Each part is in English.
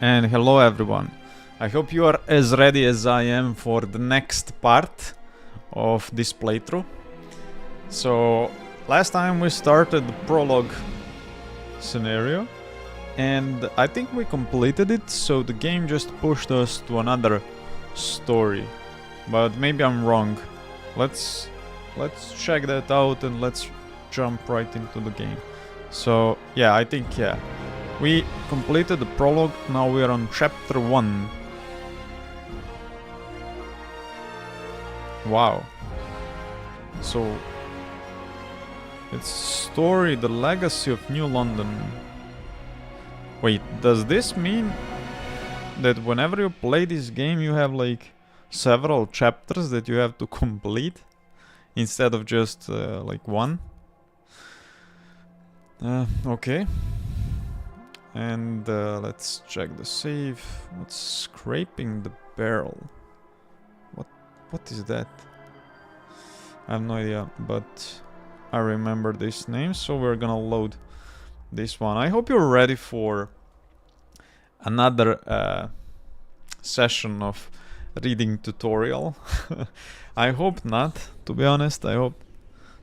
And hello everyone. I hope you are as ready as I am for the next part of this playthrough. So last time we started the prologue scenario and I think we completed it, so the game just pushed us to another story. But maybe I'm wrong. Let's check that out and let's jump right into the game. So yeah, I think we completed the prologue, now we are on chapter 1. Wow. So it's story The Legacy of New London. Wait, does this mean that whenever you play this game you have like several chapters that you have to complete instead of just like one? Okay. And let's check the save. What's scraping the barrel? What is that? I have no idea, but I remember this name, so we're gonna load this one. I hope you're ready for another session of reading tutorial. I hope not, to be honest. I hope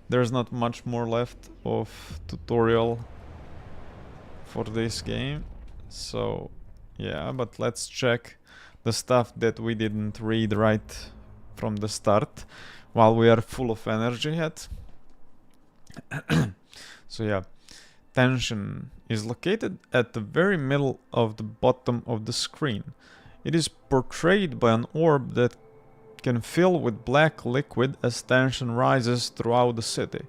there's not much more left of tutorial for this game. So yeah, but let's check the stuff that we didn't read right from the start while we are full of energy yet. So yeah, tension is located at the very middle of the bottom of the screen. It is portrayed by an orb that can fill with black liquid as tension rises throughout the city.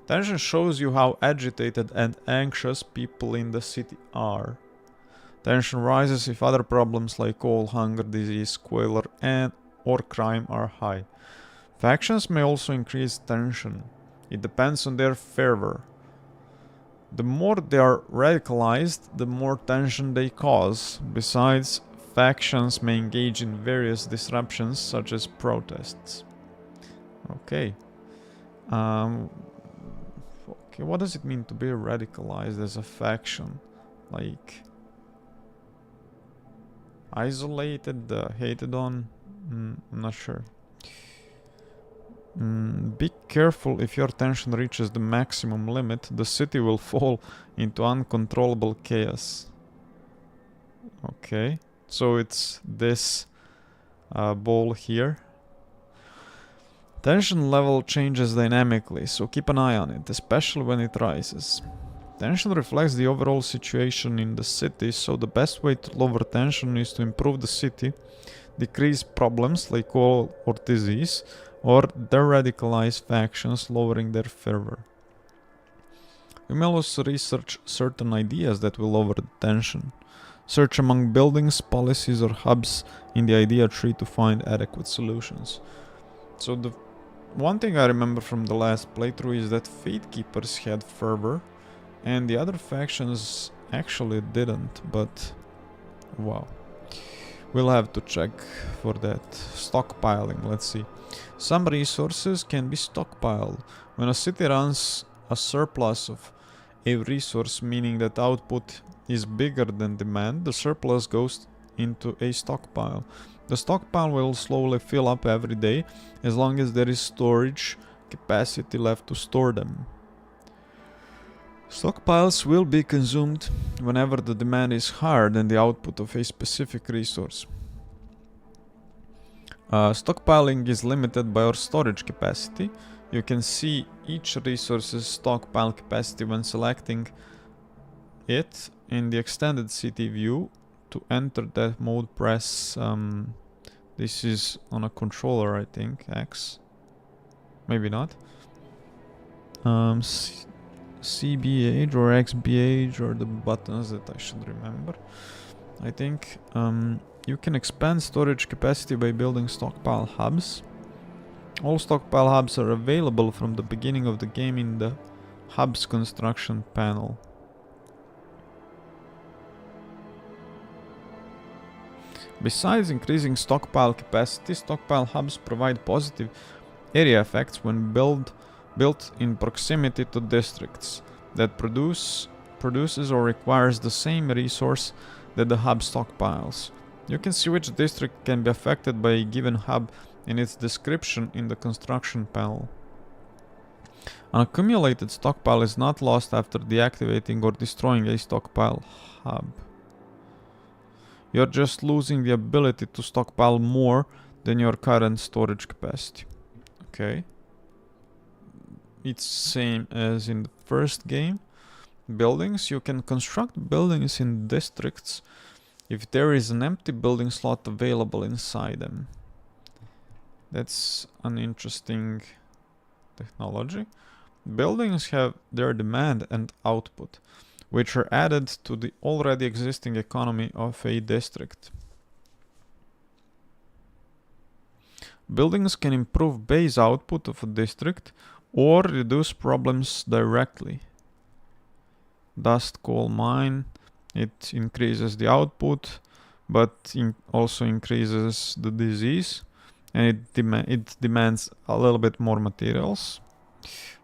Tension shows you how agitated and anxious people in the city are. Tension rises if other problems like coal, hunger, disease, squalor, or crime are high. Factions may also increase tension. It depends on their fervor. The more they are radicalized, the more tension they cause. Besides, factions may engage in various disruptions such as protests. Okay. Okay, what does it mean to be radicalized as a faction? Like isolated, hated on? I'm not sure. Be careful. If your tension reaches the maximum limit, the city will fall into uncontrollable chaos. Okay, so it's this ball here. Tension level changes dynamically, so keep an eye on it, especially when it rises. Tension reflects the overall situation in the city, so the best way to lower tension is to improve the city, decrease problems like coal or disease, or de-radicalize factions, lowering their fervor. You may also research certain ideas that will lower the tension. Search among buildings, policies, or hubs in the idea tree to find adequate solutions. So the one thing I remember from the last playthrough is that Fate Keepers had fervor, and the other factions actually didn't, but wow. We'll have to check for that. Stockpiling, let's see. Some resources can be stockpiled. When a city runs a surplus of a resource, meaning that output is bigger than demand, the surplus goes into a stockpile. The stockpile will slowly fill up every day as long as there is storage capacity left to store them. Stockpiles will be consumed whenever the demand is higher than the output of a specific resource. Stockpiling is limited by our storage capacity. You can see each resource's stockpile capacity when selecting it in the extended city view. To enter that mode, press this is on a controller, I think, X. Maybe not. CBH or XBH are the buttons that I should remember. I think you can expand storage capacity by building stockpile hubs. All stockpile hubs are available from the beginning of the game in the hubs construction panel. Besides increasing stockpile capacity, stockpile hubs provide positive area effects when built in proximity to districts that produces or requires the same resource that the hub stockpiles. You can see which district can be affected by a given hub in its description in the construction panel. An accumulated stockpile is not lost after deactivating or destroying a stockpile hub. You're just losing the ability to stockpile more than your current storage capacity. Okay. It's same as in the first game. Buildings. You can construct buildings in districts if there is an empty building slot available inside them. That's an interesting technology. Buildings have their demand and output, which are added to the already existing economy of a district. Buildings can improve base output of a district or reduce problems directly. Dust coal mine, it increases the output, but also increases the disease, and it demands a little bit more materials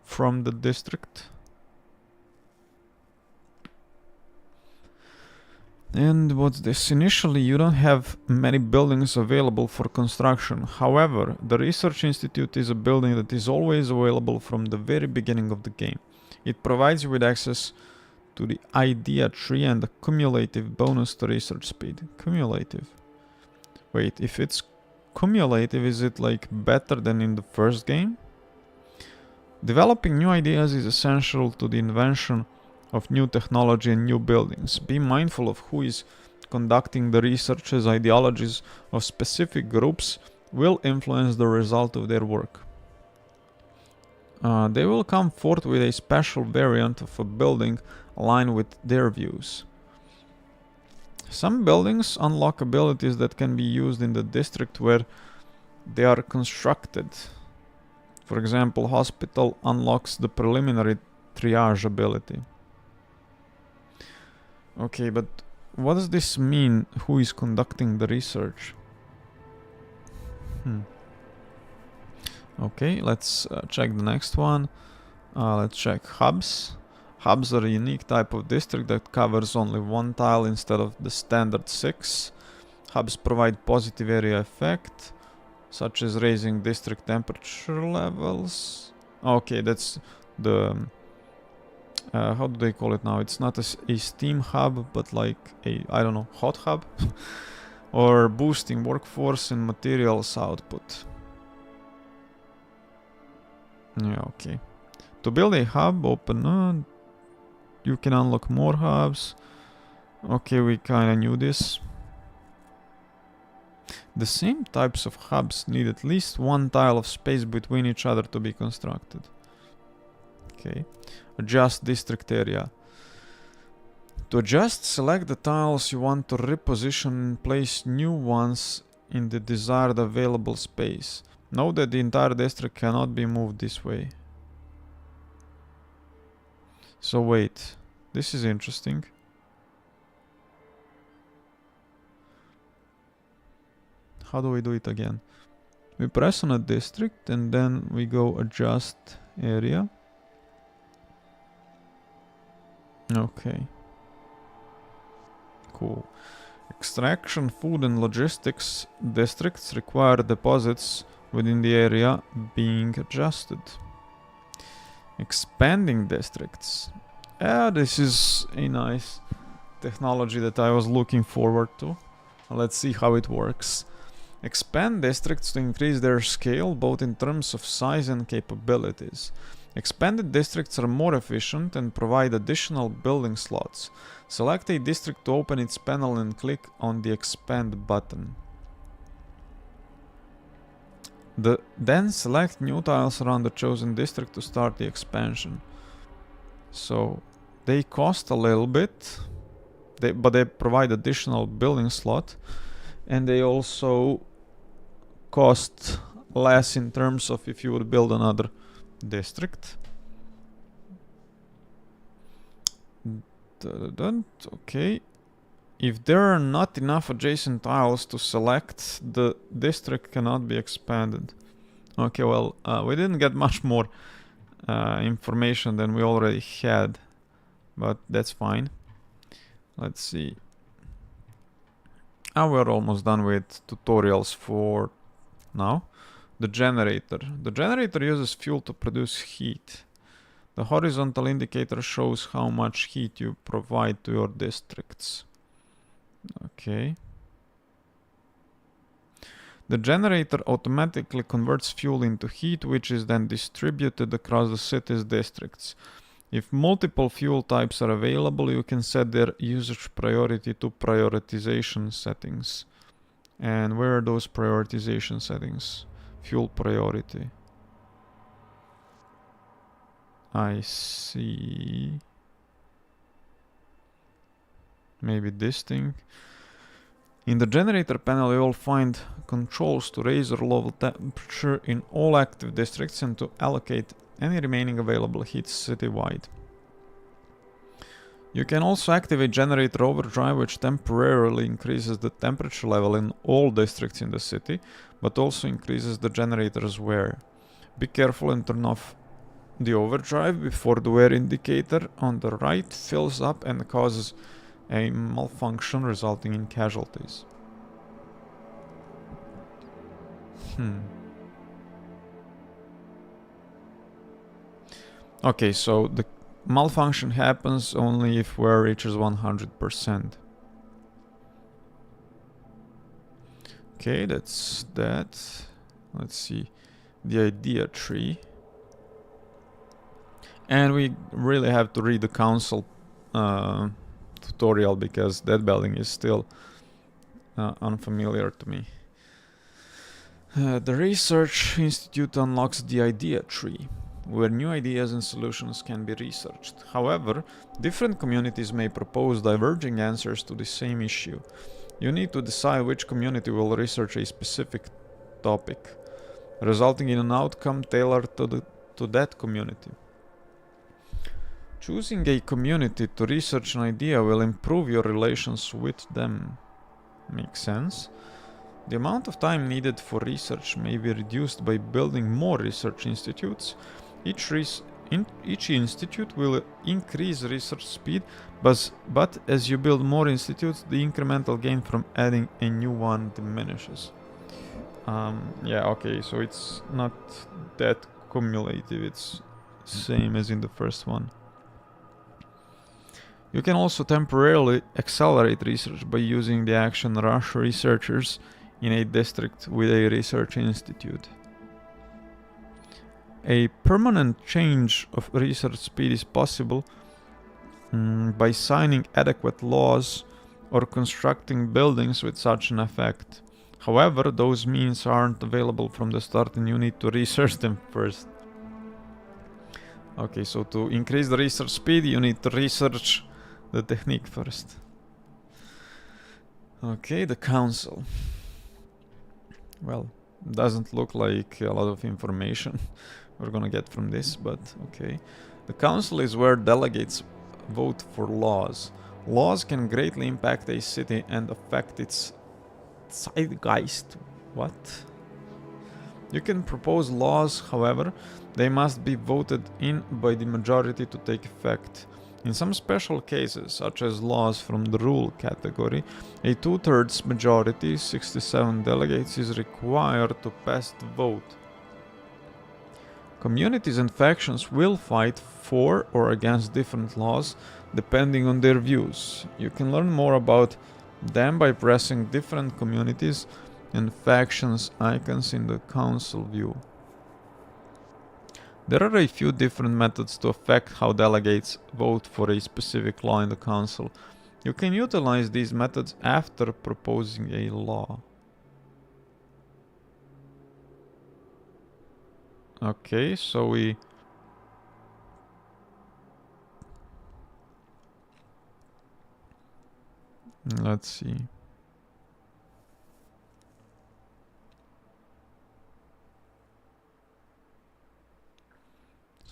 from the district. And what's this? Initially, you don't have many buildings available for construction. However, the Research Institute is a building that is always available from the very beginning of the game. It provides you with access to the idea tree and a cumulative bonus to research speed. Cumulative. Wait, if it's cumulative, is it like better than in the first game? Developing new ideas is essential to the invention of new technology and new buildings. Be mindful of who is conducting the research, as ideologies of specific groups will influence the result of their work. They will come forth with a special variant of a building aligned with their views. Some buildings unlock abilities that can be used in the district where they are constructed. For example, hospital unlocks the preliminary triage ability. Okay, but what does this mean? Who is conducting the research? Okay, let's check the next one. Let's check hubs. Hubs are a unique type of district that covers only one tile instead of the standard 6. Hubs provide positive area effect, such as raising district temperature levels. Okay, that's the... how do they call it now? It's not a steam hub, but like a, I don't know, hot hub? Or boosting workforce and materials output. Yeah, okay. To build a hub, open... you can unlock more hubs. Okay, we kinda knew this. The same types of hubs need at least one tile of space between each other to be constructed. Okay. Adjust district area. To adjust, select the tiles you want to reposition and place new ones in the desired available space. Note that the entire district cannot be moved this way. So wait, this is interesting. How do we do it again? We press on a district and then we go adjust area. Okay. Cool. Extraction, food and logistics districts require deposits within the area being adjusted. Expanding districts. This is a nice technology that I was looking forward to. Let's see how it works. Expand districts to increase their scale both in terms of size and capabilities. Expanded districts are more efficient and provide additional building slots. Select a district to open its panel and click on the expand button. Then select new tiles around the chosen district to start the expansion. So they cost a little bit, but they provide additional building slot, and they also cost less in terms of if you would build another district. Okay. If there are not enough adjacent tiles to select, the district cannot be expanded. Okay, well, we didn't get much more information than we already had, but that's fine. Let's see. We're almost done with tutorials for now. The generator. The generator uses fuel to produce heat. The horizontal indicator shows how much heat you provide to your districts. Okay. The generator automatically converts fuel into heat, which is then distributed across the city's districts. If multiple fuel types are available, you can set their usage priority to prioritization settings. And where are those prioritization settings? Fuel priority. I see. Maybe this thing. In the generator panel, you will find controls to raise or lower temperature in all active districts and to allocate any remaining available heat citywide. You can also activate generator overdrive, which temporarily increases the temperature level in all districts in the city, but also increases the generator's wear. Be careful and turn off the overdrive before the wear indicator on the right fills up and causes a malfunction resulting in casualties. Okay, so the malfunction happens only if wear reaches 100%. Okay, that's that. Let's see. The idea tree. And we really have to read the council tutorial because that building is still unfamiliar to me. The Research Institute unlocks the idea tree, where new ideas and solutions can be researched. However, different communities may propose diverging answers to the same issue. You need to decide which community will research a specific topic, resulting in an outcome tailored to that community. Choosing a community to research an idea will improve your relations with them. Makes sense? The amount of time needed for research may be reduced by building more research institutes. Each institute will increase research speed, but as you build more institutes, the incremental gain from adding a new one diminishes. Yeah, okay, so it's not that cumulative, it's same as in the first one. You can also temporarily accelerate research by using the action rush researchers in a district with a research institute. A permanent change of research speed is possible by signing adequate laws or constructing buildings with such an effect. However, those means aren't available from the start and you need to research them first. Okay, so to increase the research speed, you need to research the technique first. Okay, the council. Well, doesn't look like a lot of information we're gonna get from this, but okay. The council is where delegates vote for laws. Laws can greatly impact a city and affect its zeitgeist. What? You can propose laws, however, they must be voted in by the majority to take effect. In some special cases, such as laws from the rule category, a 2/3 majority, 67 delegates, is required to pass the vote. Communities and factions will fight for or against different laws depending on their views. You can learn more about them by pressing different communities and factions icons in the council view. There are a few different methods to affect how delegates vote for a specific law in the council. You can utilize these methods after proposing a law. Okay, so let's see.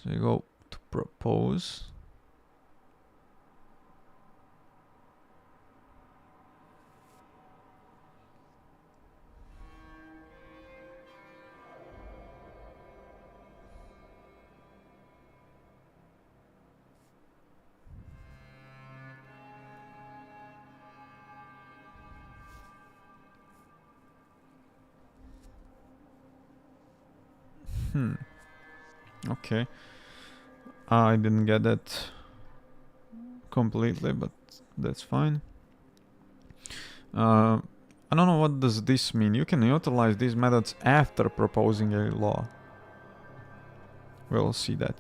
So you go to propose. Okay. I didn't get that completely, but that's fine. I don't know what does this mean. You can utilize these methods after proposing a law. We'll see that.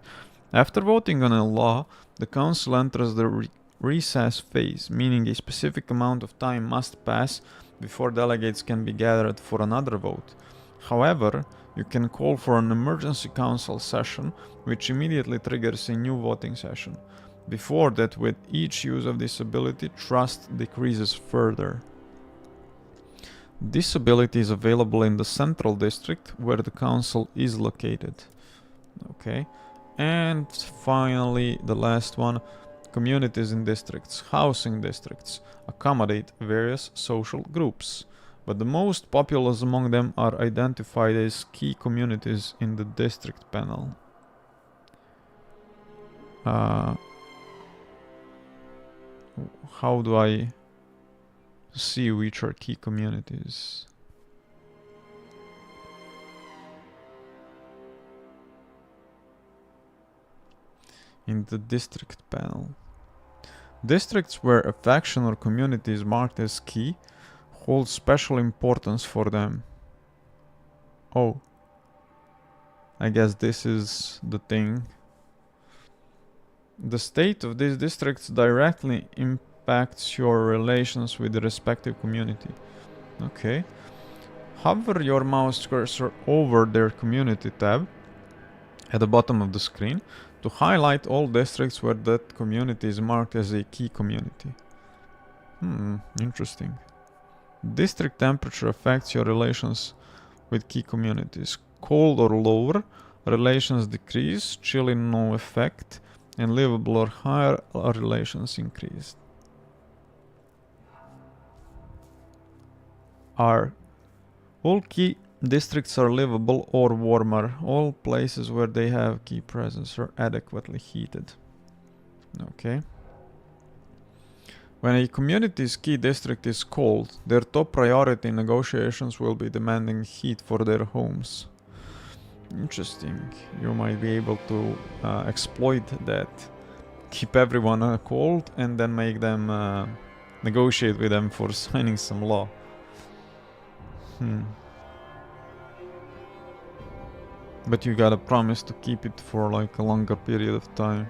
After voting on a law, the council enters the recess phase, meaning a specific amount of time must pass before delegates can be gathered for another vote. However, you can call for an emergency council session, which immediately triggers a new voting session. Before that, with each use of this ability, trust decreases further. This ability is available in the central district, where the council is located. Okay. And finally, the last one, communities in districts, housing districts, accommodate various social groups, but the most populous among them are identified as key communities in the district panel. How do I see which are key communities? In the district panel. Districts where a faction or community is marked as key hold special importance for them. Oh. I guess this is the thing. The state of these districts directly impacts your relations with the respective community. Okay. Hover your mouse cursor over their community tab at the bottom of the screen to highlight all districts where that community is marked as a key community. Interesting. District temperature affects your relations with key communities. Cold or lower, relations decrease, chilling no effect, and livable or higher, relations increase. All key districts are livable or warmer. All places where they have key presence are adequately heated. Okay. When a community's key district is cold, their top priority in negotiations will be demanding heat for their homes. Interesting. You might be able to exploit that. Keep everyone cold and then make them negotiate with them for signing some law. But you gotta promise to keep it for like a longer period of time.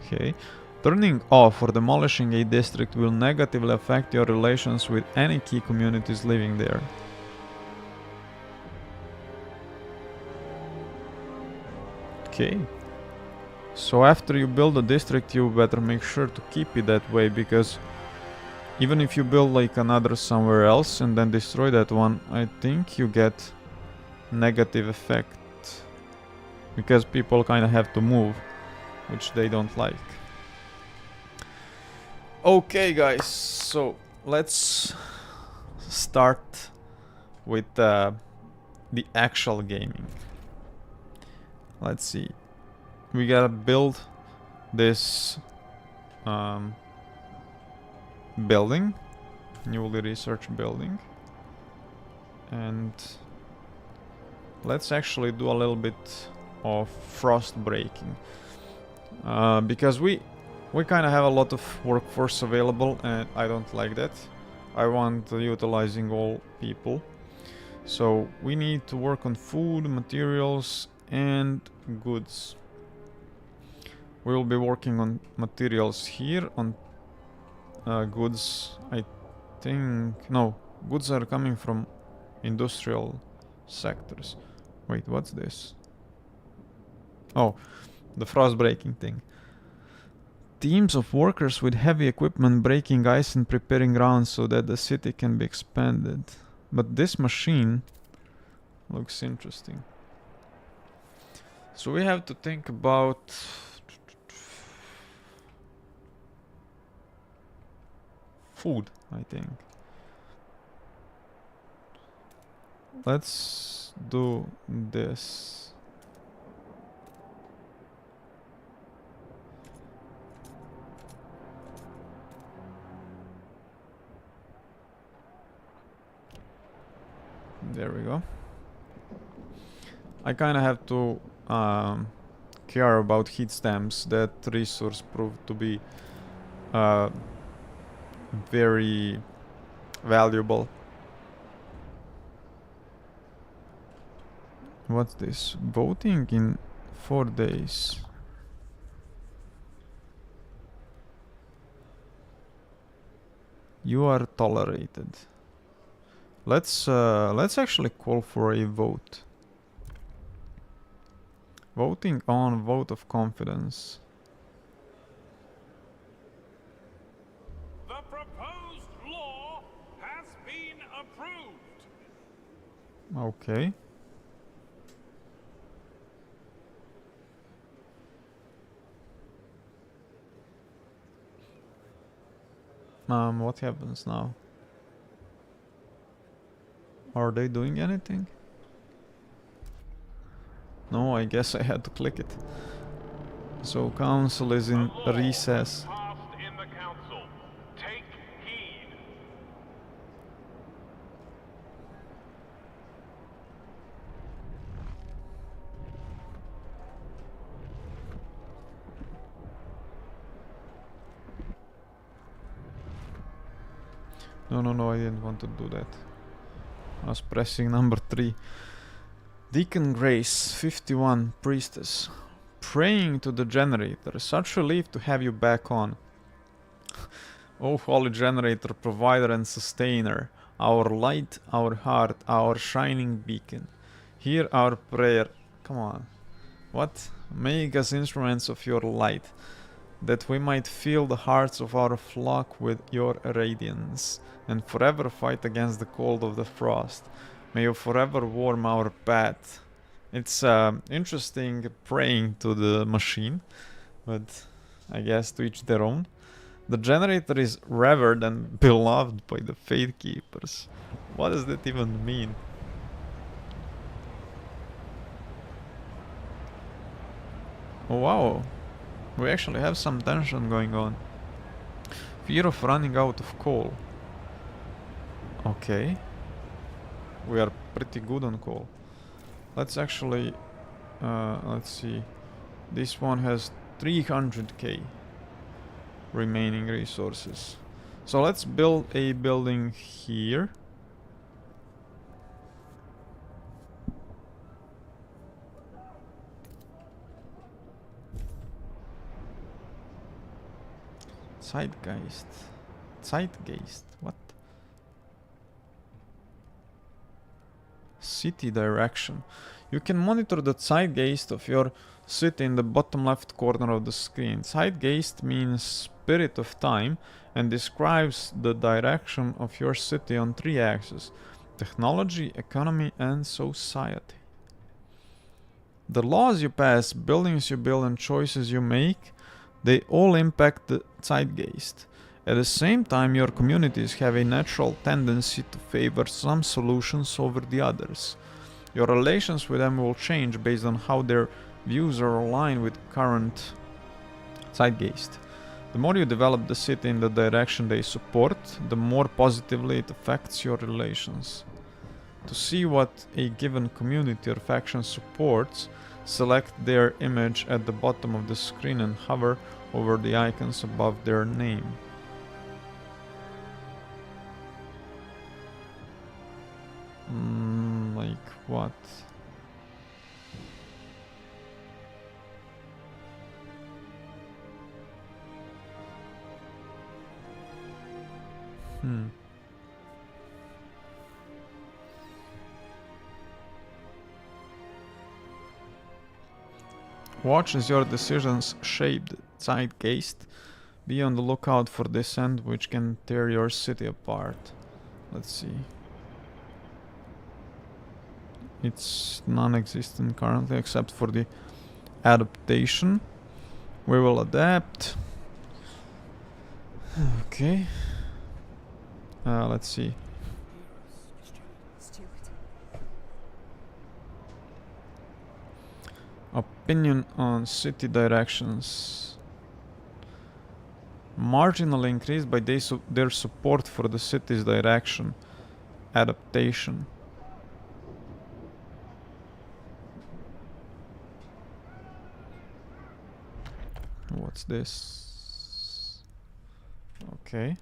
Okay. Turning off or demolishing a district will negatively affect your relations with any key communities living there. Okay. So after you build a district, you better make sure to keep it that way, because even if you build like another somewhere else and then destroy that one, I think you get negative effect, because people kind of have to move, which they don't like. Okay guys, so let's start with the actual gaming. Let's see. We gotta build this building, newly researched building, and let's actually do a little bit of frost breaking, because we kind of have a lot of workforce available, and I don't like that. I want utilizing all people. So we need to work on food, materials, and goods. We will be working on materials here, on goods, I think... No, goods are coming from industrial sectors. Wait, what's this? Oh, the frost breaking thing. Teams of workers with heavy equipment breaking ice and preparing ground so that the city can be expanded. But this machine looks interesting. So we have to think about... food, I think. Let's do this. There we go. I kinda have to care about heat stamps. That resource proved to be very valuable. What's this? Voting in 4 days. You are tolerated. Let's actually call for a vote. Voting on vote of confidence. The proposed law has been approved. Okay. What happens now? Are they doing anything? No, I guess I had to click it. So council is in recess. Passed in the council. Take heed. No, I didn't want to do that. I was pressing number 3. Deacon Grace, 51, priestess. Praying to the generator. Such relief to have you back on. Oh, holy generator, provider and sustainer. Our light, our heart, our shining beacon. Hear our prayer. Come on. What? Make us instruments of your light, that we might fill the hearts of our flock with your radiance, and forever fight against the cold of the frost. May you forever warm our path. It's interesting praying to the machine, but I guess to each their own. The generator is revered and beloved by the Faith Keepers. What does that even mean? Oh wow, we actually have some tension going on. Fear of running out of coal. Okay. We are pretty good on coal. Let's actually... let's see. This one has 300k remaining resources. So let's build a building here. Zeitgeist. What? City direction. You can monitor the zeitgeist of your city in the bottom left corner of the screen. Zeitgeist means spirit of time and describes the direction of your city on 3 axes: technology, economy, and society. The laws you pass, buildings you build, and choices you make, they all impact the zeitgeist. At the same time, your communities have a natural tendency to favor some solutions over the others. Your relations with them will change based on how their views are aligned with current zeitgeist. The more you develop the city in the direction they support, the more positively it affects your relations. To see what a given community or faction supports, select their image at the bottom of the screen and hover over the icons above their name. Like what? Watch as your decisions shape the zeitgeist. Be on the lookout for dissent which can tear your city apart. Let's see. It's non-existent currently except for the adaptation. We will adapt. Okay. Let's see. Opinion on city directions. Marginally increased by their support for the city's direction. Adaptation. What's this? Okay.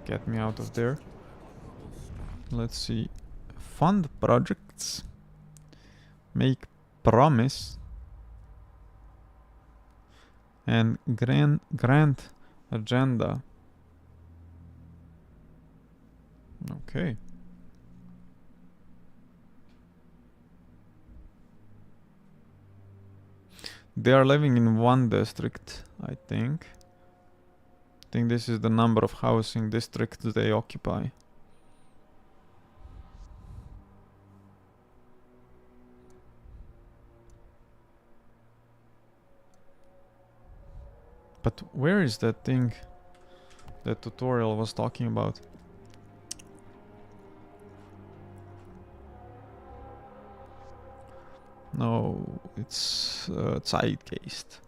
Get me out of there. Let's see. Fund projects. Make promise. And grant agenda. Okay. They are living in one district, I think. I think this is the number of housing districts they occupy. But where is that thing that tutorial was talking about? No, it's Zeitgeist.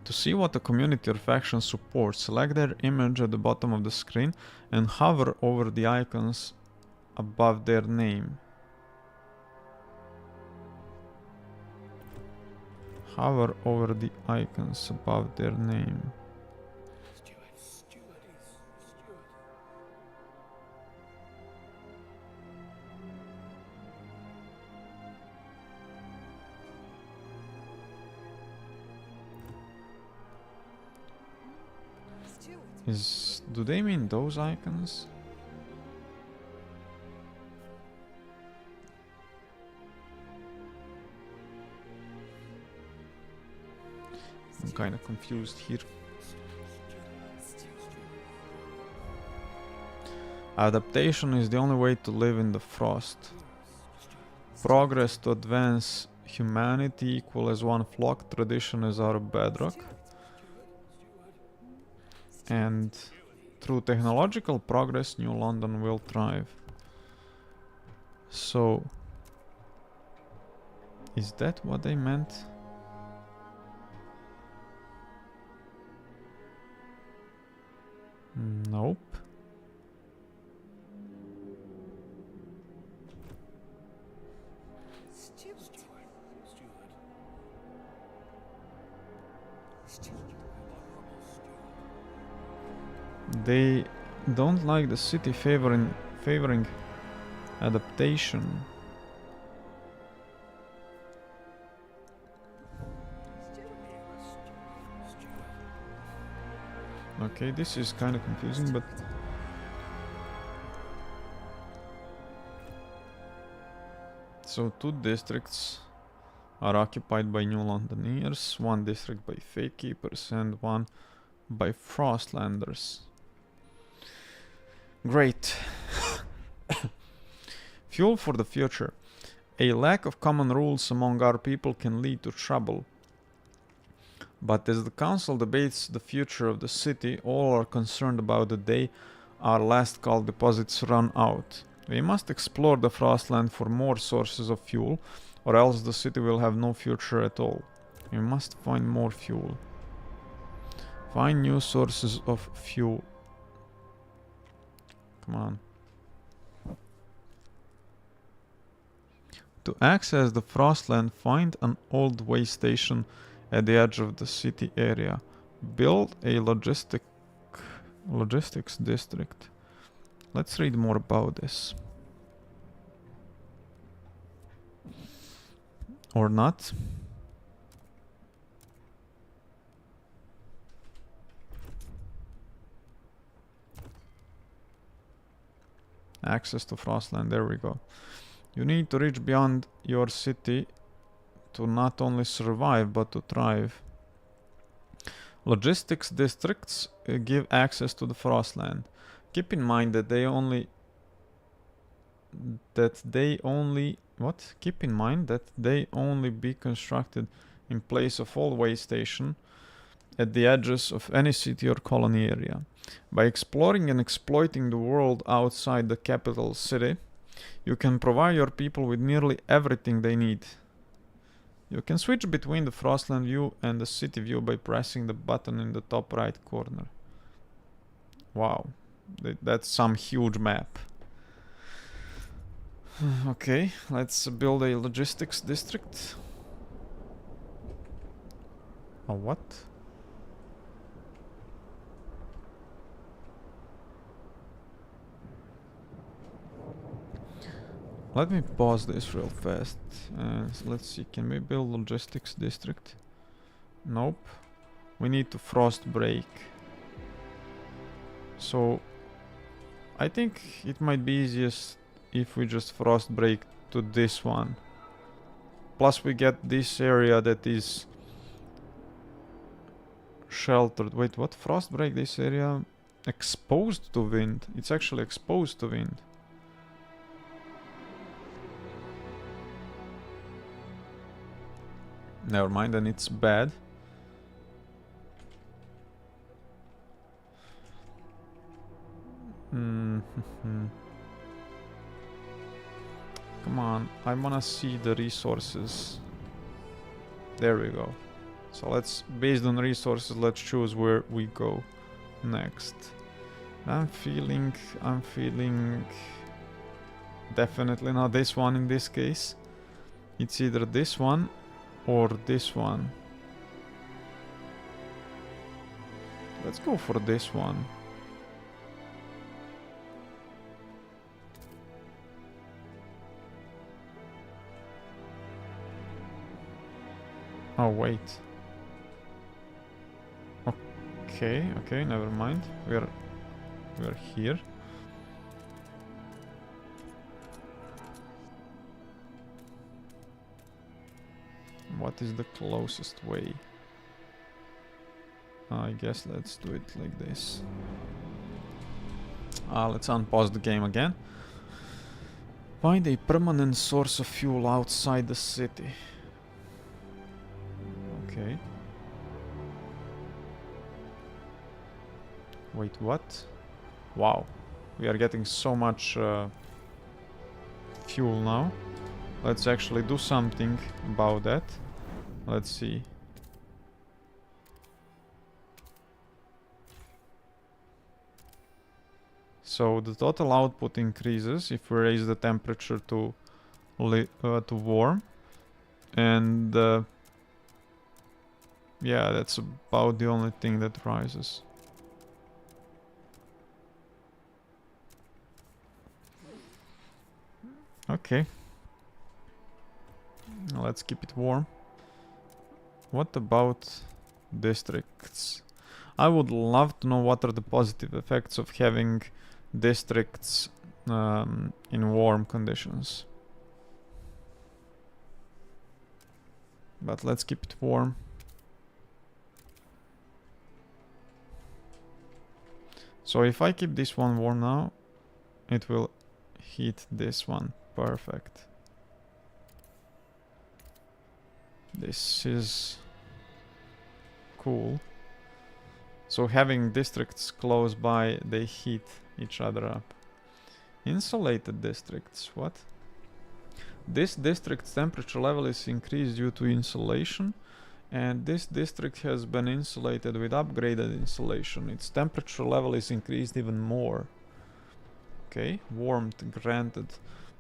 To see what a community or faction supports, select their image at the bottom of the screen and hover over the icons above their name. Hover over the icons above their name. Do they mean those icons? I'm kinda confused here. Adaptation is the only way to live in the frost. Progress to advance humanity equal as one flock. Tradition is our bedrock. And through technological progress, New London will thrive. So, is that what they meant? Nope. They don't like the city favoring adaptation. Okay, this is kind of confusing, but so 2 districts are occupied by New Londoners, 1 district by Fate Keepers and 1 by Frostlanders. Great. Fuel for the future. A lack of common rules among our people can lead to trouble. But as the council debates the future of the city, all are concerned about the day our last coal deposits run out. We must explore the Frostland for more sources of fuel, or else the city will have no future at all. We must find more fuel. Find new sources of fuel. Come on. To access the Frostland, find an old way station at the edge of the city area. Build a logistics district. Let's read more about this. Or not. Access to Frostland, there we go. You need to reach beyond your city to not only survive but to thrive. Logistics districts give access to the Frostland. Keep in mind that they only be constructed in place of all way station at the edges of any city or colony area. By exploring and exploiting the world outside the capital city, you can provide your people with nearly everything they need. You can switch between the Frostland view and the city view by pressing the button in the top right corner. Wow, that's some huge map. Okay, let's build a logistics district. A what? Let me pause this real fast. Let's see, can we build logistics district? Nope. We need to frost break. So I think it might be easiest if we just frost break to this one. Plus we get this area that is sheltered. Wait, what? Frost break this area? Exposed to wind. It's actually exposed to wind. Never mind, then it's bad. Come on, I wanna see the resources. There we go. So let's, based on resources, let's choose where we go next. I'm feeling definitely not this one in this case. It's either this one or this one. Let's go for this one. Oh wait. Okay, never mind. We're here. What is the closest way? I guess let's do it like this. Let's unpause the game again. Find a permanent source of fuel outside the city. Okay. Wait, what? Wow. We are getting so much fuel now. Let's actually do something about that. Let's see. So the total output increases if we raise the temperature to warm, and yeah, that's about the only thing that rises. Okay. Let's keep it warm. What about districts? I would love to know what are the positive effects of having districts in warm conditions. But let's keep it warm. So if I keep this one warm now, it will heat this one. Perfect. This is cool. So having districts close by, they heat each other up. Insulated districts, what? This district's temperature level is increased due to insulation, and this district has been insulated with upgraded insulation. Its temperature level is increased even more. Okay, warmth granted.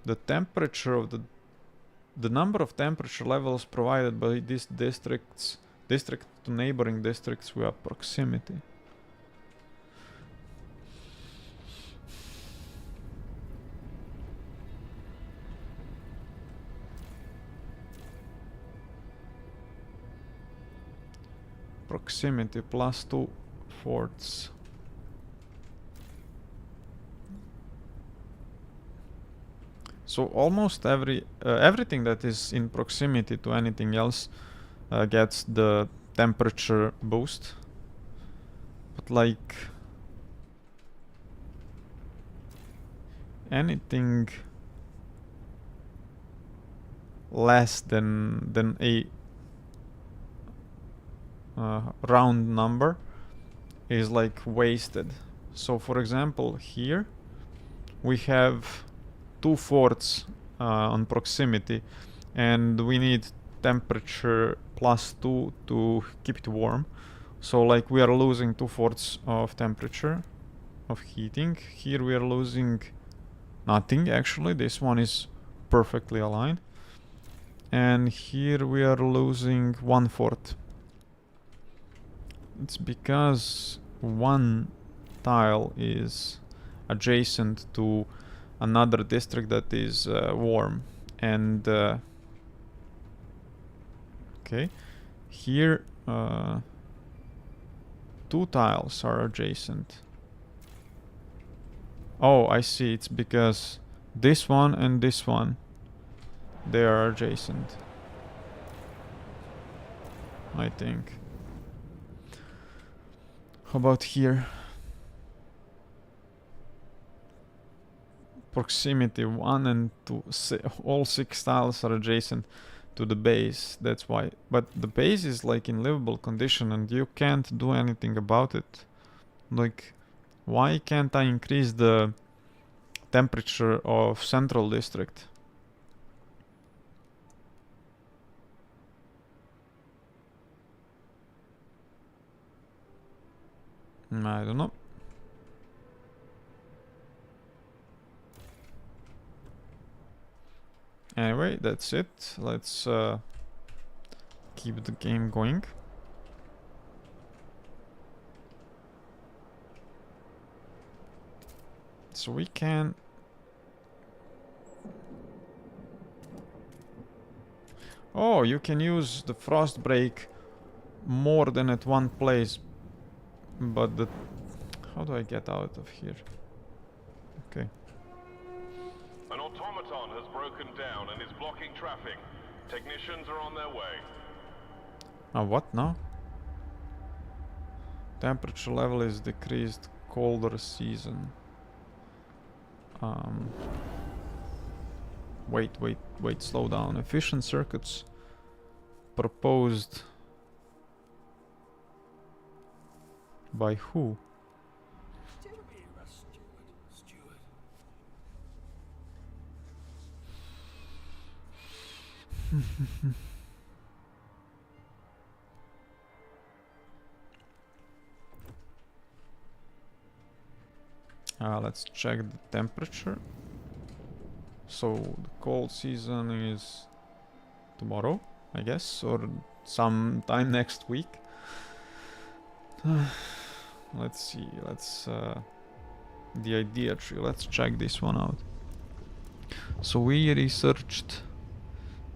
The temperature of the number of temperature levels provided by these district to neighboring districts via proximity. Proximity +2 forts. So almost everything that is in proximity to anything else gets the temperature boost. But like anything less than a round number is like wasted. So for example, here we have 2 forts on proximity, and we need temperature +2 to keep it warm. So like we are losing 2 forts of temperature, of heating. Here we are losing nothing actually. This one is perfectly aligned. And here we are losing 1/4. It's because one tile is adjacent to another district that is warm. And okay, here 2 tiles are adjacent. Oh, I see. It's because this one and this one, they are adjacent, I think. How about here? Proximity 1 and 2. All 6 tiles are adjacent to the base. That's why. But the base is like in livable condition and you can't do anything about it. Like, why can't I increase the temperature of central district? I don't know. Anyway, that's it. Let's keep the game going. So we can... Oh, you can use the frost break more than at one place. But the... How do I get out of here? Okay. An automaton has broken down and is blocking traffic. Technicians are on their way. What now? Temperature level is decreased. Colder season. Wait, slow down. Efficient circuits proposed by who? Let's check the temperature. So the cold season is tomorrow, I guess, or sometime next week. Let's see, the idea tree, let's check this one out. So we researched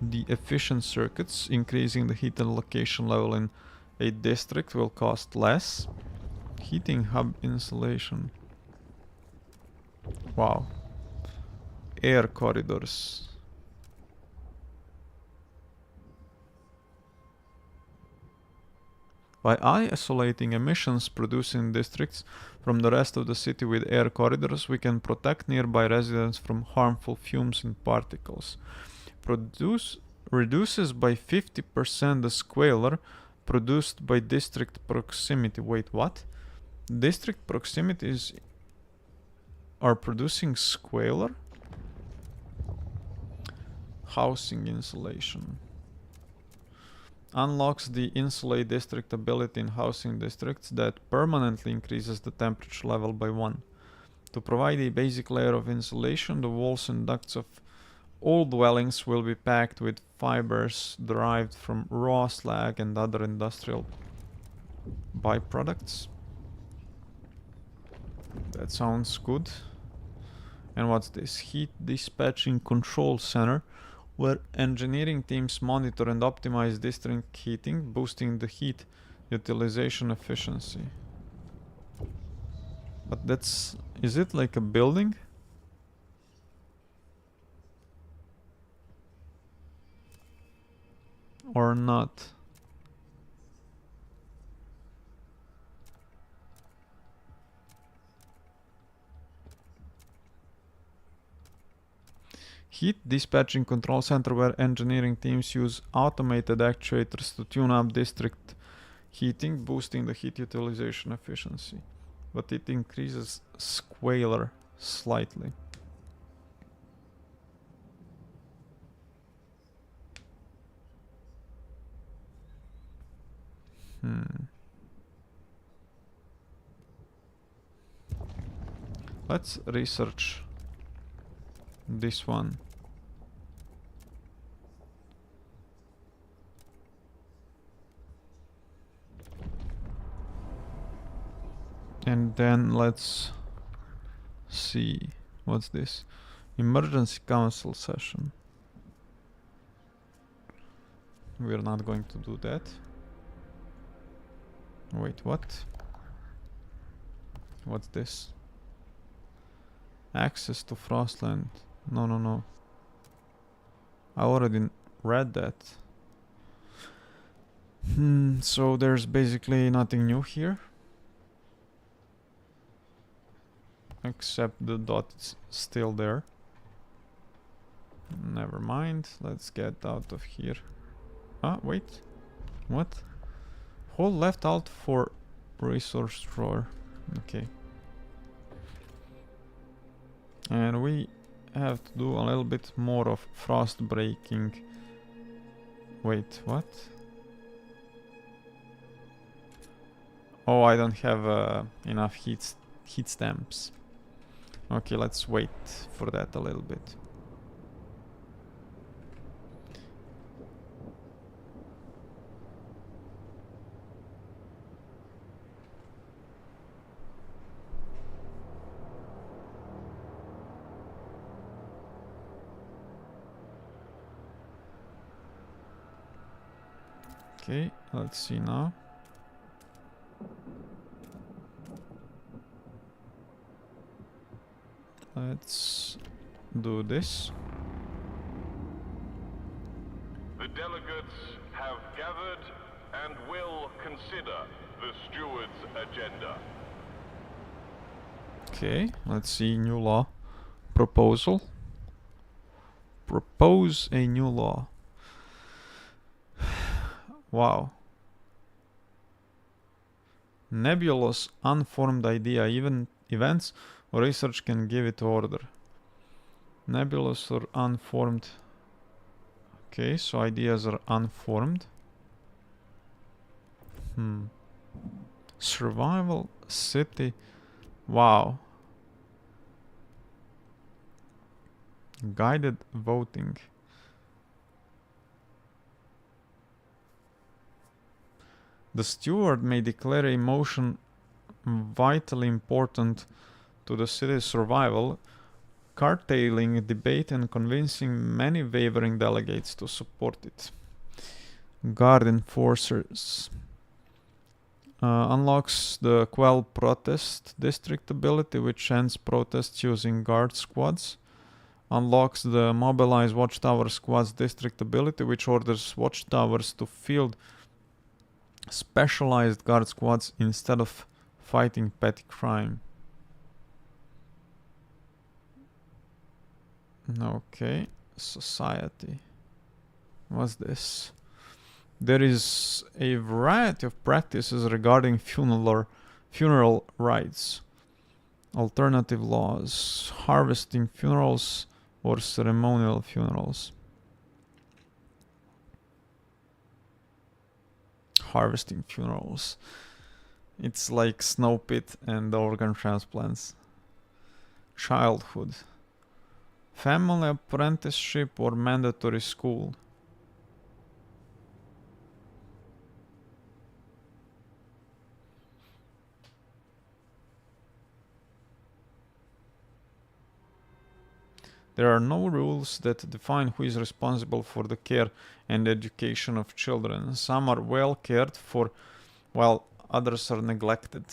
the efficient circuits. Increasing the heat and location level in a district will cost less. Heating hub insulation. Wow. Air corridors. By isolating emissions produced in districts from the rest of the city with air corridors, we can protect nearby residents from harmful fumes and particles. Reduces by 50% the squalor produced by district proximity. Wait, what? District proximities are producing squalor? Housing insulation. Unlocks the insulate district ability in housing districts that permanently increases the temperature level by 1. To provide a basic layer of insulation, the walls and ducts of all dwellings will be packed with fibers derived from raw slag and other industrial byproducts. That sounds good. And what's this? Heat dispatching control center, where engineering teams monitor and optimize district heating, boosting the heat utilization efficiency. But that's... is it like a building? Or not? Heat dispatching control center, where engineering teams use automated actuators to tune up district heating, boosting the heat utilization efficiency. But it increases squalor slightly. Let's research this one. And then let's see. What's this? Emergency council session. We're not going to do that. Wait, what? What's this? Access to Frostland. No, no, no. I already read that. So there's basically nothing new here. Except the dot's still there. Never mind. Let's get out of here. Ah, wait. What? Hold left alt for resource drawer. Okay. And we have to do a little bit more of frost breaking. Wait, what? Oh, I don't have enough heat stamps. Okay, let's wait for that a little bit. Okay, let's see now. Let's do this. The delegates have gathered and will consider the steward's agenda. Okay, let's see new law proposal. Propose a new law. Wow. Nebulous, unformed idea, even events or research can give it order. Nebulous or unformed. Okay, so ideas are unformed. Survival city. Wow. Guided voting. The steward may declare a motion vitally important to the city's survival, curtailing debate and convincing many wavering delegates to support it. Guard enforcers. Unlocks the Quell Protest District ability, which ends protests using guard squads. Unlocks the Mobilize Watchtower Squads District ability, which orders watchtowers to field specialized guard squads instead of fighting petty crime. Okay, society. What's this? There is a variety of practices regarding funeral rites, alternative laws, harvesting funerals or ceremonial funerals. Harvesting funerals. It's like snow pit and organ transplants. Childhood. Family apprenticeship or mandatory school. There are no rules that define who is responsible for the care and education of children. Some are well cared for, while others are neglected.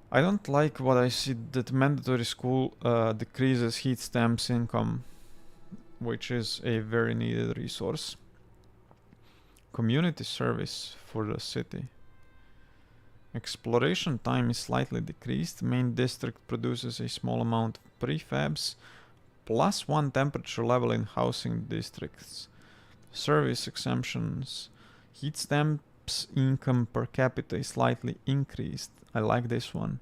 I don't like what I see that mandatory school decreases heat stamps income, which is a very needed resource. Community service for the city. Exploration time is slightly decreased. Main district produces a small amount of prefabs. +1 temperature level in housing districts. Service exemptions. Heat stamps income per capita is slightly increased. I like this one.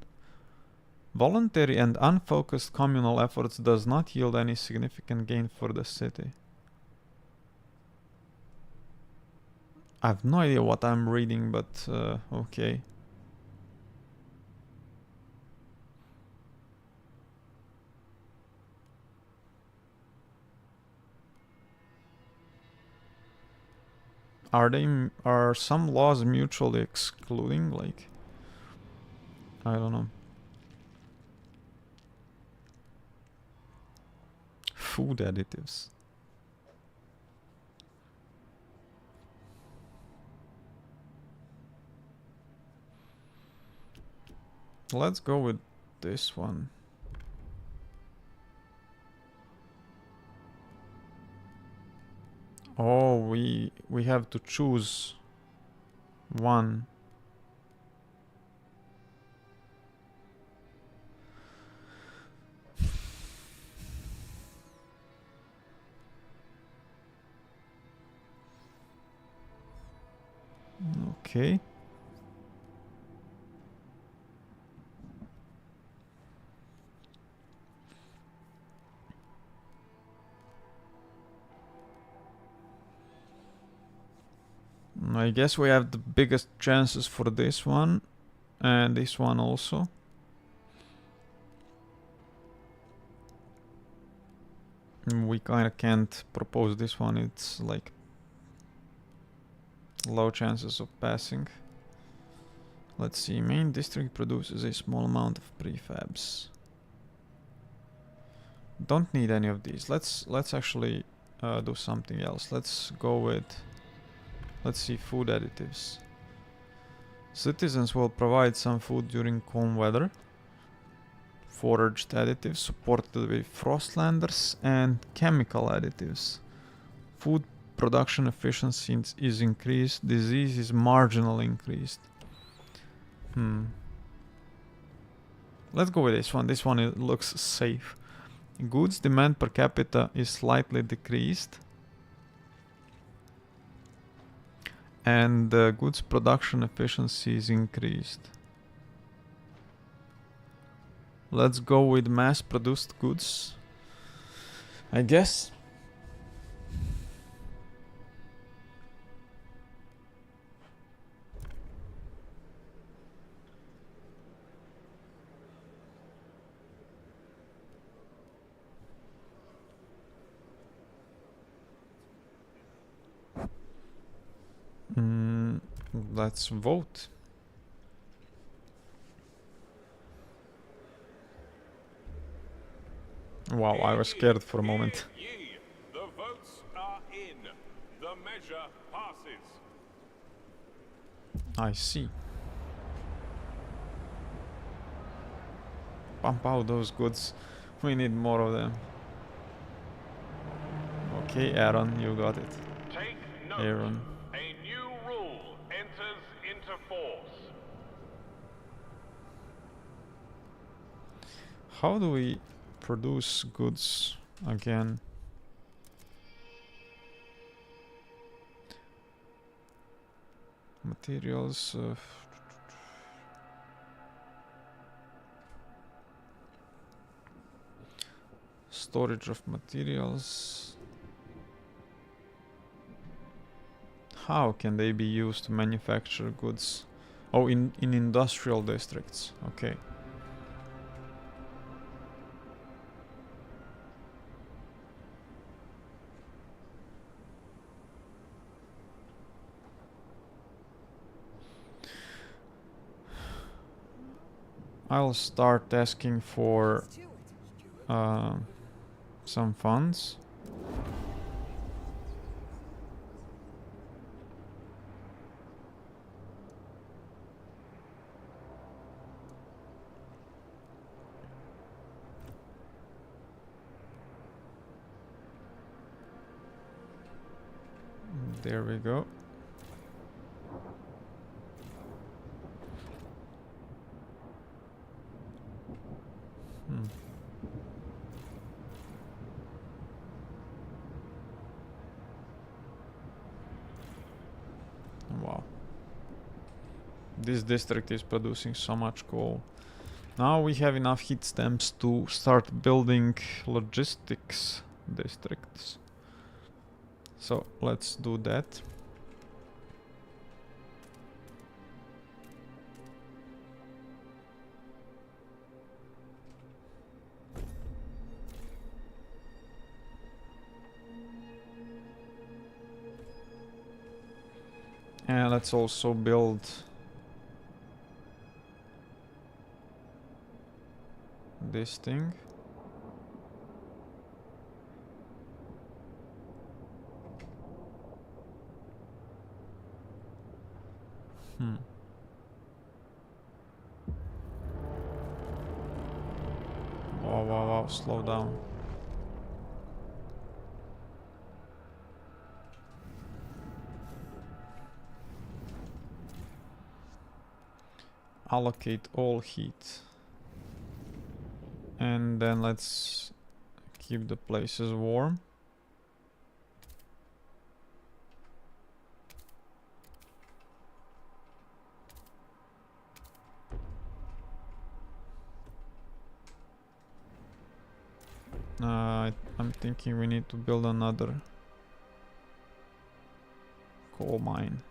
Voluntary and unfocused communal efforts does not yield any significant gain for the city. I have no idea what I'm reading, but okay. Are some laws mutually excluding? Like, I don't know. Food additives. Let's go with this one. Oh, we have to choose one. Okay. I guess we have the biggest chances for this one and this one also. We kind of can't propose this one. It's like low chances of passing. Let's see. Main district produces a small amount of prefabs. Don't need any of these. Let's actually do something else. Let's go with, let's see, food additives. Citizens will provide some food during calm weather. Foraged additives supported with Frostlanders and chemical additives. Food production efficiency is increased. Disease is marginally increased. Let's go with this one. This one looks safe. Goods demand per capita is slightly decreased. And goods production efficiency is increased. Let's go with mass-produced goods, I guess. Let's vote. Wow, I was scared for a moment. The votes are in. The measure passes. I see. Pump out those goods. We need more of them. Okay, Aaron, you got it. Take note. Aaron. A new rule enters into force. How do we produce goods again? Materials. Storage of materials. How can they be used to manufacture goods? Oh, in industrial districts. Okay. I'll start asking for some funds. There we go. Wow. This district is producing so much coal. Now we have enough heat stamps to start building logistics districts. So let's do that. And let's also build this thing. Wow, wow, wow, slow down. Allocate all heat. And then let's keep the places warm. I'm thinking we need to build another coal mine.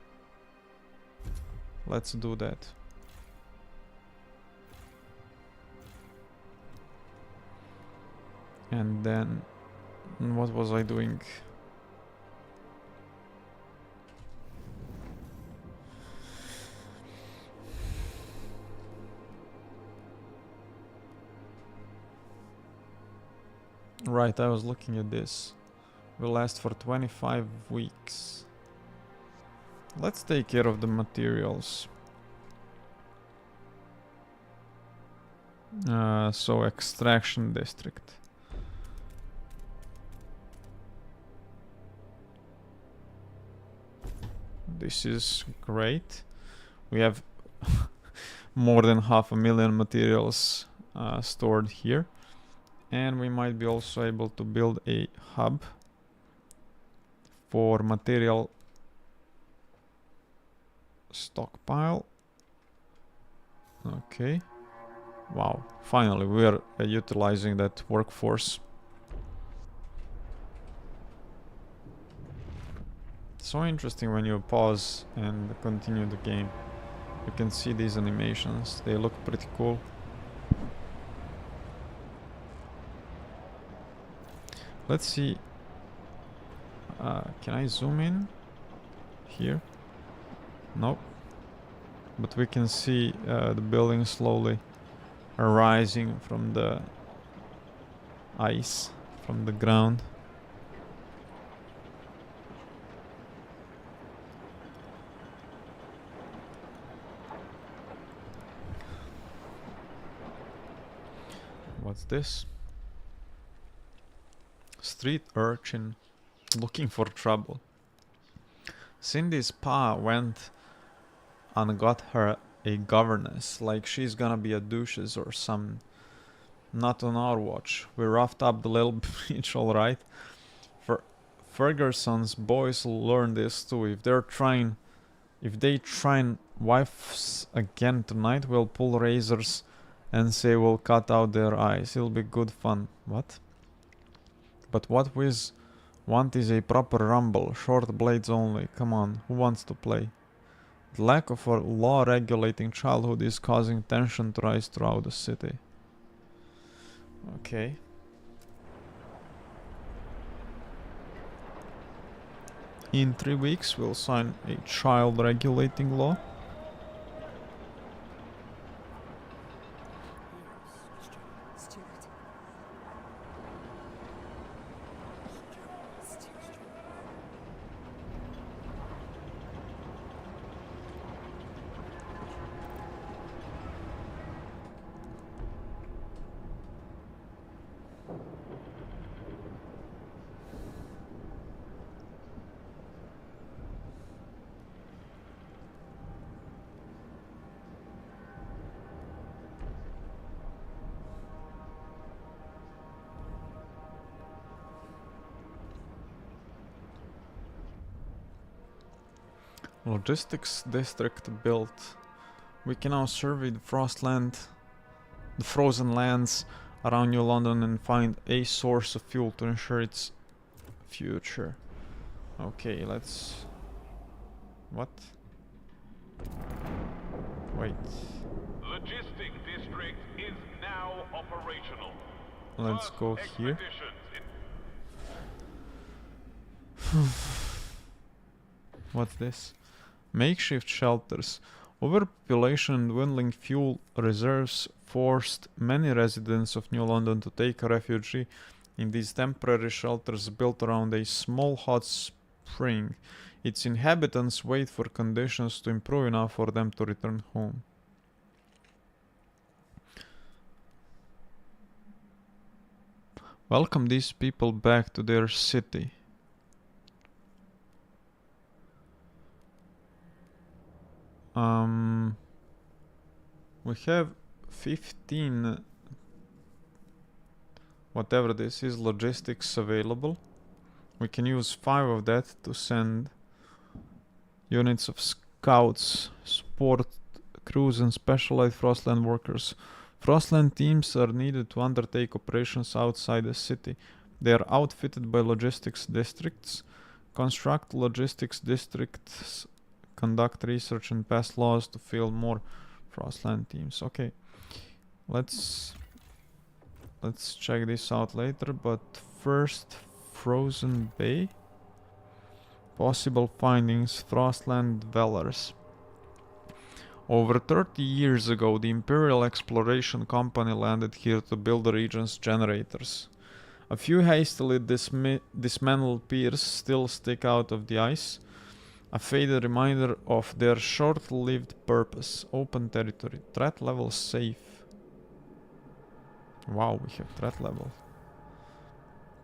Let's do that. And then, what was I doing? Right, I was looking at this. Will last for 25 weeks. Let's take care of the materials. So extraction district. This is great. We have more than 500,000 materials stored here. And we might be also able to build a hub for material stockpile. Okay. Wow, finally we are utilizing that workforce. So interesting when you pause and continue the game. You can see these animations, they look pretty cool. Let's see. Can I zoom in here? Nope. But we can see the building slowly arising from the ice, from the ground. What's this? Street urchin looking for trouble. Cindy's pa went and got her a governess, like she's gonna be a duchess or some. Not on our watch. We roughed up the little bitch, alright. Ferguson's boys will learn this too. If they try wives again tonight, we'll pull razors and say we'll cut out their eyes. It'll be good fun. What? But what we want is a proper rumble. Short blades only. Come on, who wants to play? The lack of a law regulating childhood is causing tension to rise throughout the city. Okay. In 3 weeks we'll sign a child regulating law. Logistics district built. We can now survey the the frozen lands around New London and find a source of fuel to ensure its future. Okay, let's... What? Wait. Logistic district is now operational. Let's go here. What's this? Makeshift shelters. Overpopulation and dwindling fuel reserves forced many residents of New London to take refuge in these temporary shelters built around a small hot spring. Its inhabitants wait for conditions to improve enough for them to return home. Welcome these people back to their city. We have 15 whatever this is logistics available. We can use 5 of that to send units of scouts, support crews and specialized Frostland workers. Frostland teams are needed to undertake operations outside the city. They are outfitted by logistics districts, construct logistics districts, conduct research and pass laws to fill more Frostland teams. Okay, let's check this out later, but first, Frozen Bay. Possible findings, Frostland dwellers. Over 30 years ago, the Imperial Exploration Company landed here to build the region's generators. A few hastily dismantled piers still stick out of the ice, a faded reminder of their short-lived purpose. Open territory. Threat level safe. Wow, we have threat level.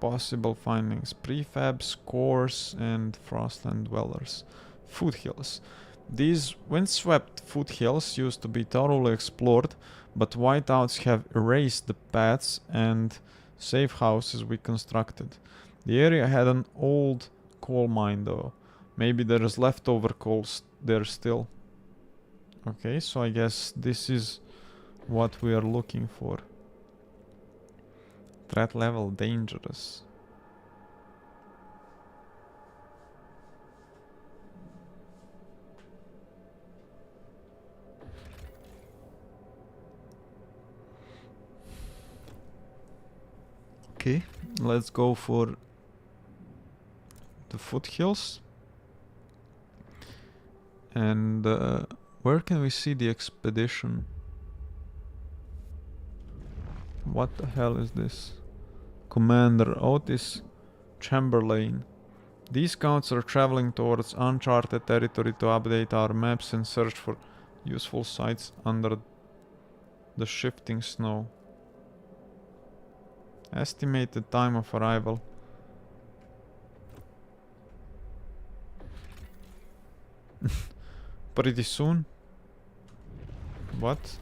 Possible findings. Prefabs, cores, and Frostland dwellers. Foothills. These windswept foothills used to be thoroughly explored, but whiteouts have erased the paths and safe houses we constructed. The area had an old coal mine though. Maybe there's leftover coals there still. Okay, so I guess this is what we are looking for. Threat level dangerous. Okay, let's go for the foothills. And where can we see the expedition? What the hell is this? Commander Otis Chamberlain. These scouts are traveling towards uncharted territory to update our maps and search for useful sites under the shifting snow. Estimated time of arrival. Pretty soon. What?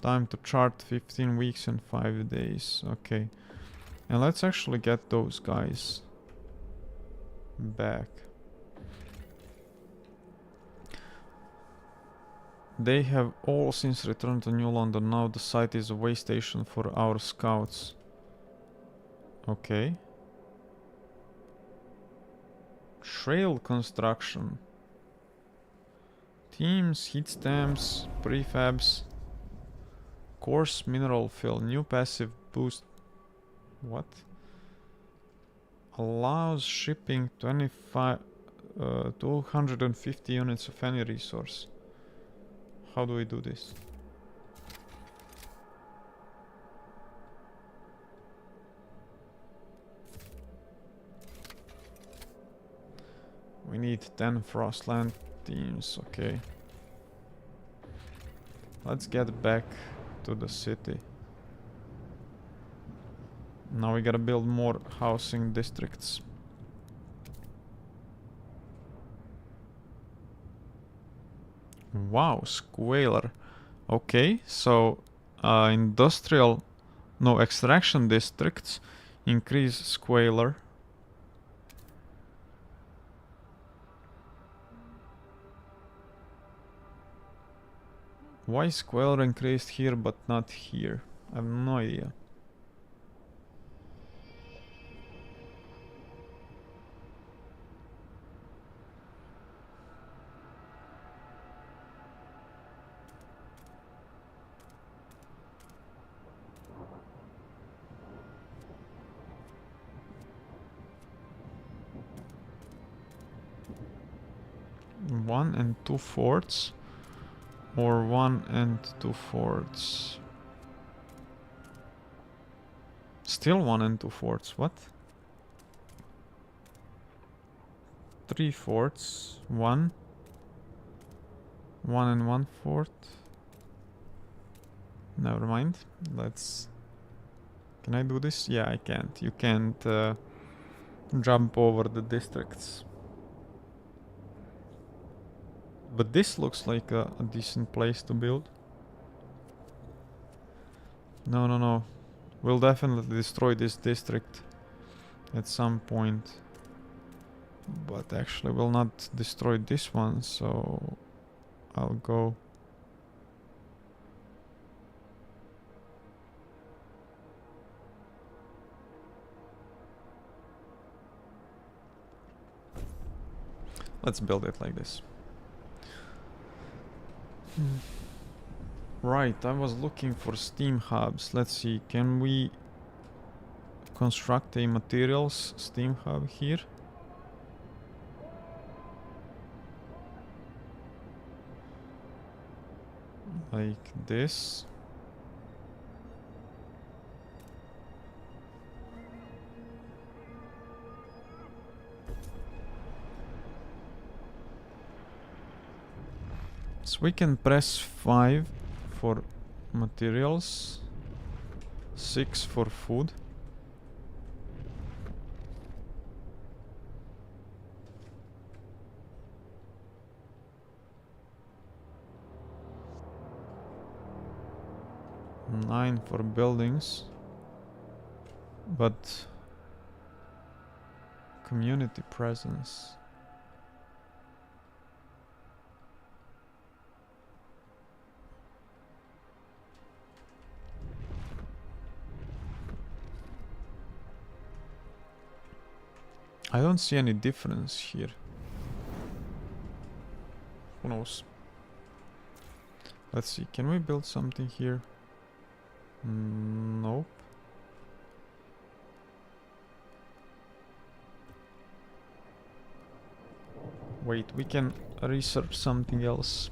Time to chart 15 weeks and 5 days. Okay. And let's actually get those guys back. They have all since returned to New London. Now the site is a way station for our scouts. Okay. Trail construction. Teams, heat stamps, prefabs. Coarse mineral fill. New passive boost. What? Allows shipping 250 units of any resource. How do we do this? We need 10 Frostland teams, okay. Let's get back to the city. Now we gotta build more housing districts. Wow, squalor. Okay, so extraction districts increase squalor. Why is squalor increased here but not here? I have no idea. 1 and 2 fourths. Or 1 and 2 fourths. Still 1 and 2 fourths. What? 3 fourths. 1. 1 and 1 fourth. Never mind. Let's... Can I do this? Yeah, I can't. You can't jump over the districts. But this looks like a decent place to build. No, no, no. We'll definitely destroy this district at some point. But actually we'll not destroy this one, so I'll go... Let's build it like this. Right, I was looking for steam hubs. Let's see, can we construct a materials steam hub here? Like this. So we can press 5 for materials, 6 for food. Nine for buildings, but community presence. I don't see any difference here. Who knows? Let's see, can we build something here? Nope. Wait, we can research something else.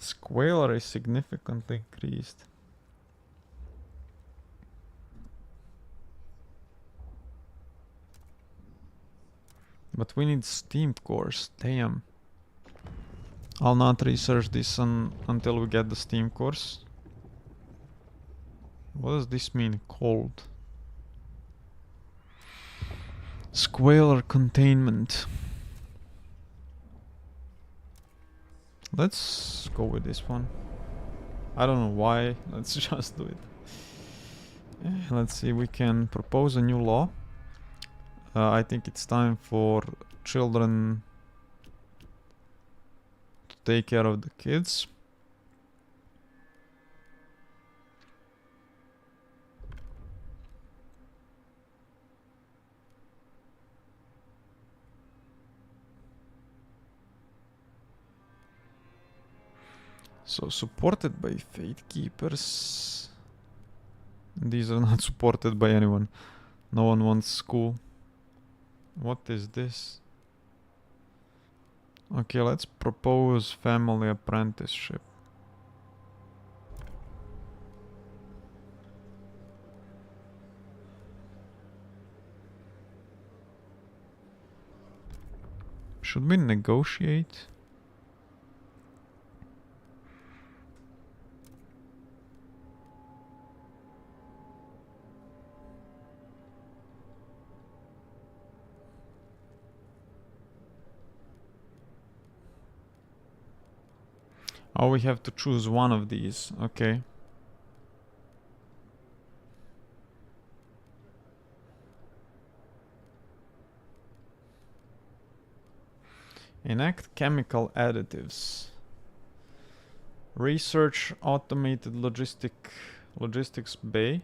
Squalor is significantly increased. But we need steam cores, damn. I'll not research this until we get the steam cores. What does this mean, cold? Squalor containment. Let's go with this one. I don't know why, let's just do it. Let's see, we can propose a new law. I think it's time for children to take care of the kids. So supported by Faith Keepers. These are not supported by anyone. No one wants school. What is this? Okay, let's propose family apprenticeship. Should we negotiate? Oh, we have to choose one of these. Okay. Enact chemical additives. Research automated logistics bay.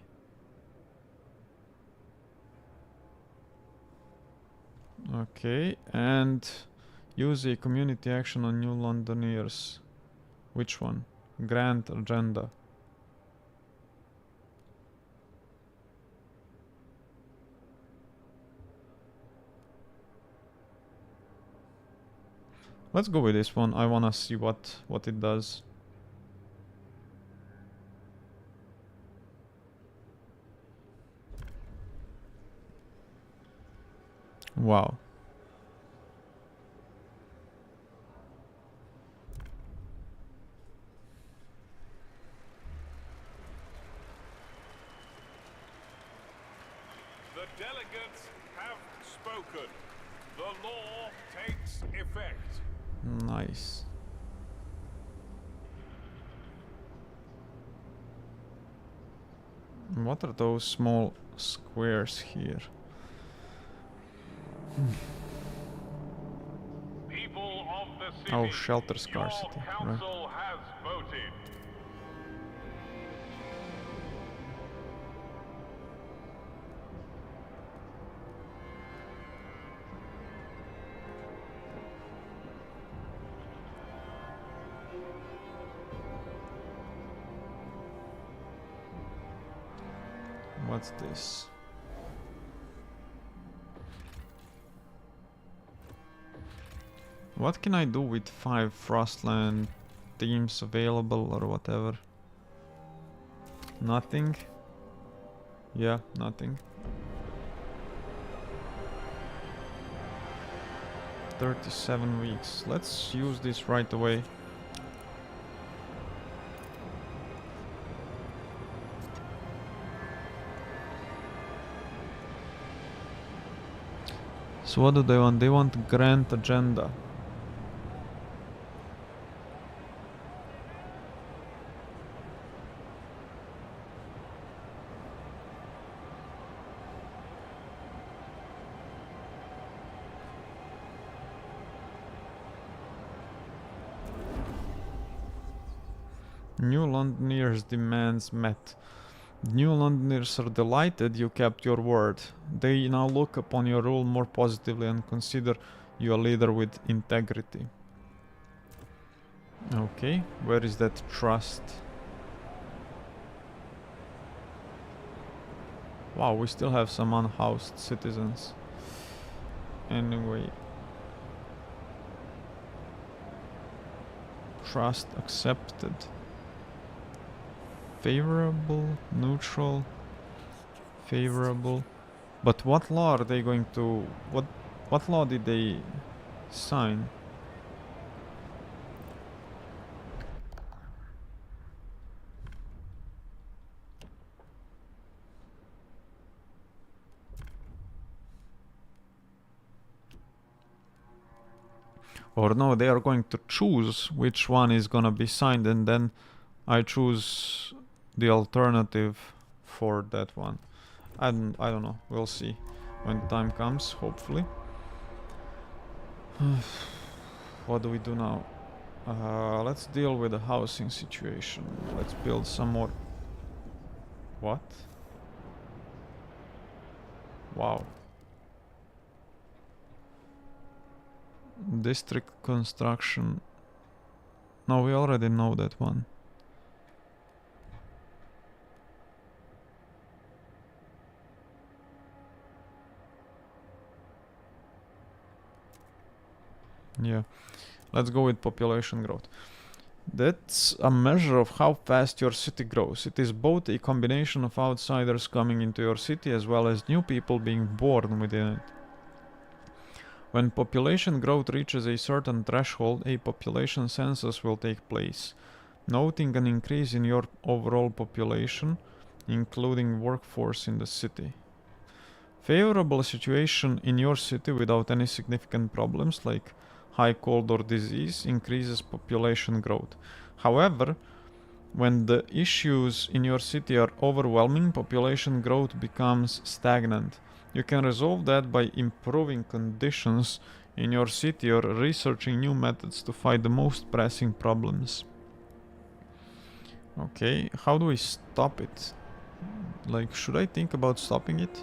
Okay, and use a community action on new Londoners. Which one? Grand agenda. Let's go with this one. I wanna see what it does. Wow. The delegates have spoken. The law takes effect. Nice. What are those small squares here? People of the city, Oh, shelter scarcity, your right. council has voted. What's this? What can I do with 5 Frostland teams available or whatever? Nothing? Yeah, nothing. 37 weeks. Let's use this right away. So what do they want? They want grand agenda. New Londoners' demands met. New Londoners are delighted you kept your word. They now look upon your rule more positively and consider you a leader with integrity. Okay, where is that trust? Wow, we still have some unhoused citizens. Anyway. Trust accepted. Favorable, neutral, favorable. But what law are they going to... What law did they sign? Or no, they are going to choose which one is gonna be signed and then I choose the alternative for that one. I don't know. We'll see when the time comes, hopefully. What do we do now? Let's deal with the housing situation. Let's build some more. What? Wow. District construction. No, we already know that one. Yeah, let's go with population growth. That's a measure of how fast your city grows. It is both a combination of outsiders coming into your city as well as new people being born within it. When population growth reaches a certain threshold, a population census will take place, noting an increase in your overall population, including workforce in the city. Favorable situation in your city without any significant problems like high cold or disease increases population growth. However, when the issues in your city are overwhelming, population growth becomes stagnant. You can resolve that by improving conditions in your city or researching new methods to fight the most pressing problems. Okay, how do we stop it? Like, should I think about stopping it?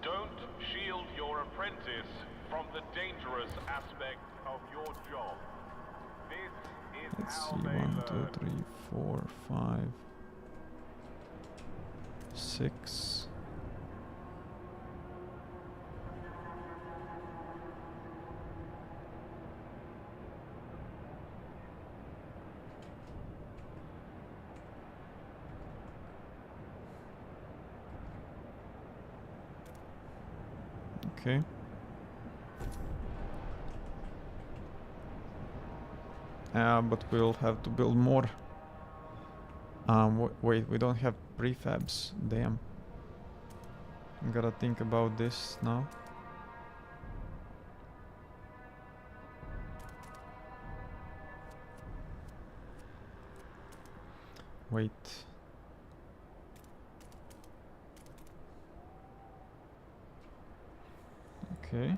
Don't shield your apprentice from the dangerous aspect of your job. This is Let's how see, they 1, 2, learn. 3, 4, 5, 6. Okay. But we'll have to build more. Wait, we don't have prefabs. Damn. Gotta think about this now. Wait. Okay.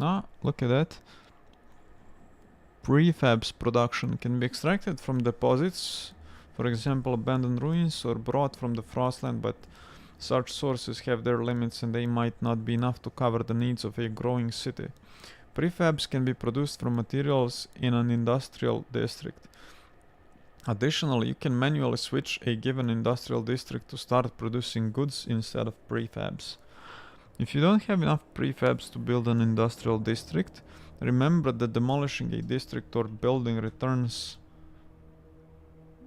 Ah, look at that. Prefabs production can be extracted from deposits, for example abandoned ruins, or brought from the Frostland, but such sources have their limits and they might not be enough to cover the needs of a growing city. Prefabs can be produced from materials in an industrial district. Additionally, you can manually switch a given industrial district to start producing goods instead of prefabs. If you don't have enough prefabs to build an industrial district, remember that demolishing a district or building returns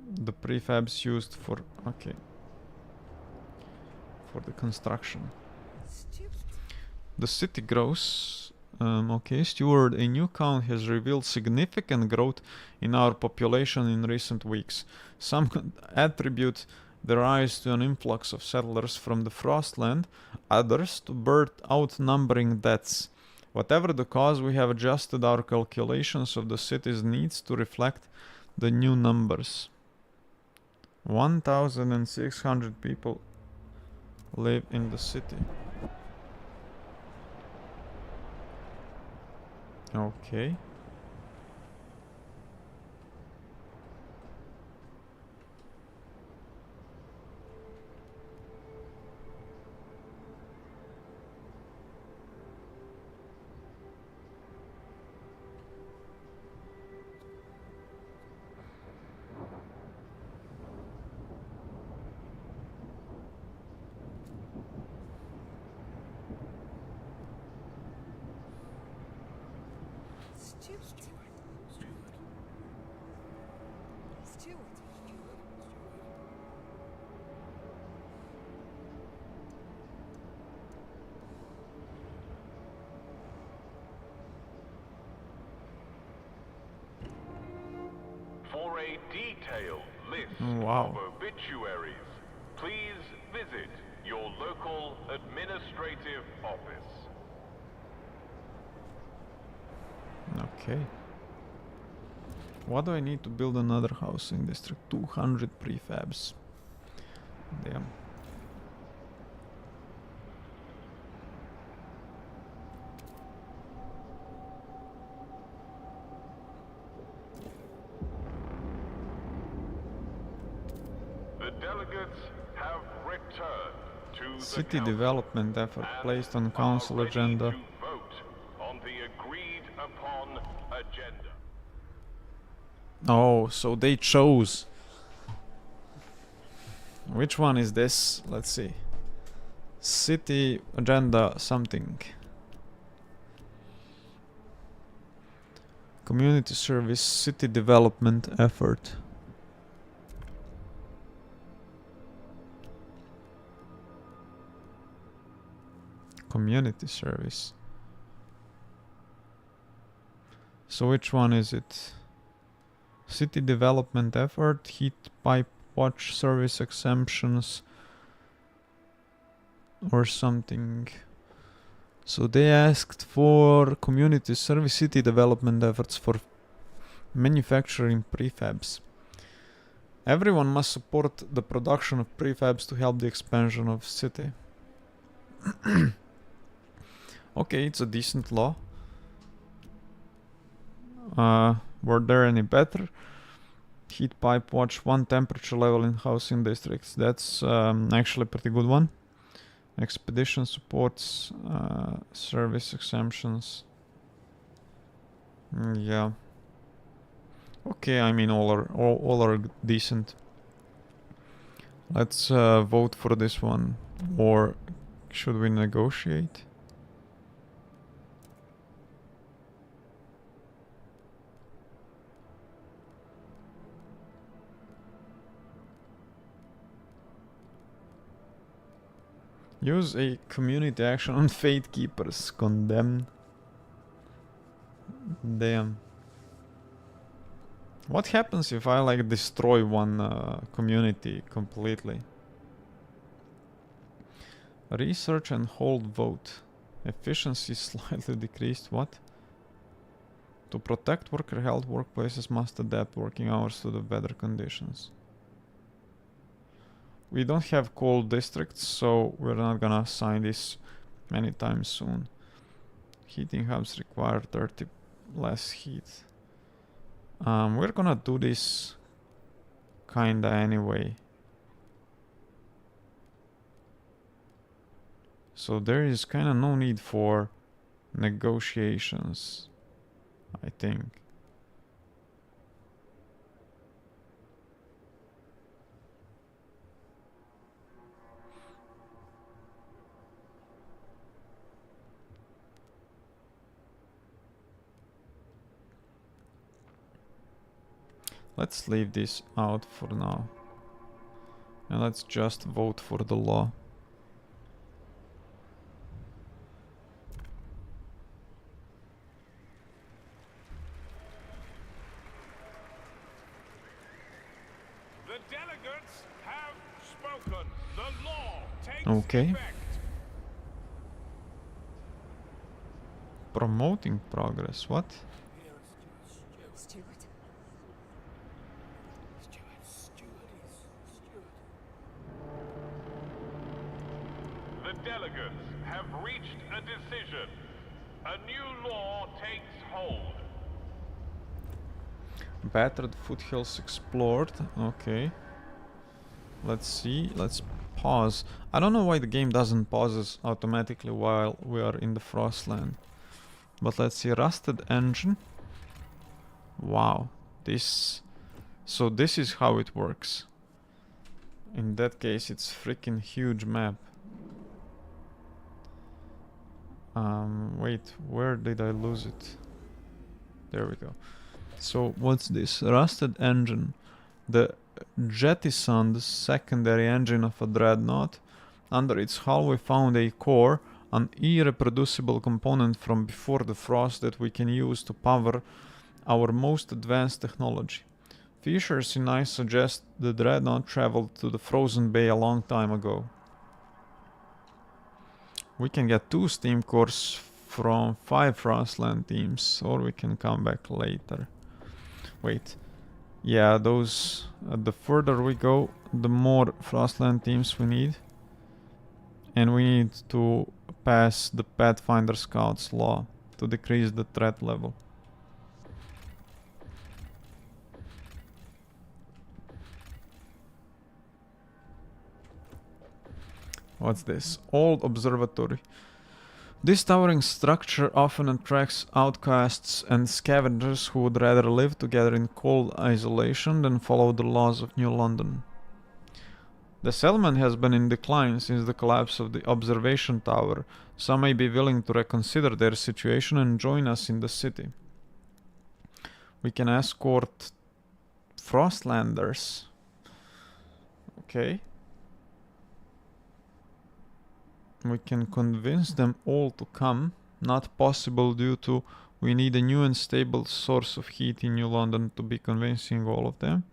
the prefabs used for the construction. The city grows. Steward, a new count has revealed significant growth in our population in recent weeks. Some attribute the rise to an influx of settlers from the Frostland, others to birth outnumbering deaths. Whatever the cause, we have adjusted our calculations of the city's needs to reflect the new numbers. 1,600 people live in the city. Okay. For a detailed list Wow. of obituaries, please visit your local administrative office. Okay. What do I need to build another housing district? 200 prefabs. Damn. The delegates have returned to City the development effort placed on council agenda. to vote on the agreed upon agenda. Oh, so they chose. Which one is this? Let's see. City agenda something. Community service, city development effort. Community service. So which one is it? City development effort, heat pipe watch service exemptions or something. So they asked for community service city development efforts for Manufacturing prefabs. Everyone must support the production of prefabs to help the expansion of city. Okay, it's a decent law. Were there any better? Heat pipe watch 1 temperature level in housing districts. That's actually a pretty good one. Expedition supports service exemptions. Yeah. Okay, I mean all are decent. Let's vote for this one. Or should we negotiate? Use a community action on Fate Keepers. Condemned. Damn. What happens if I like destroy one community completely? Research and hold vote. Efficiency slightly decreased. What? To protect worker health, workplaces must adapt working hours to the weather conditions. We don't have cold districts, so we're not gonna sign this anytime soon. Heating hubs require 30 less heat. We're gonna do this kinda anyway. So there is kinda no need for negotiations, I think. Let's leave this out for now. And let's just vote for the law. The delegates have spoken. The law takes Okay. effect. Promoting progress, what? The delegates have reached a decision. A new law takes hold. Battered foothills explored. Okay. Let's see. Let's pause. I don't know why the game doesn't pause us automatically while we are in the Frostland. But let's see. Rusted engine. Wow. This... So this is how it works. In that case, it's freaking huge map. Wait, where did I lose it? There we go. So what's this? Rusted engine. The jettisoned secondary engine of a dreadnought. Under its hull we found a core, an irreproducible component from before the frost that we can use to power our most advanced technology. Fissures in ice suggest the dreadnought traveled to the frozen bay a long time ago. We can get 2 steam cores from 5 Frostland teams, or we can come back later. Wait. Yeah, those... the further we go, the more Frostland teams we need. And we need to pass the Pathfinder Scouts law to decrease the threat level. What's this? Old observatory. This towering structure often attracts outcasts and scavengers who would rather live together in cold isolation than follow the laws of New London. The settlement has been in decline since the collapse of the observation tower. Some may be willing to reconsider their situation and join us in the city. We can escort Frostlanders. Okay. We can convince them all to come. Not possible due to we need a new and stable source of heat in New London to be convincing all of them.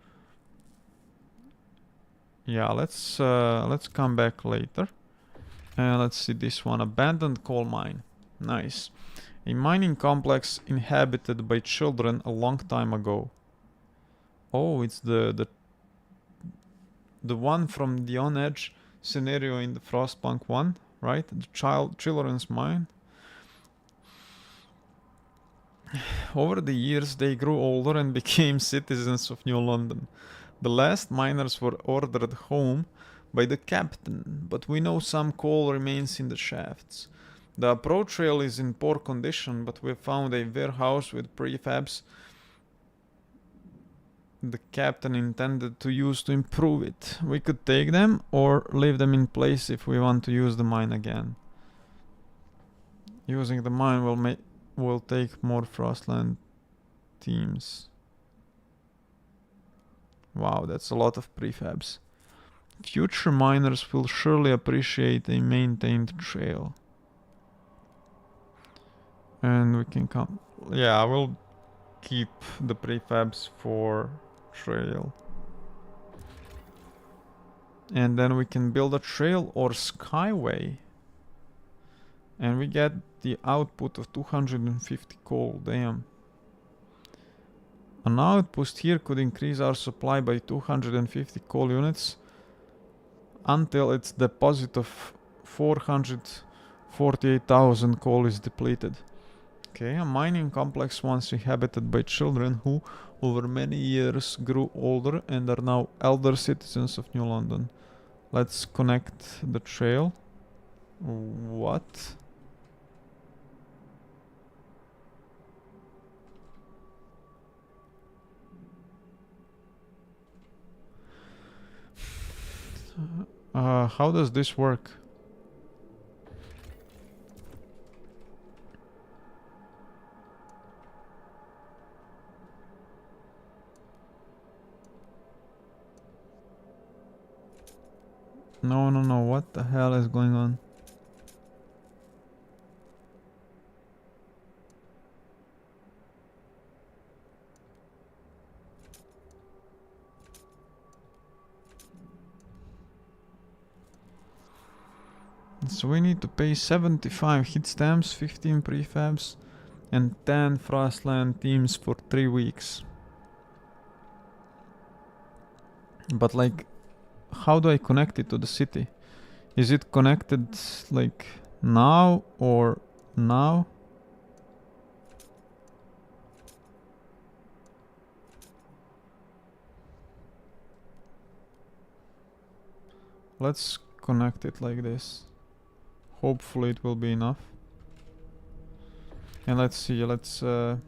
Yeah, let's come back later. And let's see this one. Abandoned coal mine. Nice. A mining complex inhabited by children a long time ago. Oh, it's the one from the On Edge scenario in the Frostpunk 1, right? The children's mine. Over the years, they grew older and became citizens of New London. The last miners were ordered home by the captain, but we know some coal remains in the shafts. The approach rail is in poor condition, but we found a warehouse with prefabs the captain intended to use to improve it. We could take them or leave them in place if we want to use the mine again. Using the mine will take more Frostland teams. Wow, that's a lot of prefabs. Future miners will surely appreciate a maintained trail. And we can come... Yeah, I will keep the prefabs for trail. And then we can build a trail or skyway. And we get the output of 250 coal, damn. An outpost here could increase our supply by 250 coal units until its deposit of 448,000 coal is depleted. Okay, a mining complex once inhabited by children who over many years grew older and are now elder citizens of New London. Let's connect the trail. What? How does this work? No, what the hell is going on? So we need to pay 75 hit stamps, 15 prefabs, and 10 Frostland teams for 3 weeks. But like, how do I connect it to the city? Is it connected like now or now? Let's connect it like this. Hopefully it will be enough. And let's see, never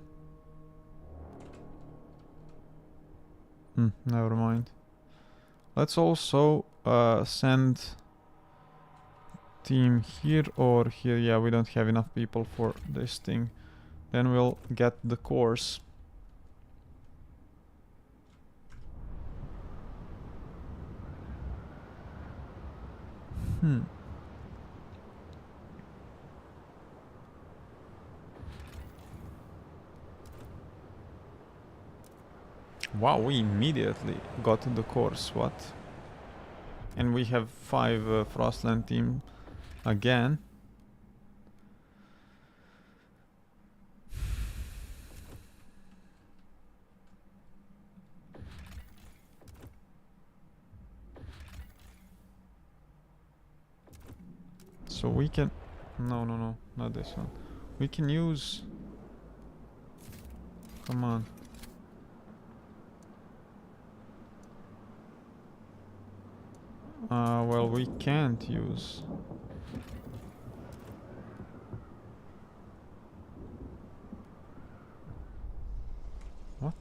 mind. Let's also send team here or here. Yeah, we don't have enough people for this thing. Then we'll get the course. Wow, we immediately got the course, what? And we have 5 Frostland team again. So we can... No, not this one. We can use... Come on. Well, we can't use... What?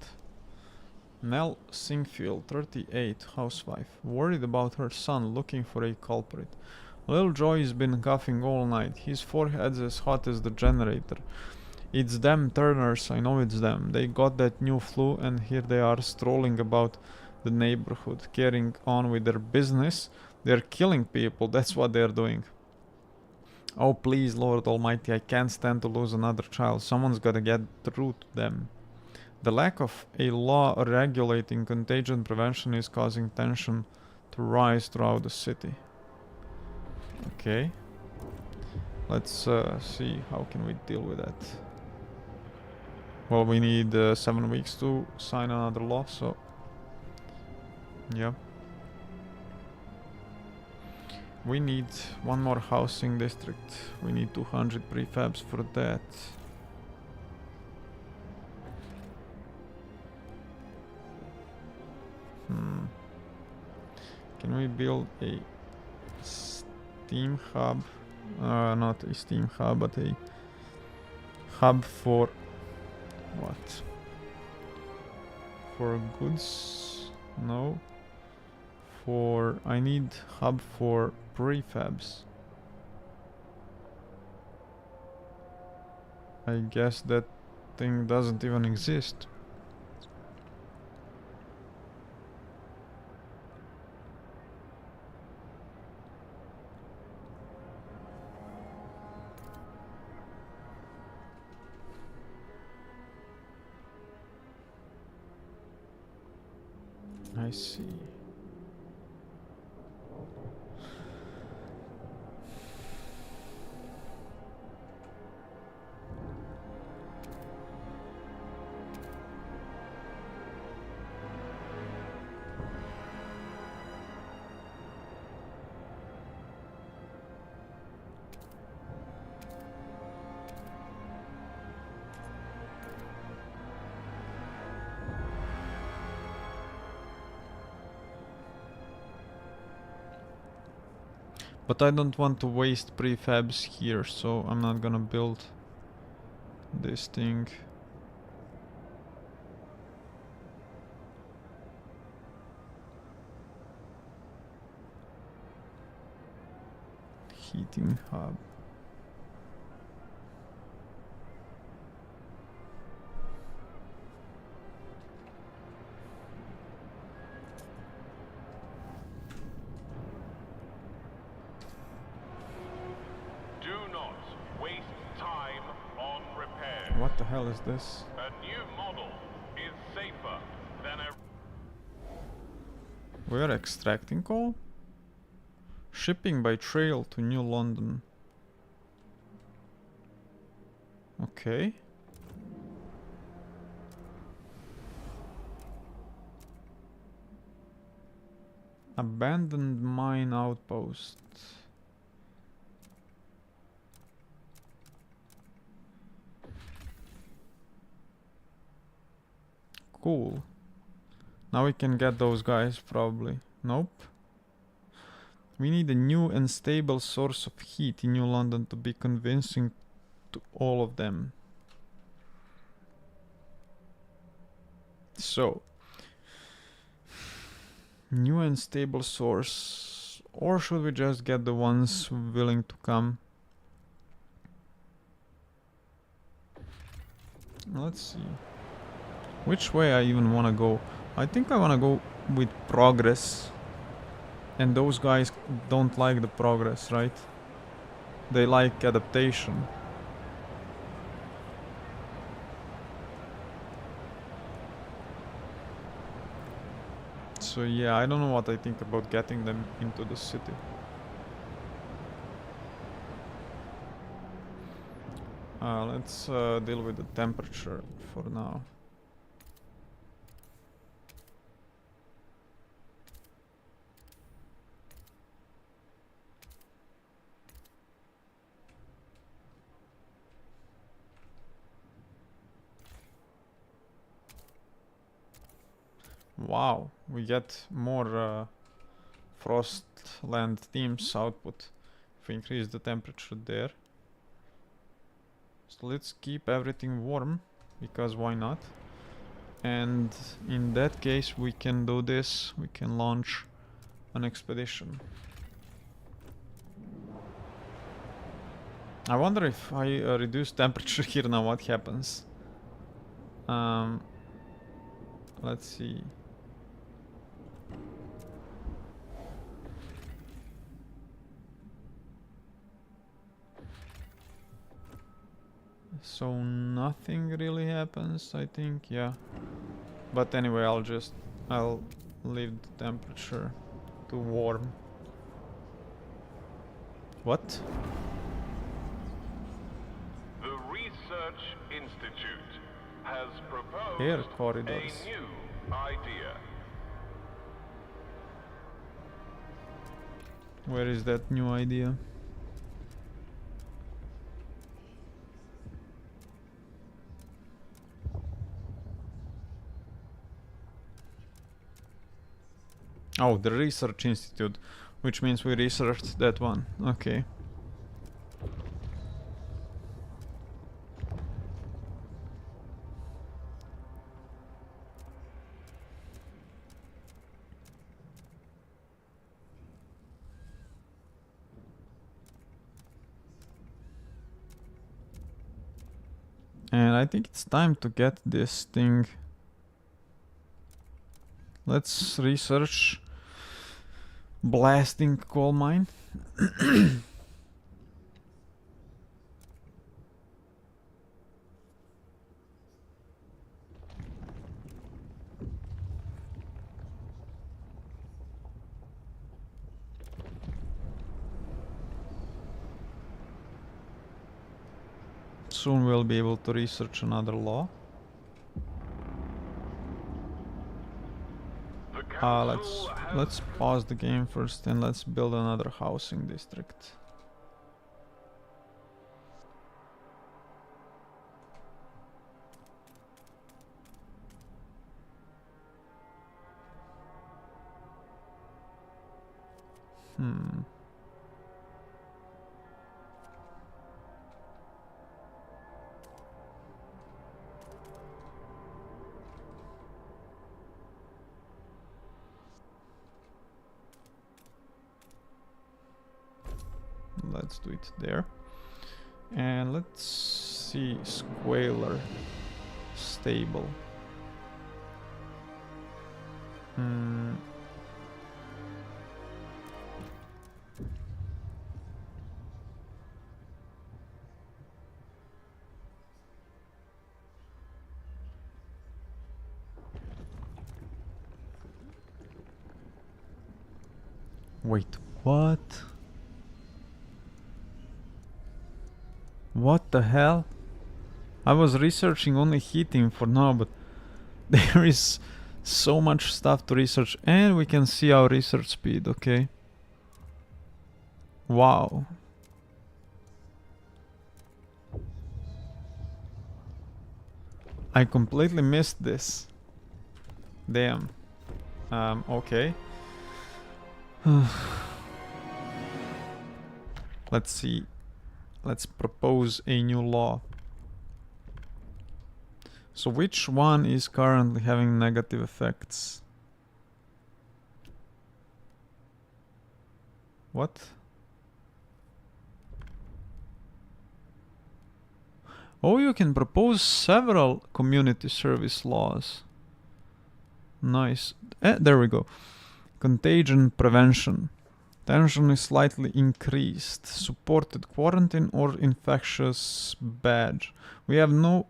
Nell Singfield, 38, housewife, worried about her son, looking for a culprit. Little Joey's been coughing all night. His forehead's as hot as the generator. It's them Turners, I know it's them. They got that new flu and here they are strolling about the neighborhood, carrying on with their business. They're killing people, that's what they're doing. Oh please, Lord Almighty, I can't stand to lose another child. Someone's gotta get through to them. The lack of a law regulating contagion prevention is causing tension to rise throughout the city. Okay. Let's see how can we deal with that. Well, we need 7 weeks to sign another law, so... Yeah. We need one more housing district. We need 200 prefabs for that. Can we build a steam hub? Not a steam hub, but a hub for... what? For goods? No. For... I need hub for prefabs. I guess that thing doesn't even exist. I see. But I don't want to waste prefabs here, so I'm not gonna build this thing. Heating hub. What the hell is this? A new model is safer than a... We are extracting coal? Shipping by trail to New London. Okay. Abandoned mine outpost. Cool. Now we can get those guys probably. Nope. We need a new and stable source of heat in New London to be convincing to all of them. So, new and stable source. Or should we just get the ones willing to come? Let's see. Which way I even wanna go? I think I wanna go with progress. And those guys don't like the progress, right? They like adaptation. So yeah, I don't know what I think about getting them into the city. Let's deal with the temperature for now. Wow, we get more Frostland teams output if we increase the temperature there. So let's keep everything warm, because why not? And in that case we can do this, we can launch an expedition. I wonder if I reduce temperature here now, what happens? Let's see. So nothing really happens, I think, yeah. But anyway, I'll leave the temperature to warm. What? The Research Institute has proposed Air a corridors. new idea. Where is that new idea? Oh, the Research Institute, which means we researched that one. Okay. And I think it's time to get this thing. Let's research blasting coal mine. Soon we'll be able to research another law. Let's pause the game first and let's build another housing district. Let's do it there. And let's see, Squaler stable. Wait, what? What the hell? I was researching only heating for now, but there is so much stuff to research, and we can see our research speed, okay? Wow. I completely missed this. Damn. Okay. Let's see. Let's propose a new law. So which one is currently having negative effects? What? Oh, you can propose several community service laws. Nice. There we go. Contagion prevention. Tension is slightly increased. Supported quarantine or infectious badge. We have no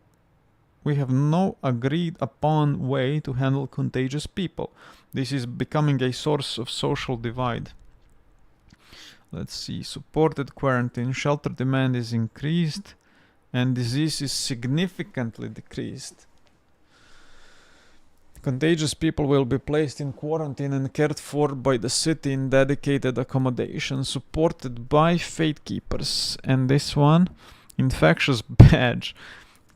agreed upon way to handle contagious people. This is becoming a source of social divide. Let's see. Supported quarantine. Shelter demand is increased and disease is significantly decreased. Contagious people will be placed in quarantine and cared for by the city in dedicated accommodation supported by faith keepers. And this one, infectious badge.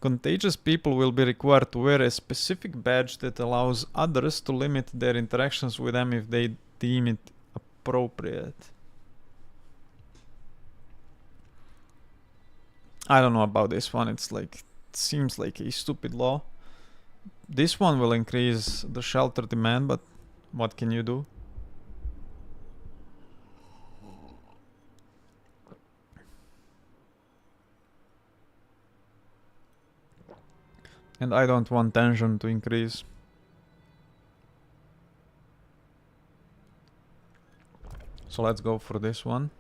Contagious people will be required to wear a specific badge that allows others to limit their interactions with them if they deem it appropriate. I don't know about this one. It seems like a stupid law. This one will increase the shelter demand, but what can you do? And I don't want tension to increase. So let's go for this one.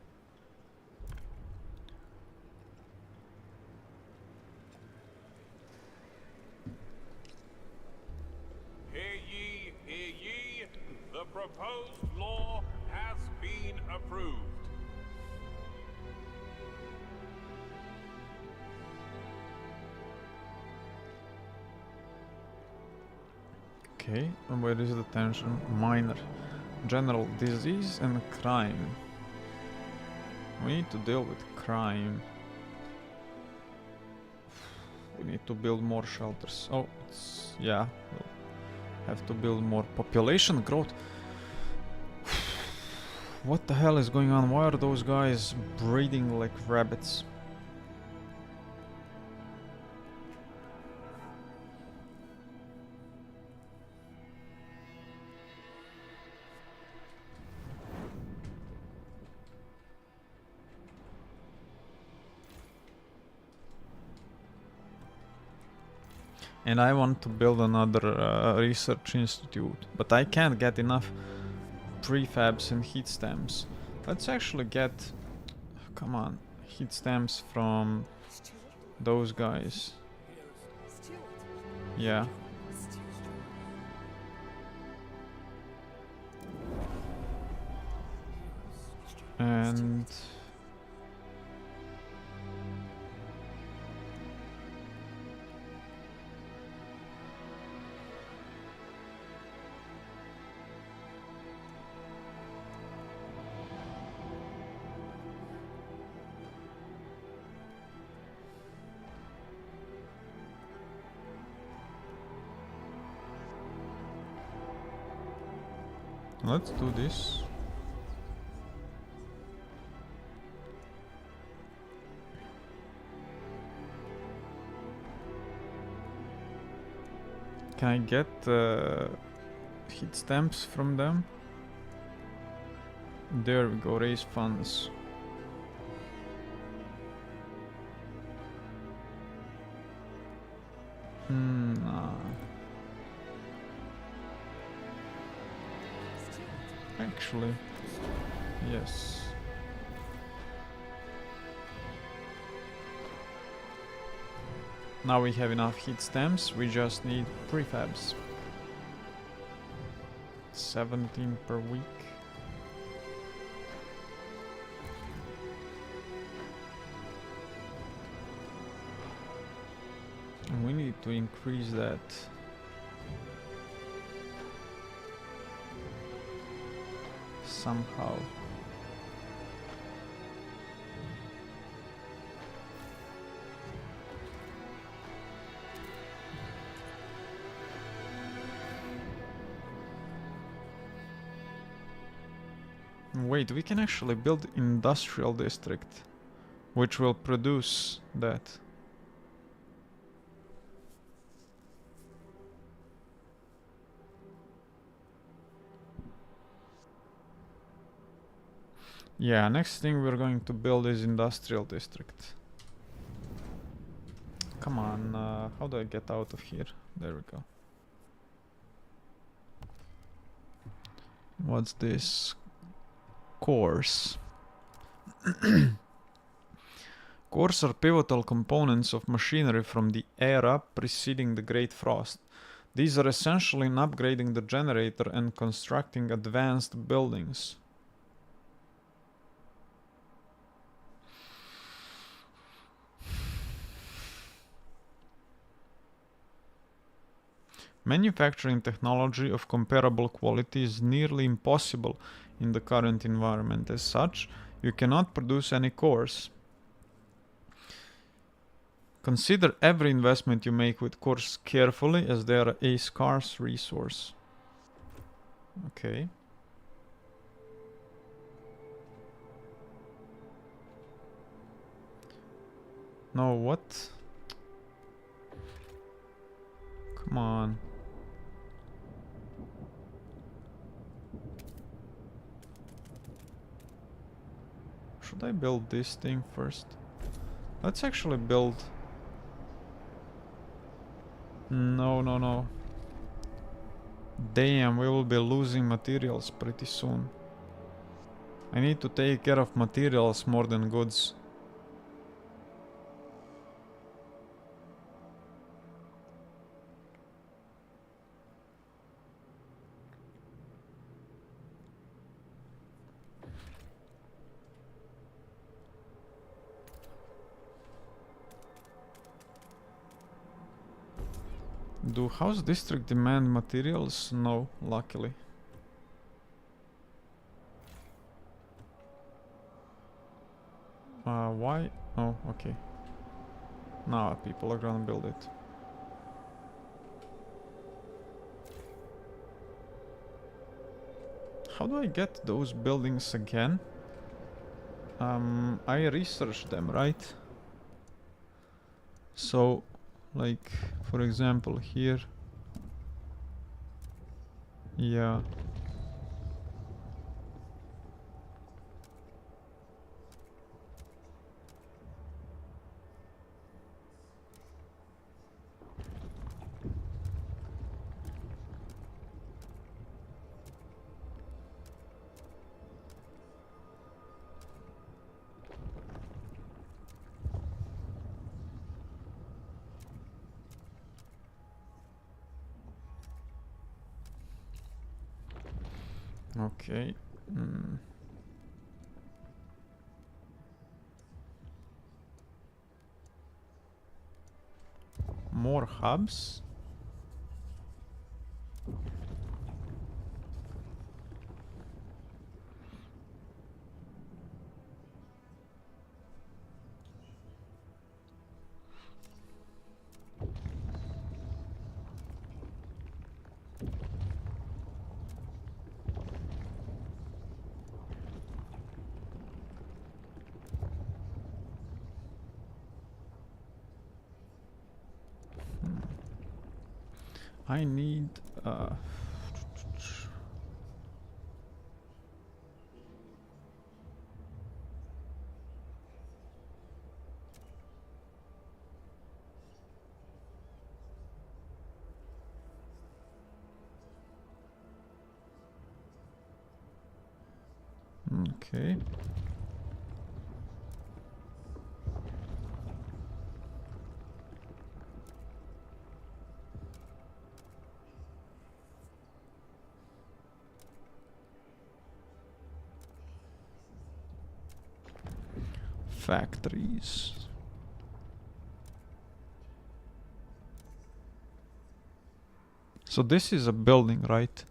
The proposed law has been approved. Okay, and where is the tension? Minor. General disease and crime. We need to deal with crime. We need to build more shelters. Oh, it's... yeah. We'll have to build more. Population growth. What the hell is going on? Why are those guys breeding like rabbits? And I want to build another research institute, but I can't get enough prefabs and heat stamps. Let's actually get, come on, heat stamps from those guys. Yeah. And let's do this. Can I get heat stamps from them? There we go, raise funds. Nah. Actually, yes. Now we have enough heat stamps, we just need prefabs. 17 per week. And we need to increase that. Somehow. Wait, we can actually build industrial district, which will produce that. Yeah, next thing we're going to build is industrial district. Come on, how do I get out of here? There we go. What's this? Cores. Cores are pivotal components of machinery from the era preceding the Great Frost. These are essential in upgrading the generator and constructing advanced buildings. Manufacturing technology of comparable quality is nearly impossible in the current environment. As such, you cannot produce any cores. Consider every investment you make with cores carefully, as they are a scarce resource. Okay. No, what? Come on. Should I build this thing first? Let's actually build... No, no, no. Damn, we will be losing materials pretty soon. I need to take care of materials more than goods. Do house district demand materials? No, luckily. Why? Oh, okay. Now people are gonna build it. How do I get those buildings again? I researched them, right? So, like, for example, here. Yeah. Okay. More hubs. I need okay. Factories. So this is a building, right?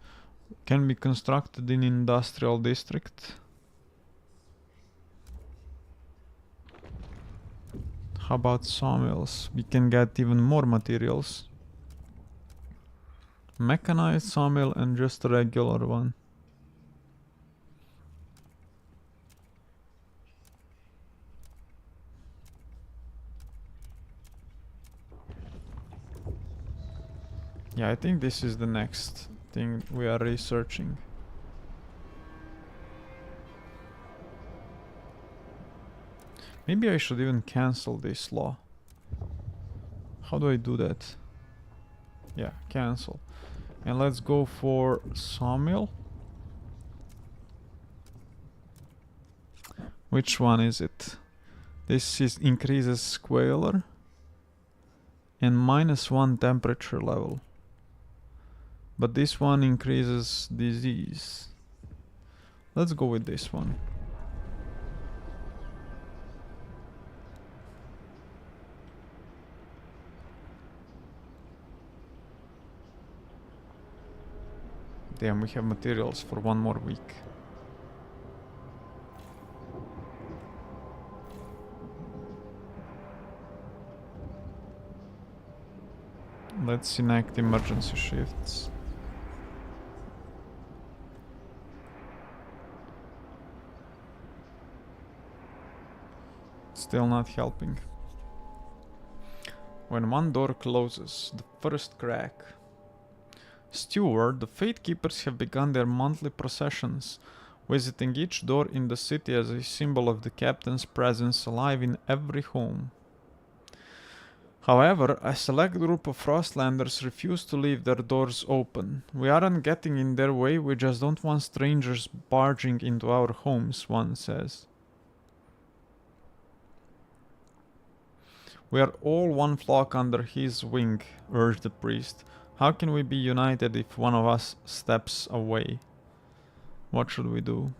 Can be constructed in industrial district. How about sawmills? We can get even more materials. Mechanized sawmill and just a regular one. Yeah, I think this is the next thing we are researching. Maybe I should even cancel this law. How do I do that? Yeah, cancel. And let's go for sawmill. Which one is it? This is increases squalor and -1 temperature level. But this one increases disease. Let's go with this one. Damn, we have materials for 1 more week. Let's enact emergency shifts. Still not helping. When one door closes, the first crack. Steward, the Fate Keepers have begun their monthly processions, visiting each door in the city as a symbol of the captain's presence alive in every home. However, a select group of Frostlanders refuse to leave their doors open. We aren't getting in their way, we just don't want strangers barging into our homes, one says. We are all one flock under his wing, urged the priest. How can we be united if one of us steps away? What should we do?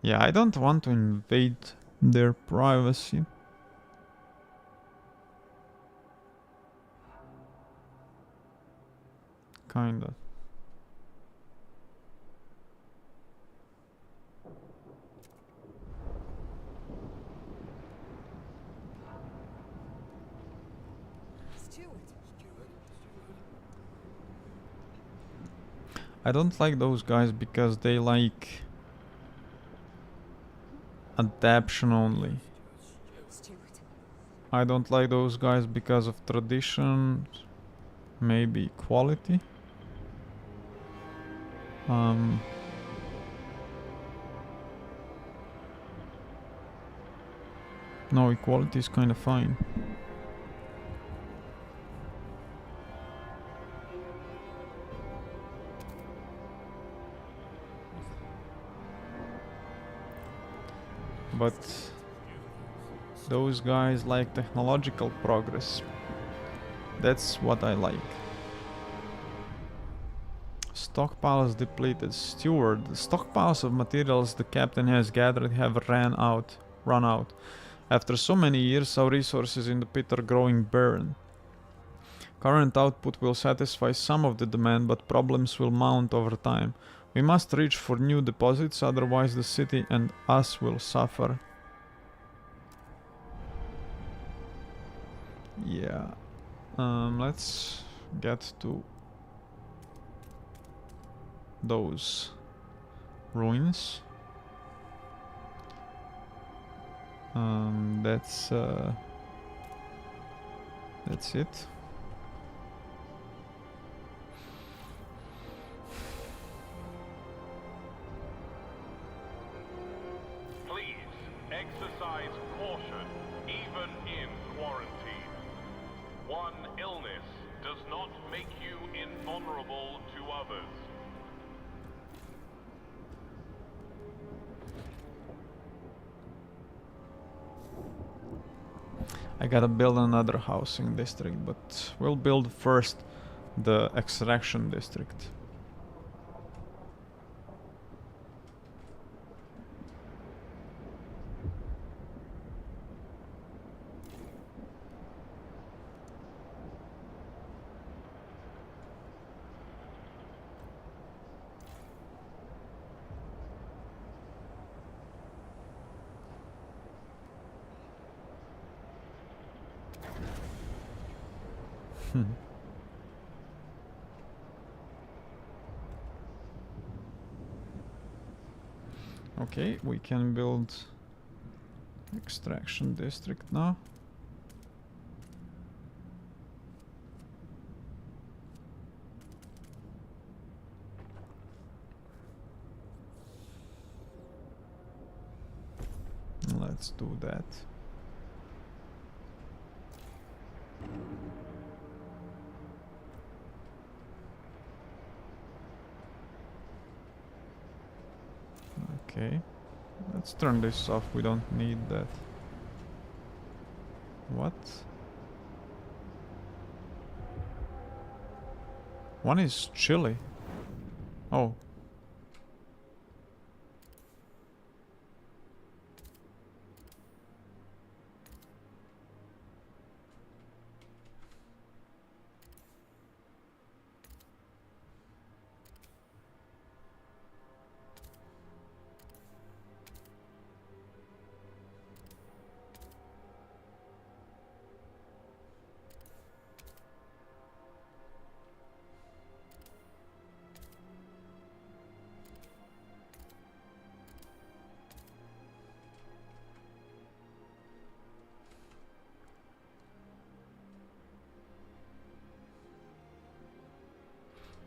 Yeah, I don't want to invade their privacy. Kinda. I don't like those guys because they like adaption only. I don't like those guys because of tradition, maybe equality. No, equality is kind of fine. But those guys like technological progress. That's what I like. Stockpiles depleted. Steward. The stockpiles of materials the captain has gathered have run out. After so many years, our resources in the pit are growing barren. Current output will satisfy some of the demand, but problems will mount over time. We must reach for new deposits, otherwise the city and us will suffer. Yeah. Let's get to those ruins. That's it. Please exercise caution, even in quarantine. One illness does not make you invulnerable to others. I gotta build another housing district, but we'll build first the extraction district. Okay, we can build extraction district now. Let's do that. Okay, let's turn this off, we don't need that. What? One is chili. Oh.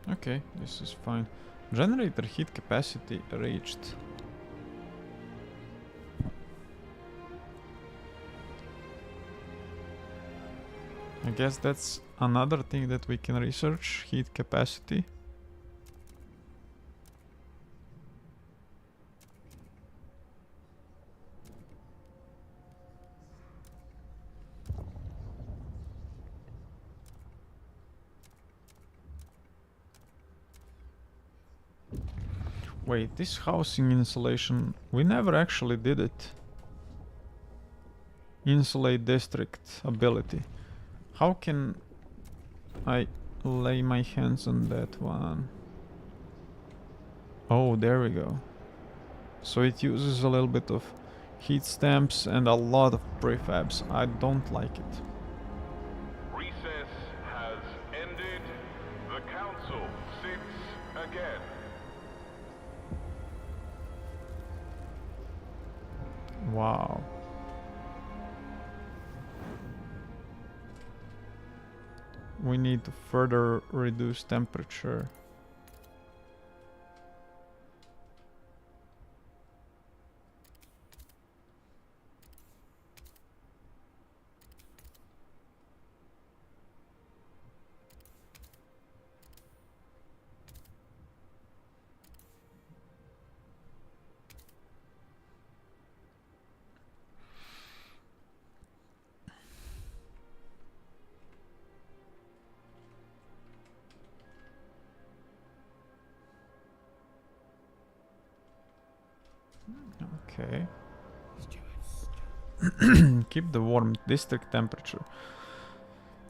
Okay, this is fine. Generator heat capacity reached. I guess that's another thing that we can research, heat capacity. Wait, this housing insulation, we never actually did it. Insulate district ability. How can I lay my hands on that one? Oh, there we go. So it uses a little bit of heat stamps and a lot of prefabs. I don't like it. Recess has ended. The council sits again. Wow. We need to further reduce temperature. Okay. Keep the warm district temperature.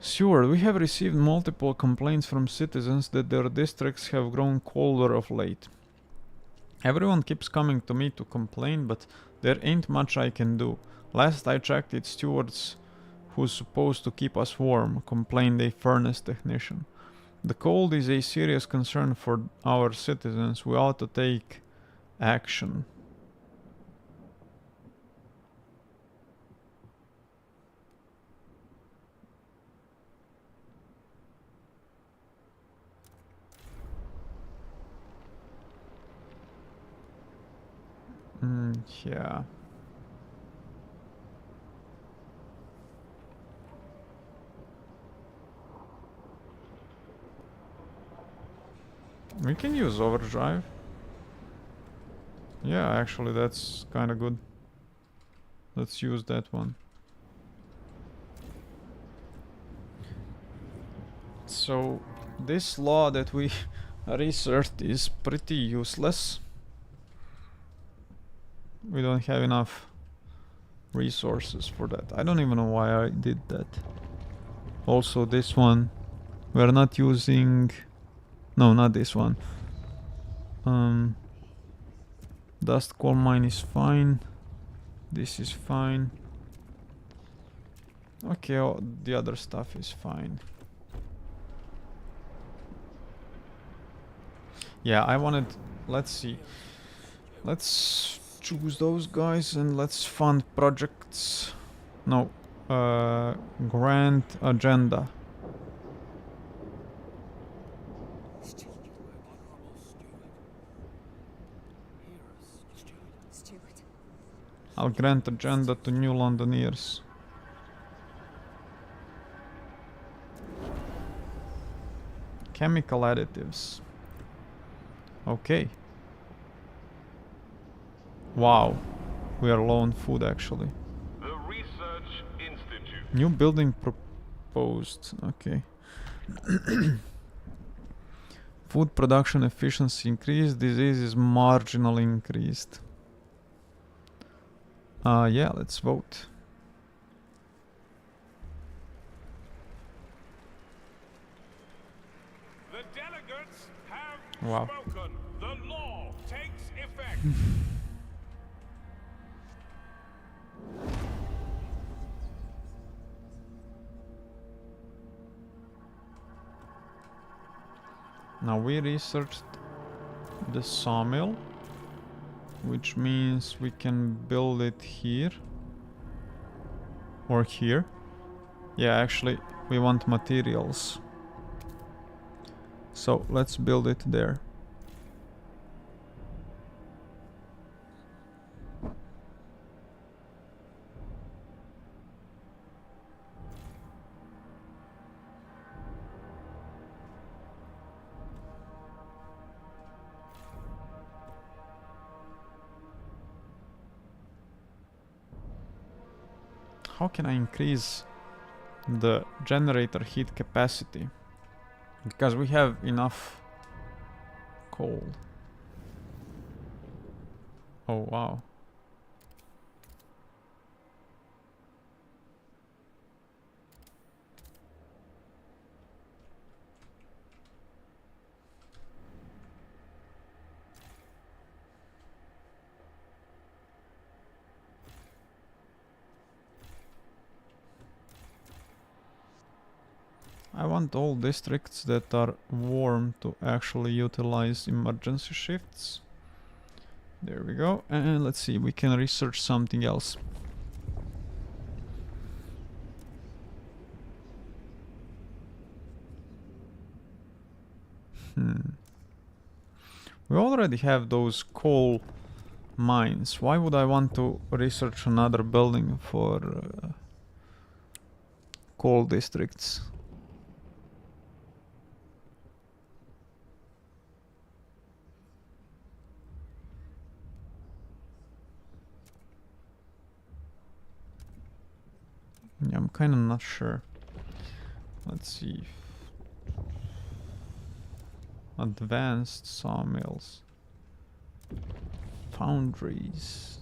Sure, we have received multiple complaints from citizens that their districts have grown colder of late. Everyone keeps coming to me to complain, but there ain't much I can do. Last I checked, it's stewards who's supposed to keep us warm, complained a furnace technician. The cold is a serious concern for our citizens. We ought to take action. Yeah. We can use overdrive. Yeah, actually that's kinda good. Let's use that one. So, this law that we researched is pretty useless. We don't have enough resources for that. I don't even know why I did that. Also this one, we're not using... No, not this one. Dust coal mine is fine. This is fine. Okay, the other stuff is fine. Yeah, I wanted... Let's see. Let's choose those guys and let's fund projects. No. Grant agenda. I'll grant agenda to new Londoners. Chemical additives. Okay. Wow. We are low on food actually. The Research Institute. New building proposed. Okay. Food production efficiency increased. Disease is marginally increased. Yeah, let's vote. The delegates have Wow. spoken. The law takes effect. Now we researched the sawmill, which means we can build it here or here. Yeah, actually we want materials, so let's build it there. How can I increase the generator heat capacity? Because we have enough coal. Oh wow. I want all districts that are warm to actually utilize emergency shifts. There we go. And let's see, we can research something else. We already have those coal mines. Why would I want to research another building for coal districts? Yeah, I'm kinda not sure. Let's see. Advanced sawmills. Foundries.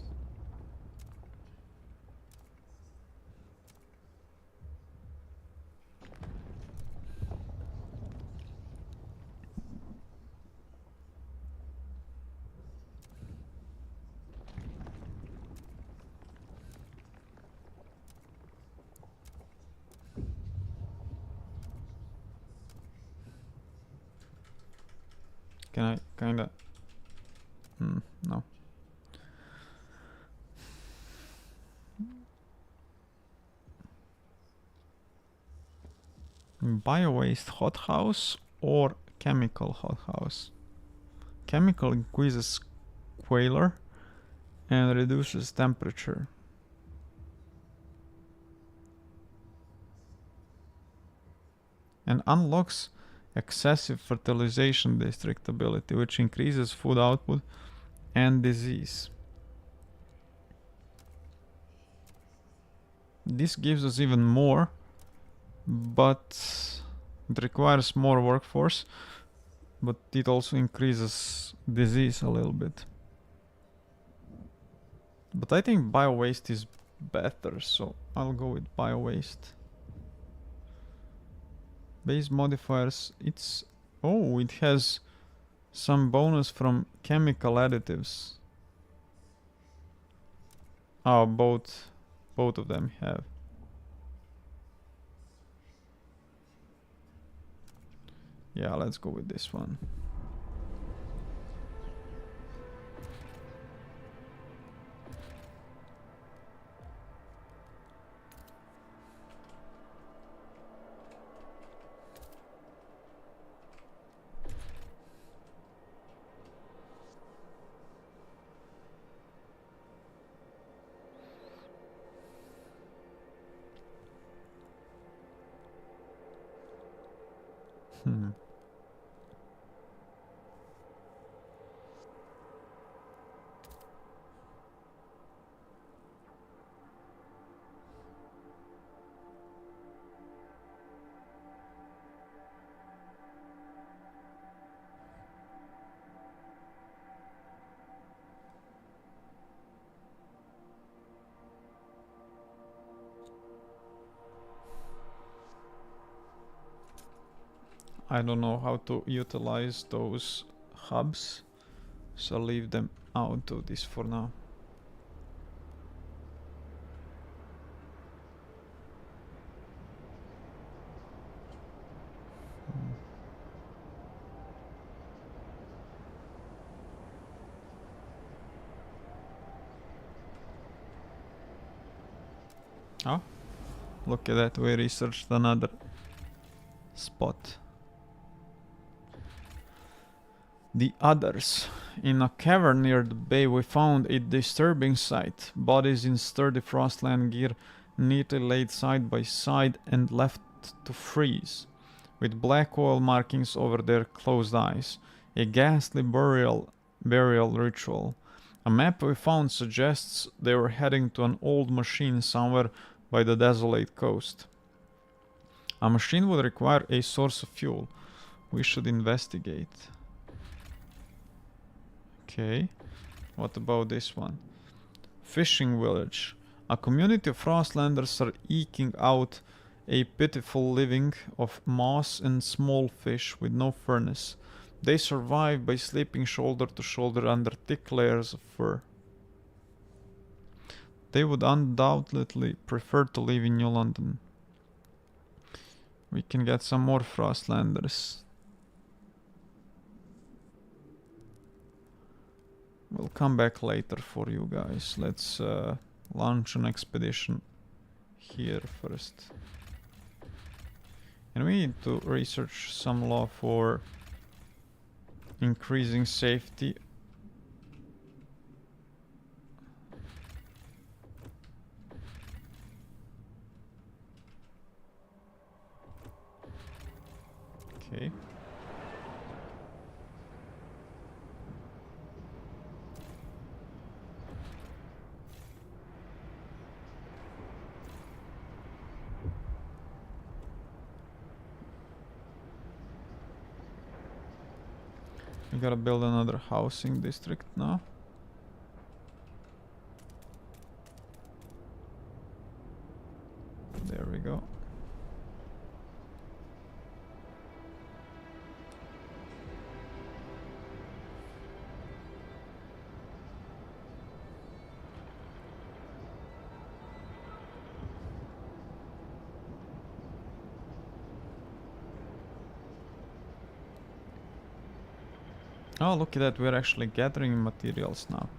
Can I kinda... no. Bio-waste hothouse or chemical hothouse? Chemical increases squalor and reduces temperature. And unlocks excessive fertilization district ability, which increases food output and disease. This gives us even more, but it requires more workforce, but it also increases disease a little bit. But I think bio-waste is better, so I'll go with bio-waste. Base modifiers, it's... oh, it has some bonus from chemical additives. Oh, both of them have. Yeah, let's go with this one. I don't know how to utilize those hubs, so I'll leave them out of this for now. Oh, look at that, we researched another spot. The others. In a cavern near the bay we found a disturbing sight. Bodies in sturdy frostland gear neatly laid side by side and left to freeze, with black oil markings over their closed eyes. A ghastly burial ritual. A map we found suggests they were heading to an old machine somewhere by the desolate coast. A machine would require a source of fuel. We should investigate. Okay. What about this one? Fishing village. A community of Frostlanders are eking out a pitiful living of moss and small fish with no furnace. They survive by sleeping shoulder to shoulder under thick layers of fur. They would undoubtedly prefer to live in New London. We can get some more Frostlanders. We'll come back later for you guys. Let's launch an expedition here first. And we need to research some law for increasing safety. Okay. We gotta build another housing district now. There we go. Oh, look at that, we're actually gathering materials now.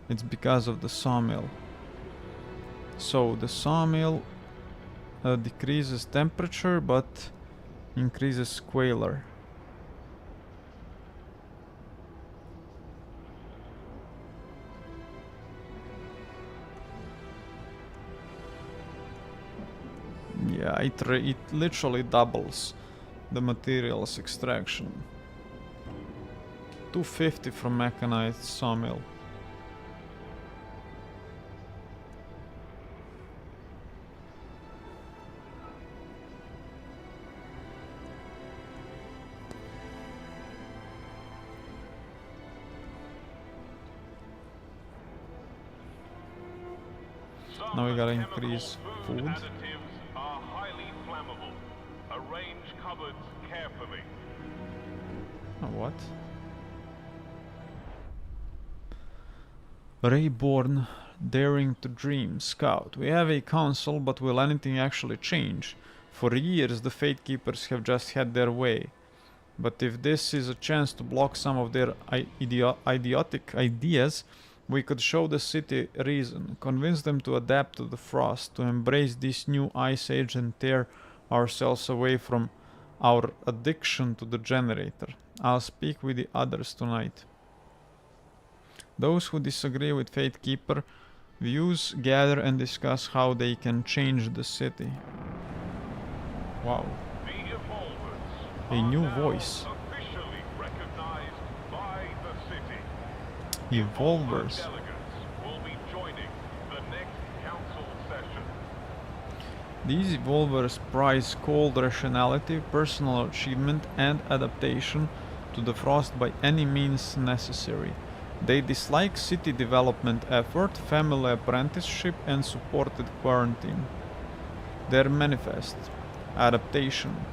It's because of the sawmill. So, the sawmill decreases temperature, but increases squalor. Yeah, it literally doubles the materials extraction. 250 from mechanized sawmill. Now we gotta increase food. Additives are highly flammable. Arrange cupboards carefully. Oh, what? Rayborn, daring to dream, scout. We have a council, but will anything actually change? For years the Fate Keepers have just had their way. But if this is a chance to block some of their idiotic ideas, we could show the city reason, convince them to adapt to the frost, to embrace this new ice age and tear ourselves away from our addiction to the generator. I'll speak with the others tonight. Those who disagree with Fate Keeper views gather and discuss how they can change the city. Wow. A new voice. Officially recognized by the city. Evolvers. Delegates will be joining the next council session. These evolvers prize cold rationality, personal achievement, and adaptation to the frost by any means necessary. They dislike city development effort, family apprenticeship, and supported quarantine. Their manifest: adaptation,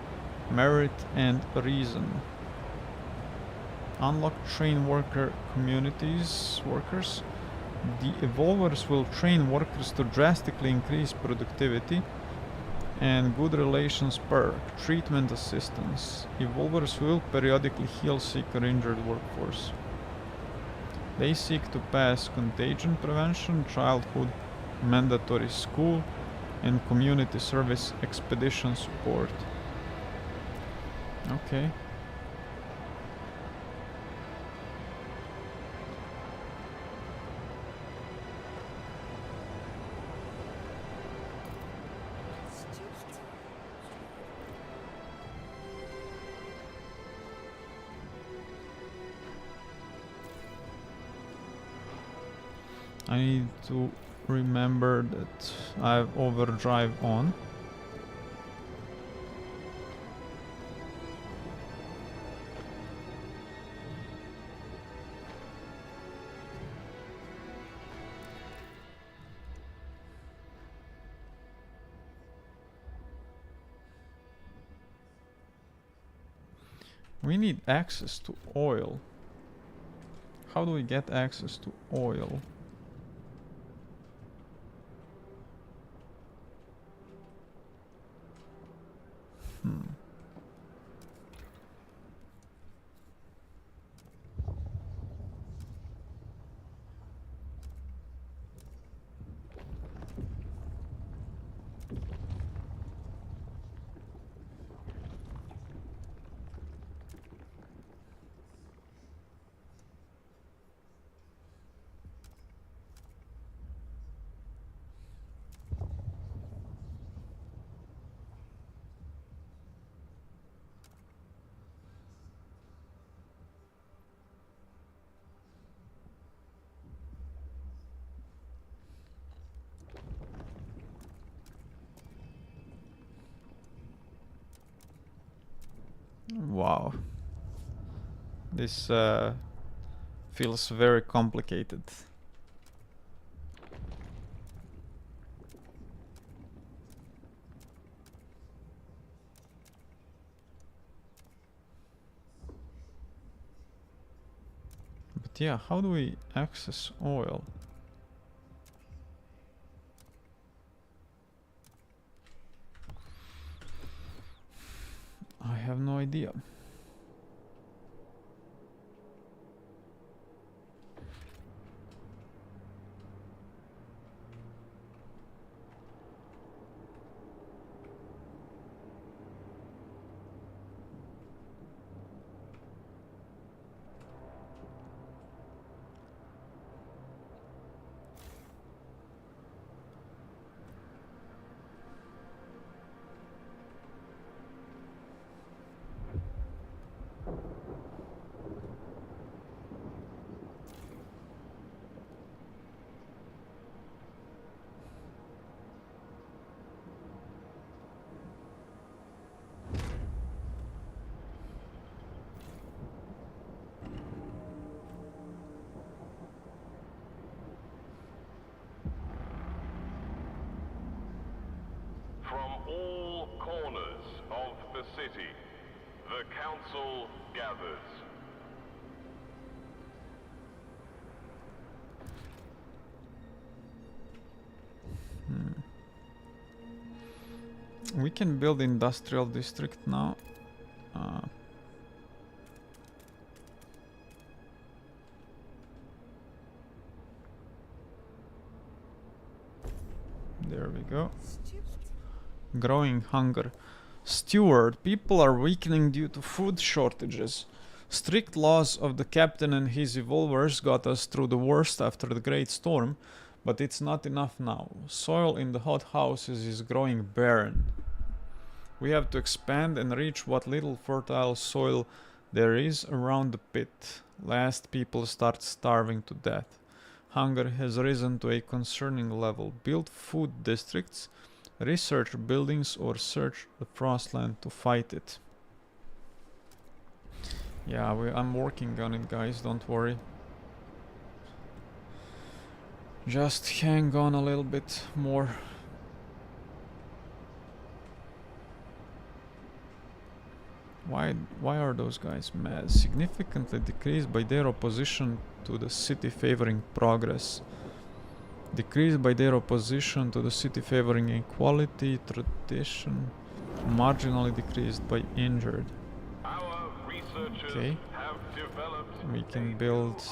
merit, and reason. Unlock train worker workers. The evolvers will train workers to drastically increase productivity and good relations perk, treatment assistance. Evolvers will periodically heal sick or injured workforce. They seek to pass contagion prevention, childhood mandatory school, and community service expedition support. Okay. I need to remember that I have overdrive on. We need access to oil. How do we get access to oil? Wow. This feels very complicated. But yeah, how do we access oil? I have no idea. From all corners of the city, the council gathers. We can build industrial district now. There we go. Growing hunger. Steward, people are weakening due to food shortages. Strict laws of the captain and his evolvers got us through the worst after the Great Storm, but it's not enough now. Soil in the hot houses is growing barren. We have to expand and reach what little fertile soil there is around the pit. Last people start starving to death. Hunger has risen to a concerning level. Build food districts, research buildings, or search the Frostland to fight it. Yeah, I'm working on it, guys, don't worry. Just hang on a little bit more. Why are those guys mad? Significantly decreased by their opposition to the city favoring progress. Decreased by their opposition to the city favoring equality, tradition. Marginally decreased by injured. Okay. We can build...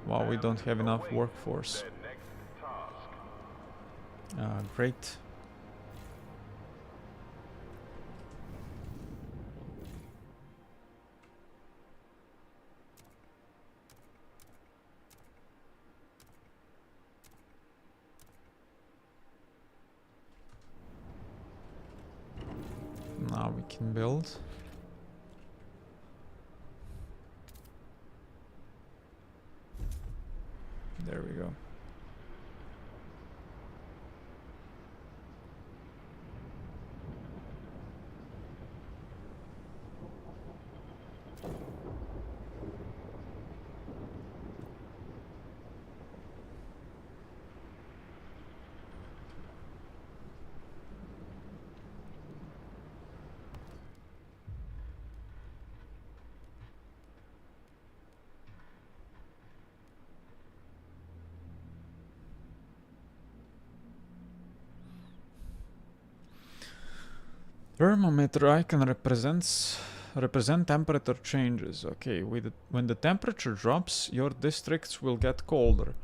Wow, we don't have enough workforce. Great. Now we can build. There we go. Thermometer icon represent temperature changes. Okay, when the temperature drops, your districts will get colder.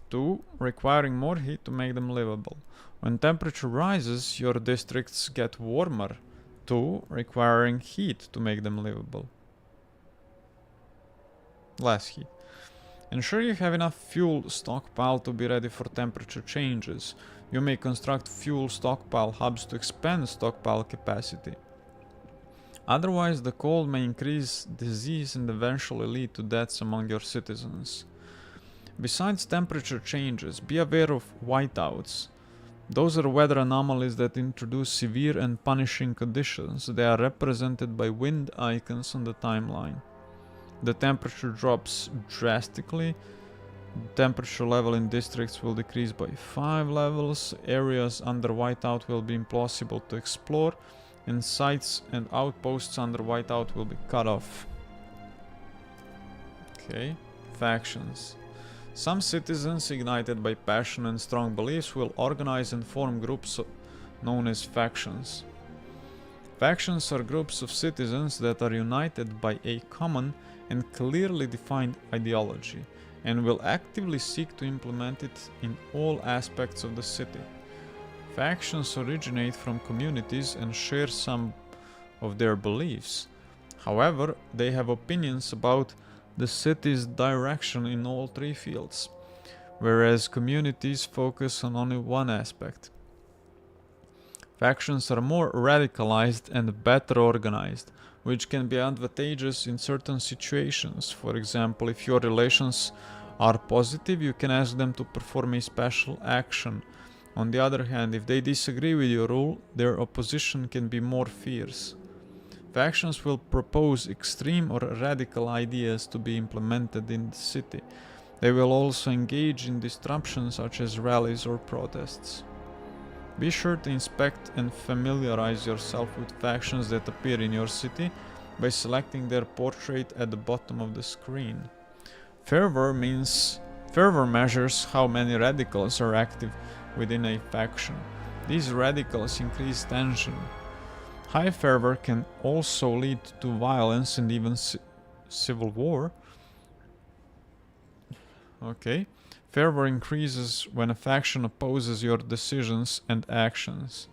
2. Requiring more heat to make them livable. When temperature rises, your districts get warmer. 2. Requiring heat to make them livable. Less heat. Ensure you have enough fuel stockpile to be ready for temperature changes. You may construct fuel stockpile hubs to expand stockpile capacity. Otherwise, the cold may increase disease and eventually lead to deaths among your citizens. Besides temperature changes, be aware of whiteouts. Those are weather anomalies that introduce severe and punishing conditions. They are represented by wind icons on the timeline. The temperature drops drastically. Temperature level in districts will decrease by 5 levels. Areas under whiteout will be impossible to explore, and sites and outposts under whiteout will be cut off. Okay, factions. Some citizens, ignited by passion and strong beliefs, will organize and form groups known as factions. Factions are groups of citizens that are united by a common and clearly defined ideology, and will actively seek to implement it in all aspects of the city. Factions originate from communities and share some of their beliefs. However, they have opinions about the city's direction in all 3 fields, whereas communities focus on only one aspect. Factions are more radicalized and better organized, which can be advantageous in certain situations. For example, if your relations are positive, you can ask them to perform a special action. On the other hand, if they disagree with your rule, their opposition can be more fierce. Factions will propose extreme or radical ideas to be implemented in the city. They will also engage in disruptions such as rallies or protests. Be sure to inspect and familiarize yourself with factions that appear in your city by selecting their portrait at the bottom of the screen. Fervor measures how many radicals are active within a faction. These radicals increase tension. High fervor can also lead to violence and even civil war. Okay. Fervor increases when a faction opposes your decisions and actions.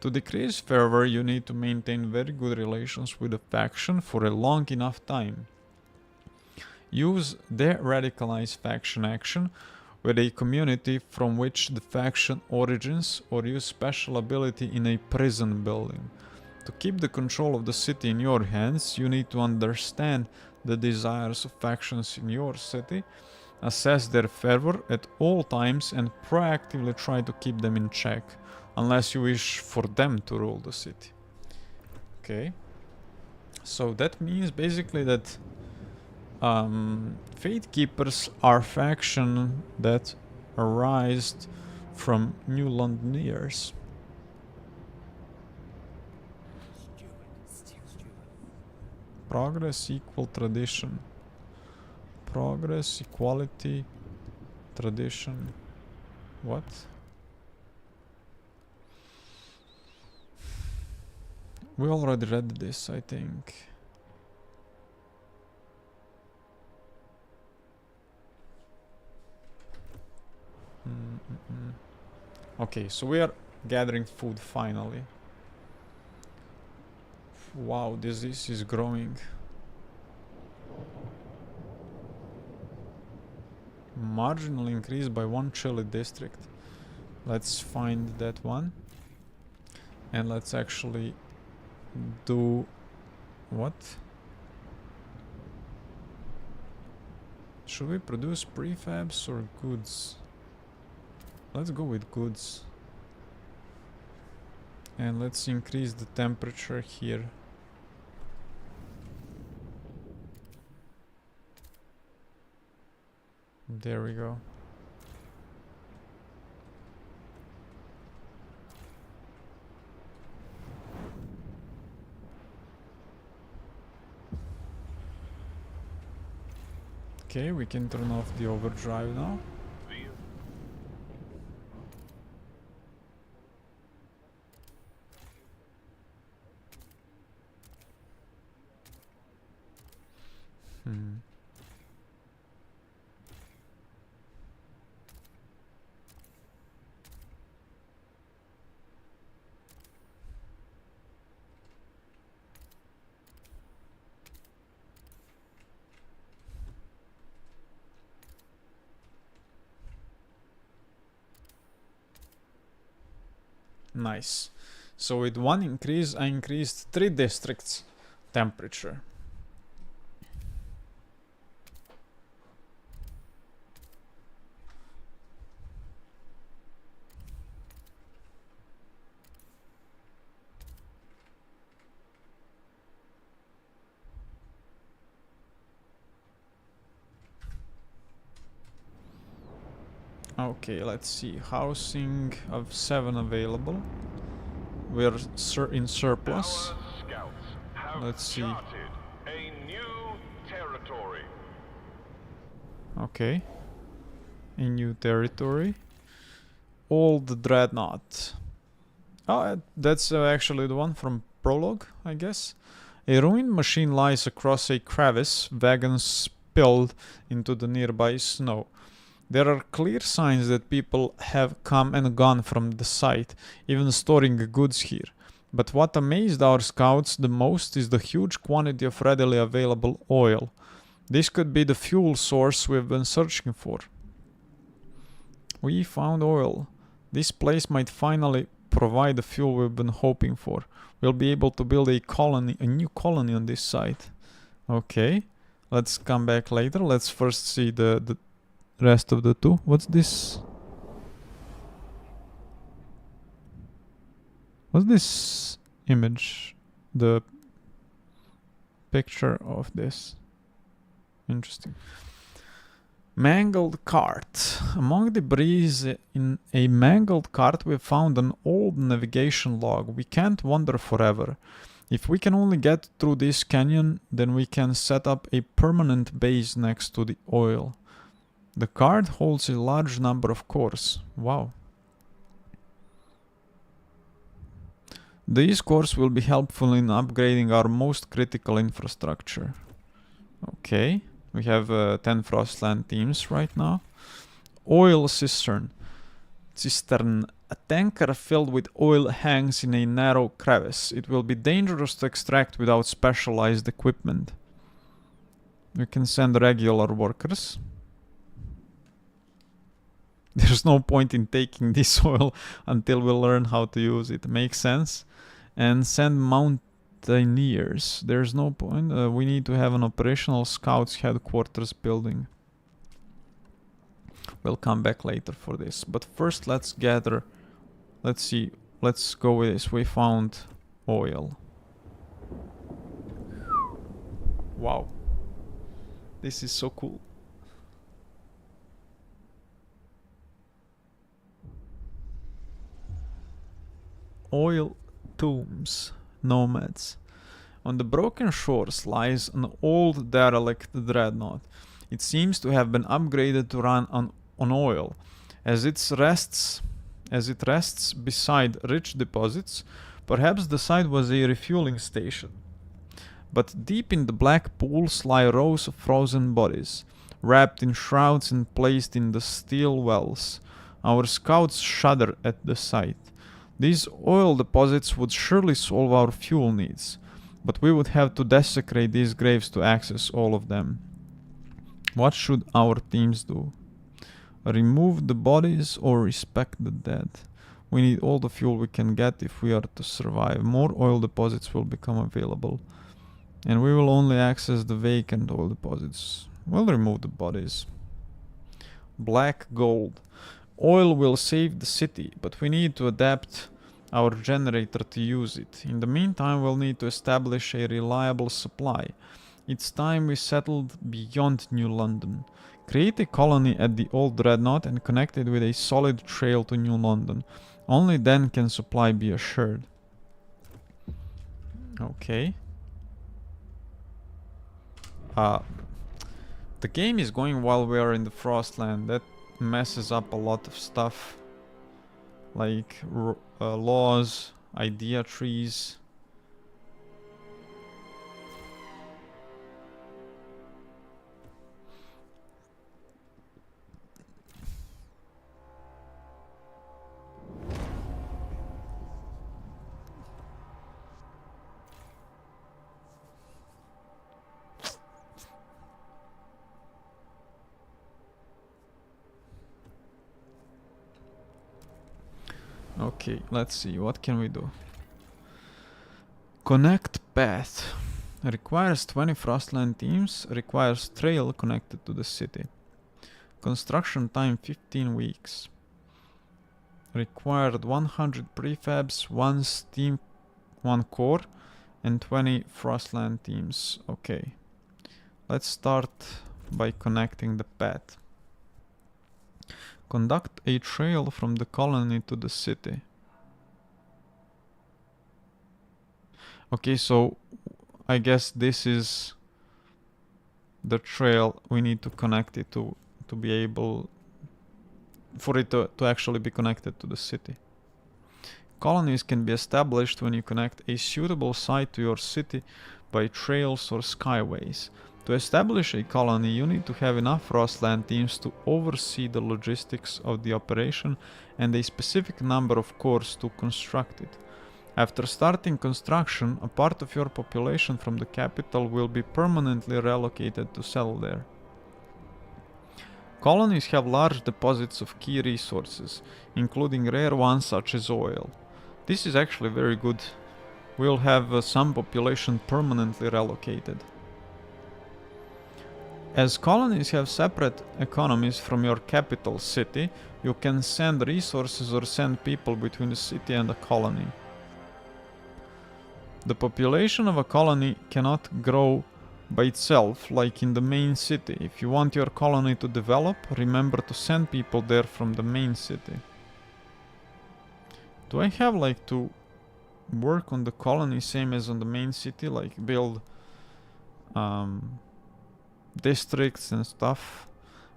To decrease fervor, you need to maintain very good relations with a faction for a long enough time. Use de-radicalize faction action with a community from which the faction origins, or use special ability in a prison building. To keep the control of the city in your hands, you need to understand the desires of factions in your city, assess their fervor at all times, and proactively try to keep them in check, unless you wish for them to rule the city. Okay. So that means basically that Fate Keepers are faction that arise from New Londoners. Progress equal tradition. Progress, equality, tradition. What? We already read this, I think. Okay, so we are gathering food finally. Wow, disease is growing. Marginal increase by 1 chili district. Let's find that one. And let's actually do... what? Should we produce prefabs or goods? Let's go with goods. And let's increase the temperature here. There we go. Okay, we can turn off the overdrive now. Hmm. Nice. So with one increase, I increased 3 districts temperature. Okay, let's see. Housing of 7 available. We're in surplus. Our scouts have Let's see. charted a new territory. Okay. A new territory. Old Dreadnought. Oh, that's actually the one from Prologue, I guess. A ruined machine lies across a crevice, wagons spilled into the nearby snow. There are clear signs that people have come and gone from the site, even storing goods here. But what amazed our scouts the most is the huge quantity of readily available oil. This could be the fuel source we've been searching for. We found oil. This place might finally provide the fuel we've been hoping for. We'll be able to build a new colony on this site. Okay, let's come back later. Let's first see the rest of the two. What's this? What's this image? The picture of this. Interesting. Mangled cart. Among debris in a mangled cart we found an old navigation log. We can't wander forever. If we can only get through this canyon, then we can set up a permanent base next to the oil. The card holds a large number of cores. Wow. These cores will be helpful in upgrading our most critical infrastructure. Okay. We have 10 Frostland teams right now. Oil cistern. A tanker filled with oil hangs in a narrow crevice. It will be dangerous to extract without specialized equipment. We can send regular workers. There's no point in taking this oil until we learn how to use it. Makes sense. And send mountaineers. There's no point. We need to have an operational scouts headquarters building. We'll come back later for this. But first let's gather. Let's see. Let's go with this. We found oil. Wow. This is so cool. Oil tombs. Nomads. On the broken shores lies an old derelict dreadnought. It seems to have been upgraded to run on oil. As it rests beside rich deposits, perhaps the site was a refueling station. But deep in the black pools lie rows of frozen bodies, wrapped in shrouds and placed in the steel wells. Our scouts shudder at the sight. These oil deposits would surely solve our fuel needs, but we would have to desecrate these graves to access all of them. What should our teams do? Remove the bodies or respect the dead? We need all the fuel we can get if we are to survive. More oil deposits will become available, and we will only access the vacant oil deposits. We'll remove the bodies. Black gold. Oil will save the city, but we need to adapt our generator to use it. In the meantime, we'll need to establish a reliable supply. It's time we settled beyond New London. Create a colony at the old dreadnought and connect it with a solid trail to New London. Only then can supply be assured. Okay. The game is going while we are in the Frostland. That messes up a lot of stuff, like laws, idea trees. Okay, let's see, what can we do? Connect path. Requires 20 Frostland teams. Requires trail connected to the city. Construction time 15 weeks. Required 100 prefabs, 1 steam, 1 core, and 20 Frostland teams. Okay. Let's start by connecting the path. Conduct a trail from the colony to the city. Okay, so I guess this is the trail we need to connect it to be able for it to actually be connected to the city. Colonies can be established when you connect a suitable site to your city by trails or skyways. To establish a colony, you need to have enough Frostland teams to oversee the logistics of the operation and a specific number of cores to construct it. After starting construction, a part of your population from the capital will be permanently relocated to settle there. Colonies have large deposits of key resources, including rare ones such as oil. This is actually very good. We'll have some population permanently relocated. As colonies have separate economies from your capital city, you can send resources or send people between the city and the colony. The population of a colony cannot grow by itself like in the main city. If you want your colony to develop, remember to send people there from the main city. Do I have like to work on the colony same as on the main city, like build districts and stuff?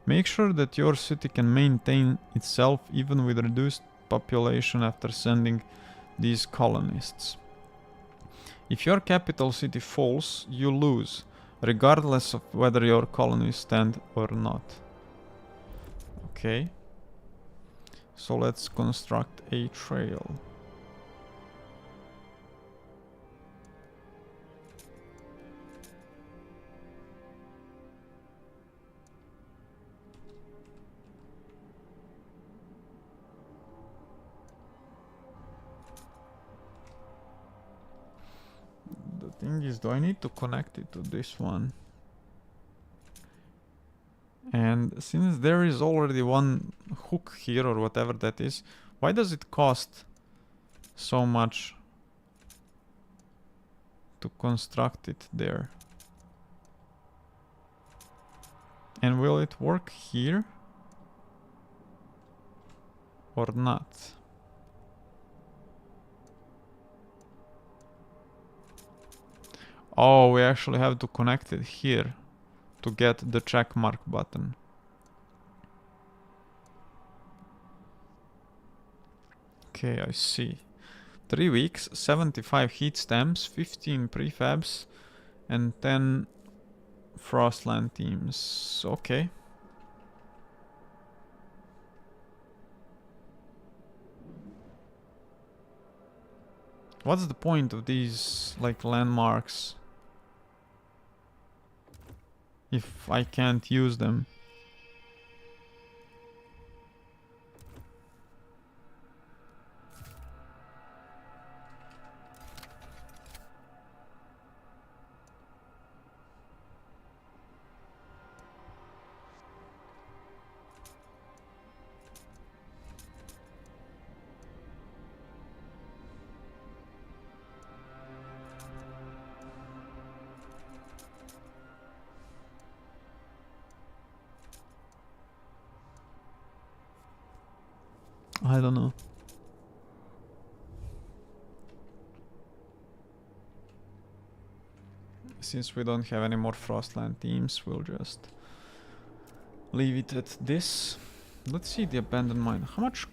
Make sure that your city can maintain itself even with reduced population after sending these colonists. If your capital city falls, you lose, regardless of whether your colonies stand or not. Okay. So let's construct a trail. The thing is, do I need to connect it to this one? And since there is already one hook here or whatever that is, why does it cost so much to construct it there? And will it work here or not? Oh, we actually have to connect it here to get the check mark button. Okay, I see. 3 weeks, 75 heat stamps, 15 prefabs, and 10 Frostland teams. Okay. What's the point of these, like, landmarks if I can't use them? I don't know. Since we don't have any more Frostland teams, we'll just leave it at this. Let's see the abandoned mine. How much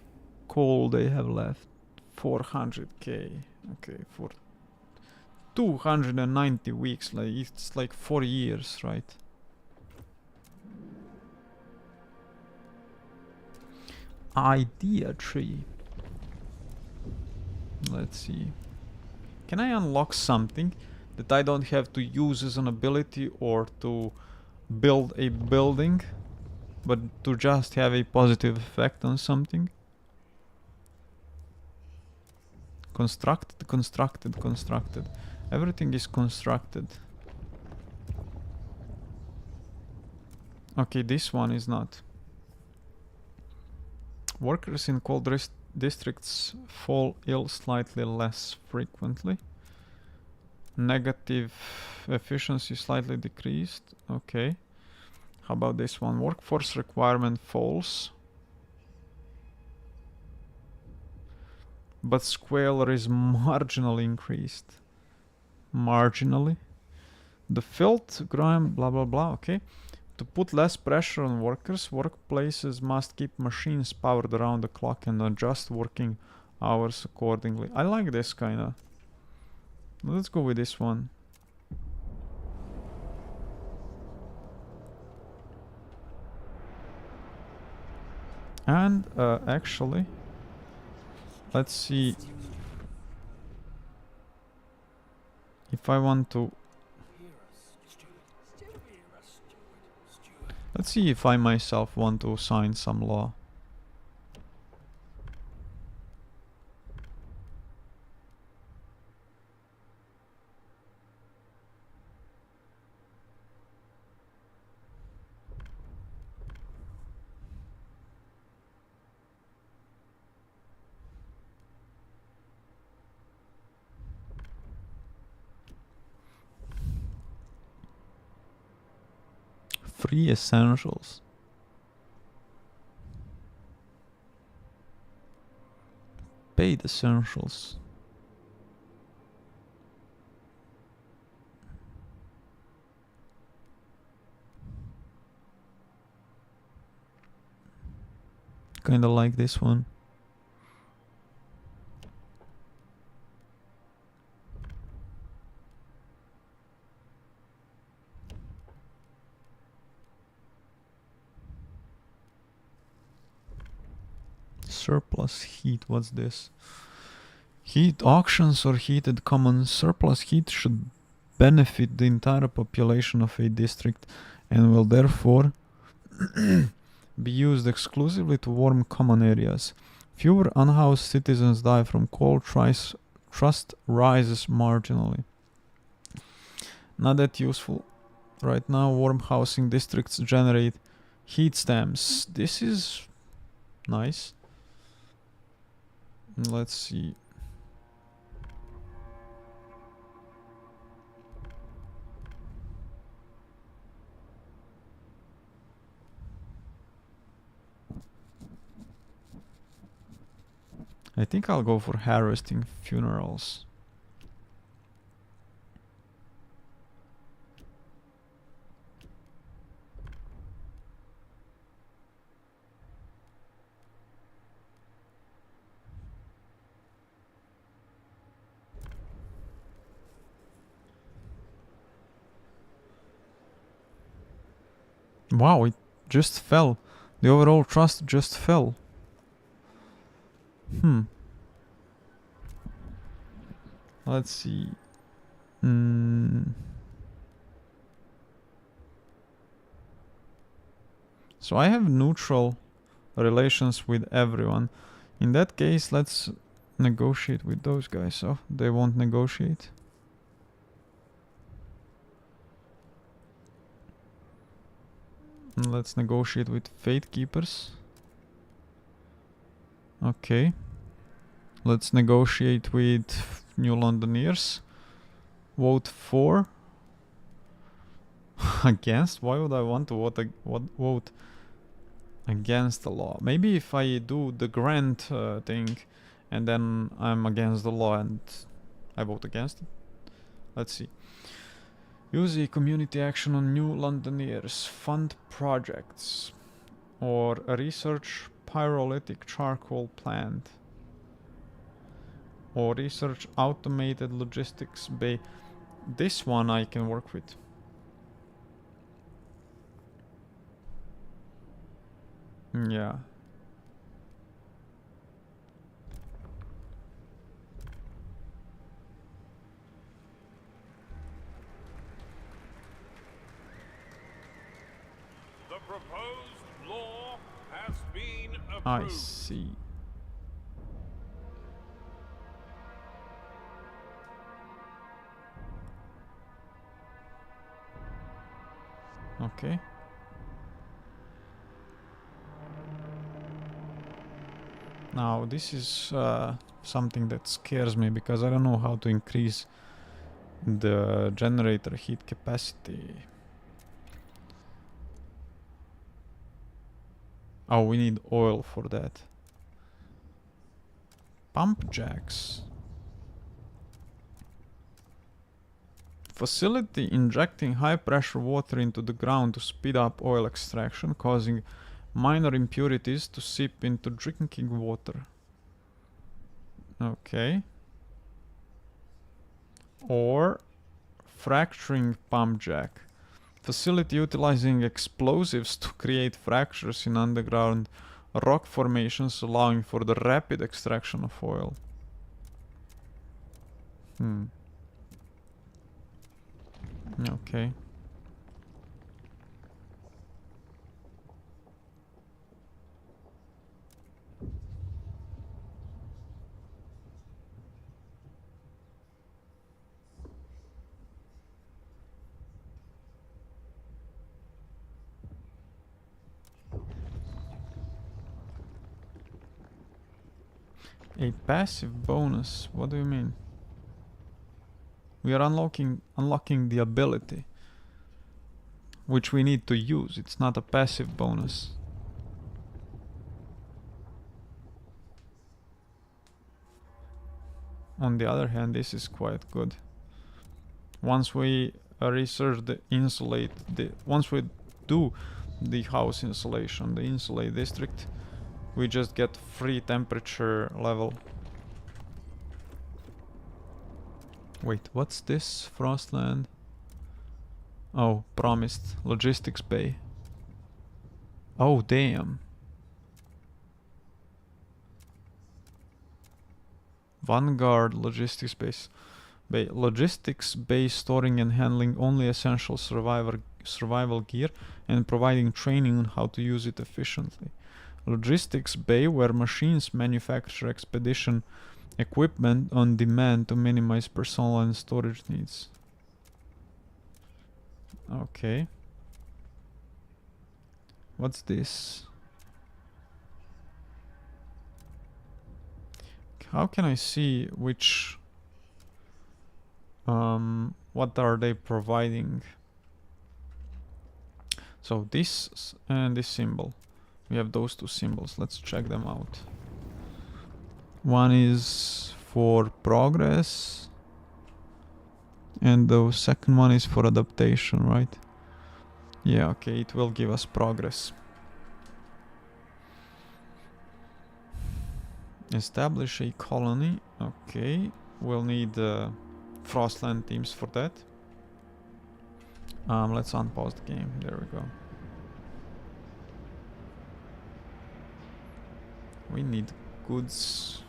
coal they have left? 400k. Okay, for 290 weeks. Like it's like 4 years, right? Idea tree. Let's see. Can I unlock something that I don't have to use as an ability or to build a building, but to just have a positive effect on something? Constructed, constructed, constructed. Everything is constructed. Okay, this one is not. Workers in cold districts fall ill slightly less frequently. Negative efficiency slightly decreased. Okay. How about this one? Workforce requirement falls. But squalor is marginally increased. Marginally. The filth, grime, blah blah blah. Okay. To put less pressure on workers, workplaces must keep machines powered around the clock and adjust working hours accordingly. I like this kinda. Let's go with this one. And actually, let's see if I want to. Let's see if I myself want to sign some law. Free essentials. Paid essentials. Kinda like this one. Surplus heat, what's this? Heat auctions or heated commons. Surplus heat should benefit the entire population of a district and will therefore be used exclusively to warm common areas. Fewer unhoused citizens die from cold. Trust rises marginally. Not that useful. Right now, warm housing districts generate heat stamps. This is nice. Let's see. I think I'll go for harvesting funerals. Wow, it just fell. The overall trust just fell. Let's see. So I have neutral relations with everyone. In that case, let's negotiate with those guys. So they won't negotiate. And let's negotiate with Fate Keepers. Okay. Let's negotiate with New Londoners. Vote for. Against? Why would I want to vote against the law? Maybe if I do the grant thing and then I'm against the law and I vote against it. Let's see. Use a community action on New Londoners. Fund projects. Or a research pyrolytic charcoal plant. Or research automated logistics bay. This one I can work with. Yeah. The proposed law has been approved. I see. Okay. Now this is something that scares me because I don't know how to increase the generator heat capacity. Oh, we need oil for that. Pump jacks. Facility injecting high pressure water into the ground to speed up oil extraction, causing minor impurities to seep into drinking water. Okay. Or fracturing pump jack. Facility utilizing explosives to create fractures in underground rock formations, allowing for the rapid extraction of oil. Okay. A passive bonus. What do you mean? We are unlocking the ability, which we need to use. It's not a passive bonus. On the other hand, this is quite good. Once we research the once we do the house insulation, the insulate district, we just get free temperature level. Wait, what's this? Frostland? Oh, promised. Logistics bay. Oh, damn. Vanguard logistics base. Logistics bay storing and handling only essential survival gear and providing training on how to use it efficiently. Logistics bay where machines manufacture expedition equipment on demand to minimize personal and storage needs. Okay. What's this? How can I see which... what are they providing? So this and this symbol. We have those two symbols. Let's check them out. One is for progress. And the second one is for adaptation, right? Yeah, okay, it will give us progress. Establish a colony. Okay, we'll need Frostland teams for that. Let's unpause the game. There we go. We need goods.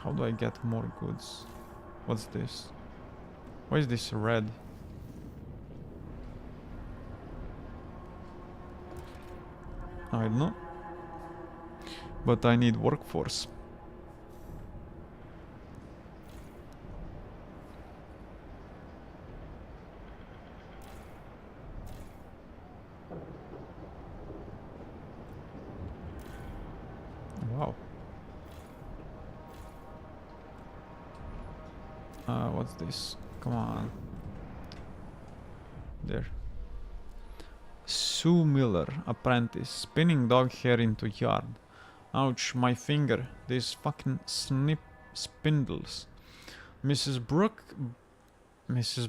How do I get more goods? What's this? Why is this red? I don't know. But I need workforce. Wow. What's this? Come on. There. Sue Miller, apprentice, spinning dog hair into yard. Ouch, my finger. These fucking spindles. Mrs.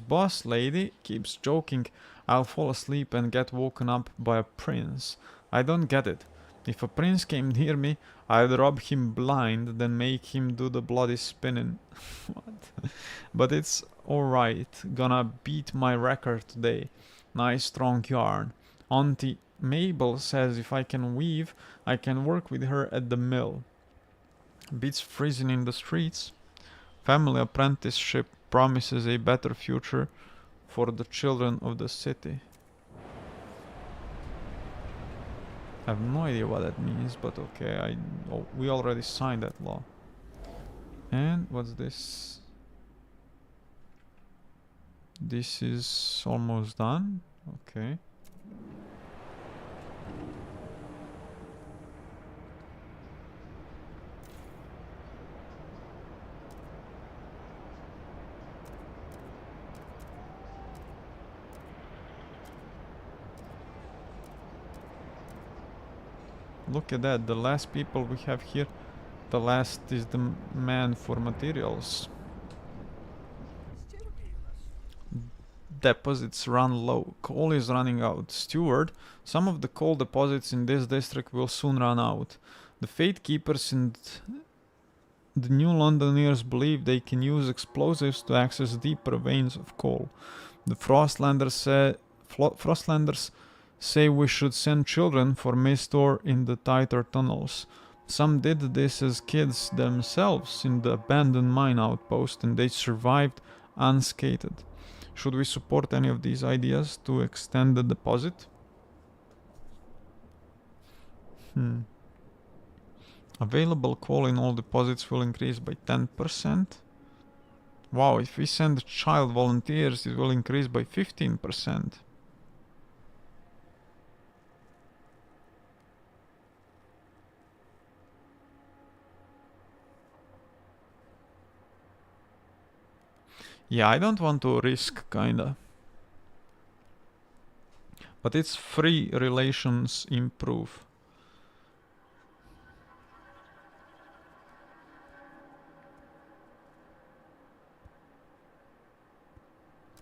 Boss Lady keeps joking I'll fall asleep and get woken up by a prince. I don't get it. If a prince came near me, I'd rob him blind, then make him do the bloody spinning. What? But it's alright. Gonna beat my record today. Nice strong yarn. Auntie Mabel says if I can weave, I can work with her at the mill. Beats freezing in the streets. Family apprenticeship promises a better future for the children of the city. I have no idea what that means, but okay, we already signed that law. And what's this? This is almost done. Okay. Look at that, the last people we have here, the last is the man for materials. Deposits run low. Coal is running out. Steward, some of the coal deposits in this district will soon run out. The Fate Keepers and the New Londoners believe they can use explosives to access deeper veins of coal. The Frostlanders say we should send children for Mistor in the tighter tunnels. Some did this as kids themselves in the abandoned mine outpost and they survived unscathed. Should we support any of these ideas to extend the deposit? Available coal in all deposits will increase by 10%. Wow, if we send child volunteers, it will increase by 15%. Yeah, I don't want to risk, kinda. But it's free relations improve.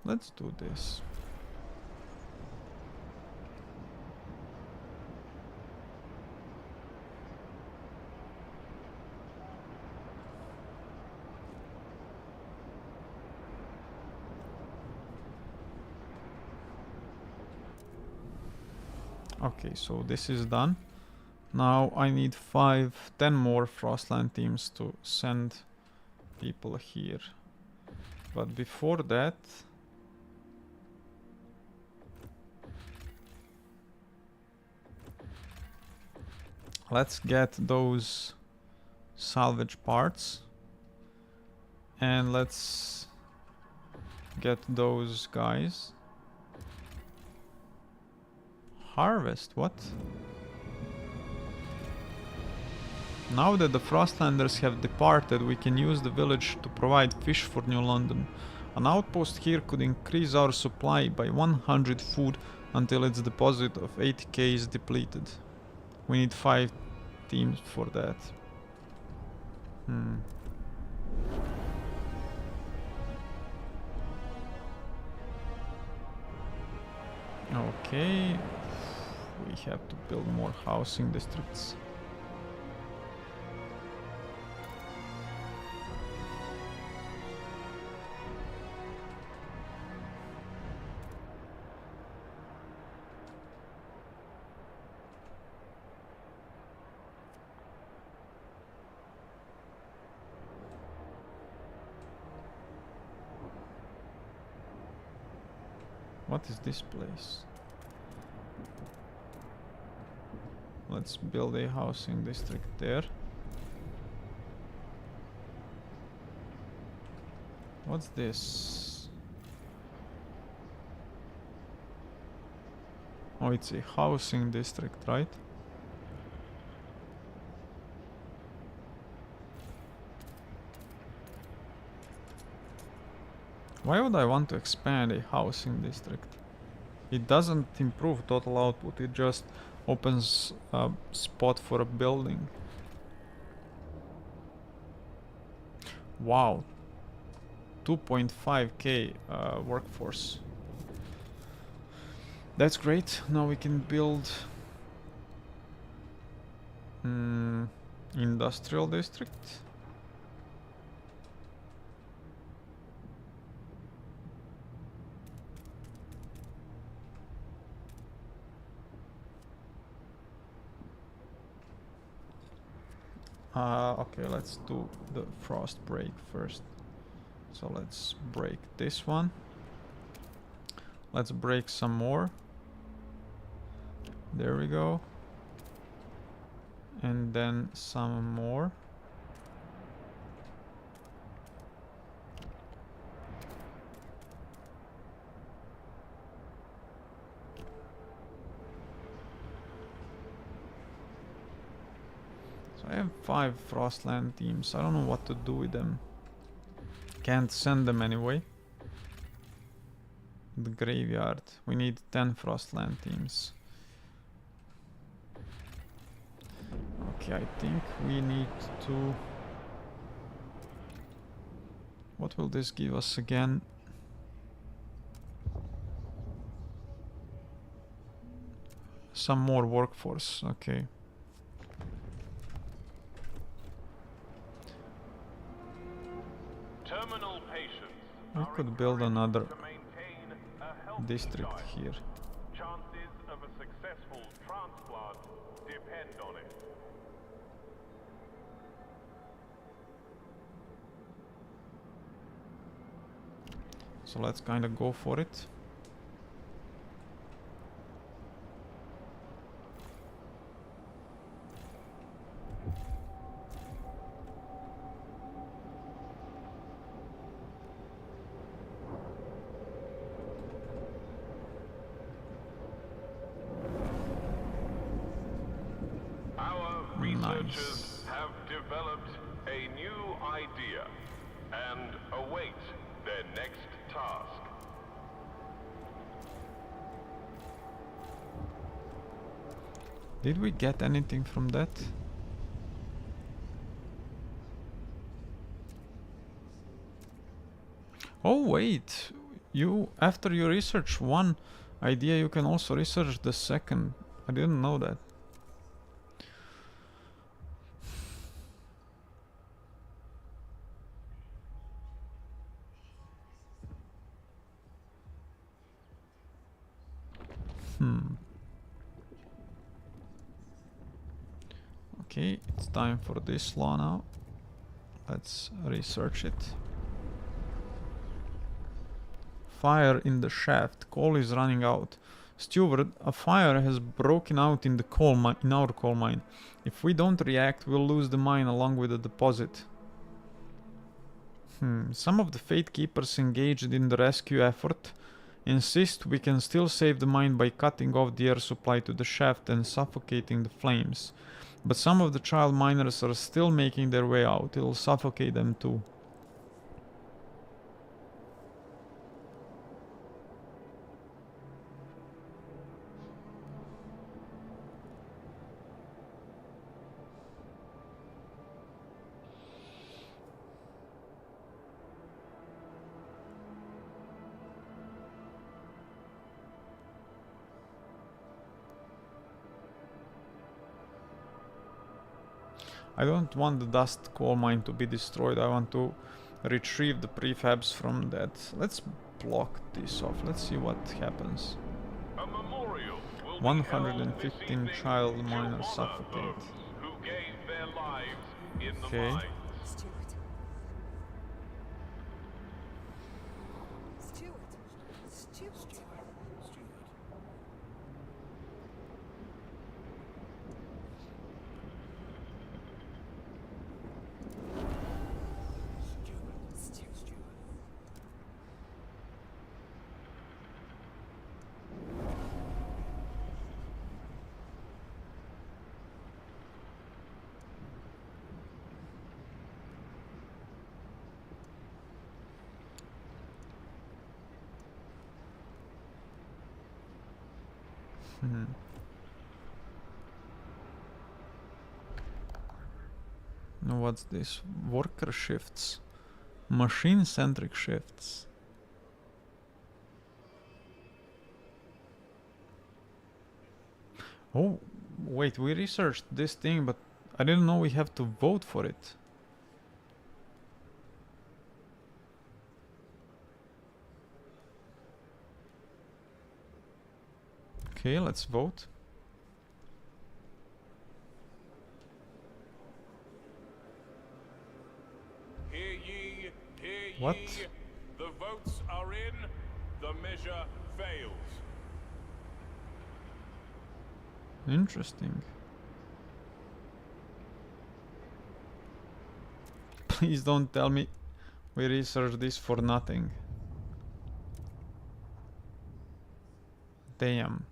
Let's do this. Okay, so this is done. Now I need 10 more Frostland teams to send people here. But before that, let's get those salvage parts. And let's get those guys. Harvest, what? Now that the Frostlanders have departed, we can use the village to provide fish for New London. An outpost here could increase our supply by 100 food until its deposit of 80k is depleted. We need 5 teams for that. Okay. We have to build more housing districts. What is this place? Let's build a housing district there. What's this? Oh, it's a housing district, right? Why would I want to expand a housing district? It doesn't improve total output, it just opens a spot for a building. Wow. 2.5k workforce. That's great. Now we can build industrial district. Okay, let's do the frost break first. So let's break this one. Let's break some more. There we go. And then some more. I have 5 Frostland teams. I don't know what to do with them. Can't send them anyway. The graveyard. We need 10 Frostland teams. Okay, I think we need to... What will this give us again? Some more workforce, okay. Terminal patients We are could build another encouraged to maintain a healthy district diet. here. Chances of a successful transplant depend on it. So let's kind of go for it. Our researchers have developed a new idea and await their next task. Did we get anything from that? Oh wait, you after you research one idea you can also research the second. I didn't know that. Okay, it's time for this law now. Let's research it. Fire in the shaft. Coal is running out. Steward, a fire has broken out in the in our coal mine. If we don't react, we'll lose the mine along with the deposit. Some of the Fate Keepers engaged in the rescue effort insist we can still save the mine by cutting off the air supply to the shaft and suffocating the flames. But some of the child miners are still making their way out. It'll suffocate them too. I don't want the dust coal mine to be destroyed. I want to retrieve the prefabs from that. Let's block this off. Let's see what happens. A memorial will 115 child miners suffocate. who gave their lives in the Okay. mines. Steward. Steward. Now what's this? Worker shifts. Machine-centric shifts. Oh, wait, we researched this thing, but I didn't know we have to vote for it. Okay, let's vote. Hear ye, hear ye. What? The votes are in. The measure fails. Interesting. Please don't tell me we researched this for nothing. Damn.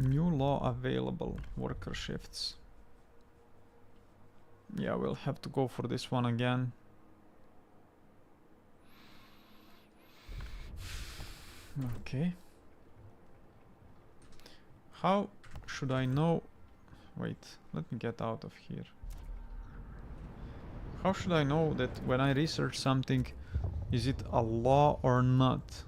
New law available. Worker shifts. Yeah, we'll have to go for this one again. Okay. How should I know? Wait, let me get out of here. How should I know that when I research something, is it a law or not?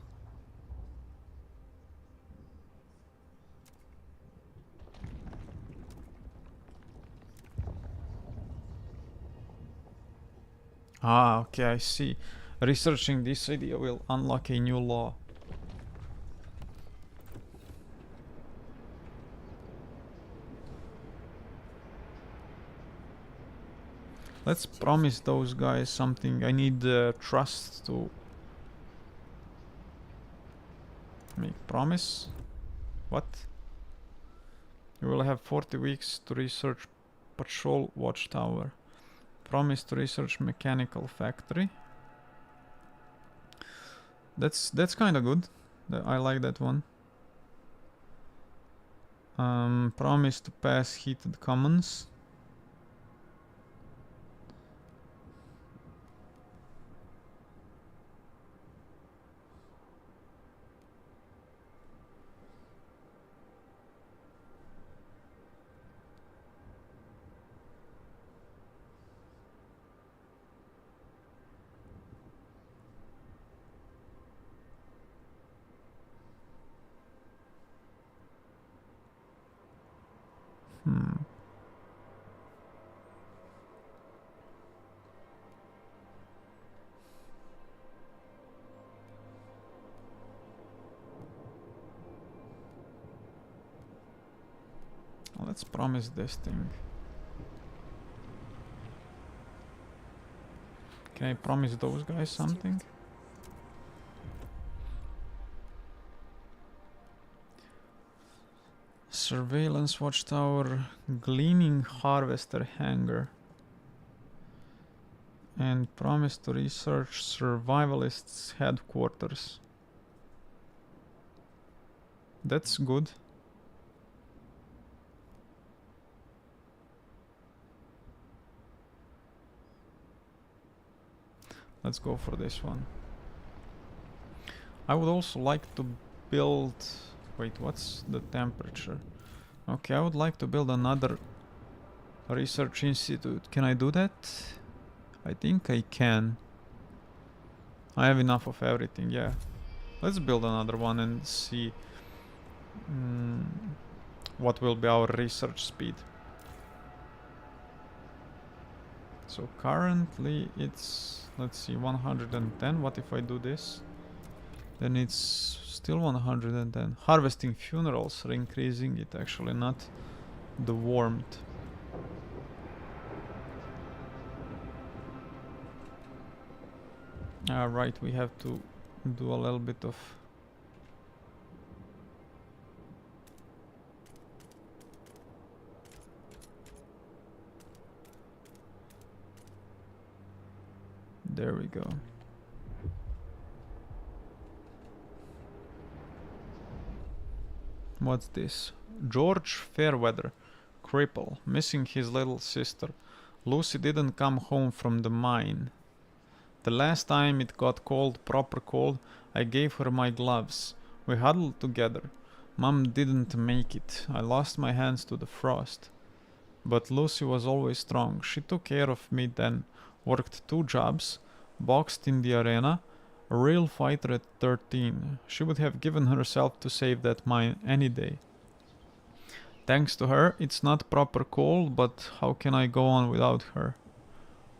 Ah, okay, I see. Researching this idea will unlock a new law. Let's promise those guys something. I need trust to make promise. What? You will have 40 weeks to research patrol watchtower. Promise to research mechanical factory. That's kind of good. I like that one. Promise to pass heated commons. Let's promise this thing. Can I promise those guys something? Surveillance watchtower, gleaning harvester hangar. And promise to research survivalists headquarters. That's good. Let's go for this one. I would also like to build... Wait, what's the temperature? Okay, I would like to build another research institute. Can I do that? I think I can. I have enough of everything, yeah. Let's build another one and see what will be our research speed. So currently it's, let's see, 110. What if I do this? Then it's still 110. Harvesting funerals are increasing it, actually, not the warmth. Right, we have to do a little bit of... There we go. What's this? George Fairweather, cripple, missing his little sister. Lucy didn't come home from the mine. The last time it got cold, proper cold, I gave her my gloves. We huddled together. Mom didn't make it. I lost my hands to the frost. But Lucy was always strong. She took care of me then. Worked 2 jobs. Boxed in the arena. A real fighter at 13. She would have given herself to save that mine any day. Thanks to her, it's not proper coal, but how can I go on without her?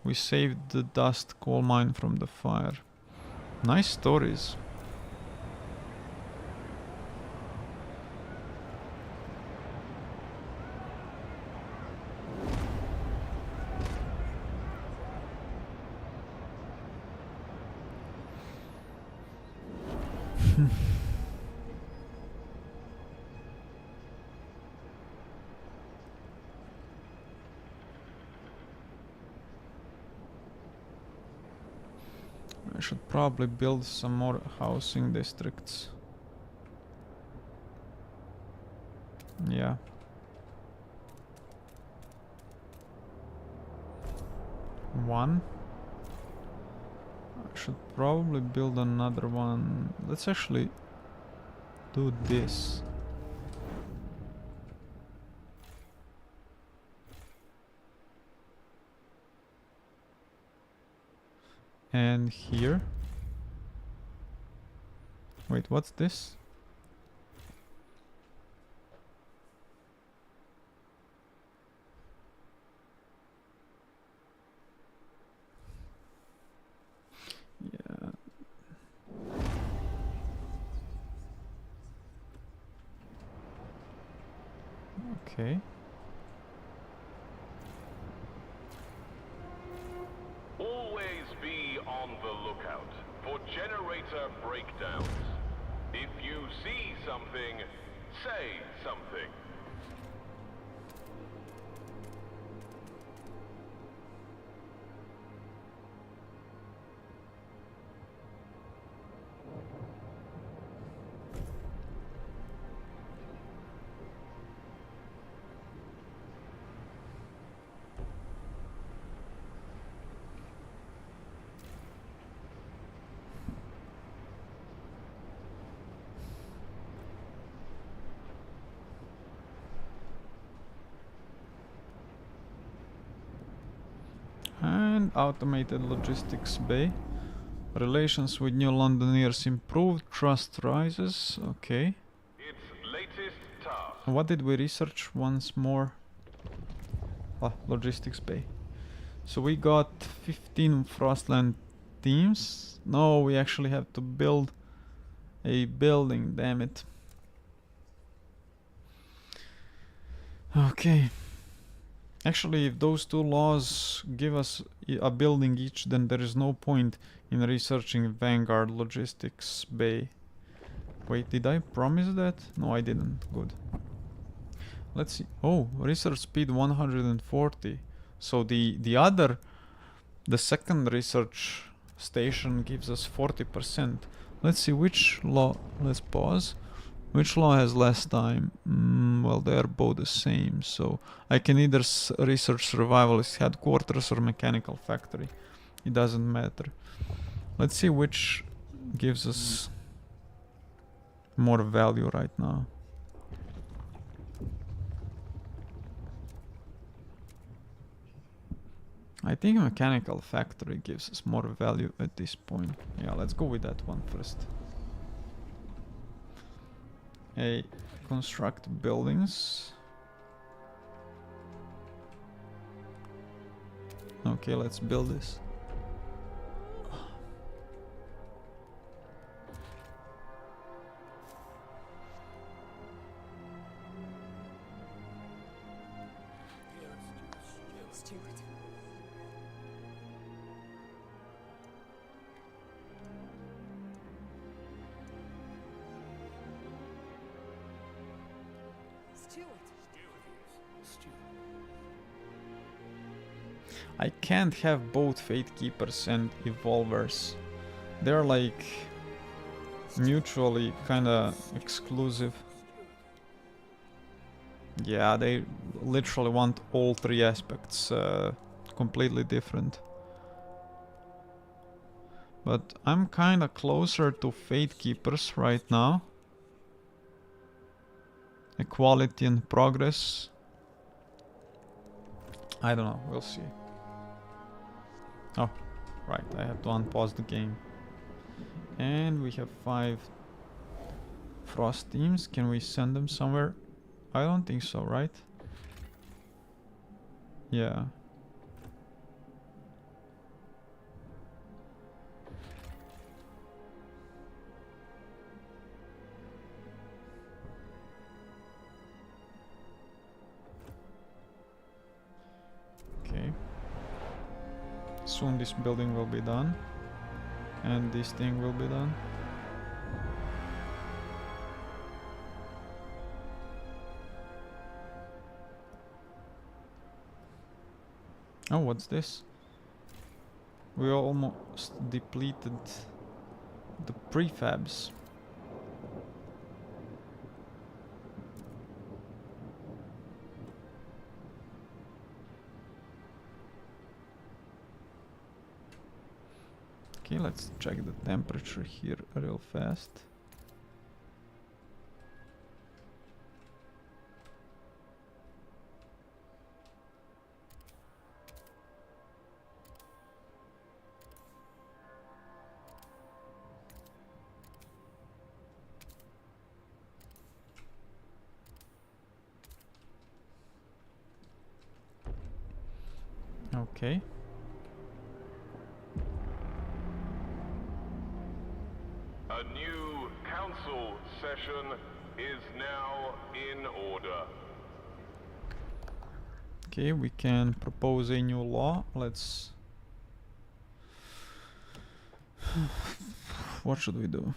We saved the dust coal mine from the fire. Nice stories. I should probably build some more housing districts. Yeah. One. I should probably build another one. Let's actually do this. And here. Wait, what's this? Yeah. Okay. Always be on the lookout for generator breakdowns. If you see something, say something. And automated logistics bay. Relations with new Londoners improved. Trust rises. Okay. Its latest task. What did we research once more? Ah, logistics bay. So we got 15 Frostland teams. No, we actually have to build a building, damn it. Okay. Actually, if those two laws give us a building each, then there is no point in researching Vanguard Logistics Bay. Wait, did I promise that? No, I didn't. Good. Let's see. Oh, research speed 140. So the second research station gives us 40%. Let's see which law. Let's pause. Which law has less time? Well, they are both the same, so I can either research survivalist headquarters or mechanical factory. It doesn't matter. Let's see which gives us more value right now. I think mechanical factory gives us more value at this point. Yeah, let's go with that one first. Construct buildings. Okay, let's build this. Stewart. I can't have both Fate Keepers and Evolvers. They're like mutually kinda exclusive. Yeah, they literally want all three aspects completely different. But I'm kinda closer to Fate Keepers right now. Equality and progress. I don't know, we'll see. Oh, right, I have to unpause the game. And we have 5 Frost teams. Can we send them somewhere? I don't think so, right? Yeah. Okay. Soon this building will be done. And this thing will be done. Oh, what's this? We almost depleted the prefabs. Okay, let's check the temperature here real fast. Okay. A new council session is now in order. Okay, we can propose a new law. Let's... What should we do?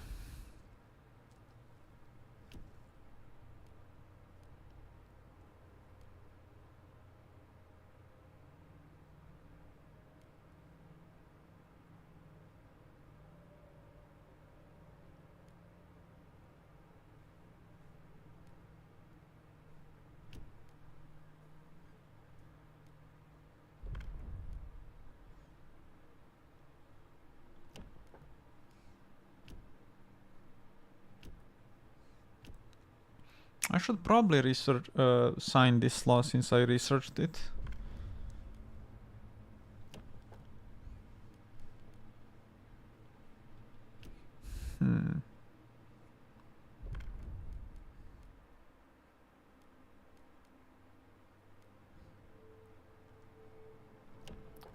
I should probably research, sign this law since I researched it.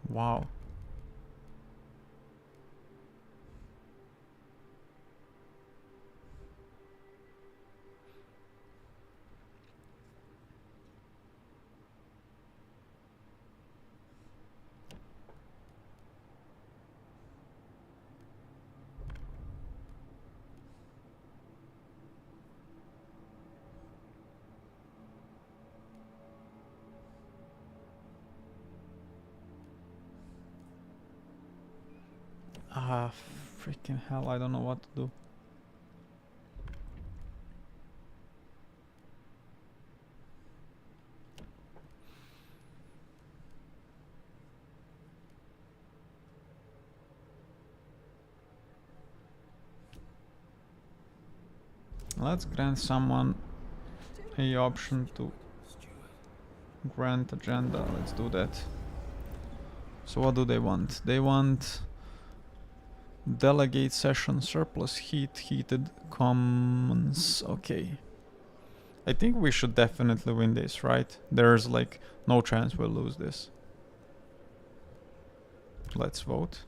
Wow. Ah, freaking hell, I don't know what to do. Let's grant someone a option to grant agenda. Let's do that. So what do they want? They want delegate session surplus heat, heated commons. Okay. I think we should definitely win this, right? There's like no chance we'll lose this. Let's vote.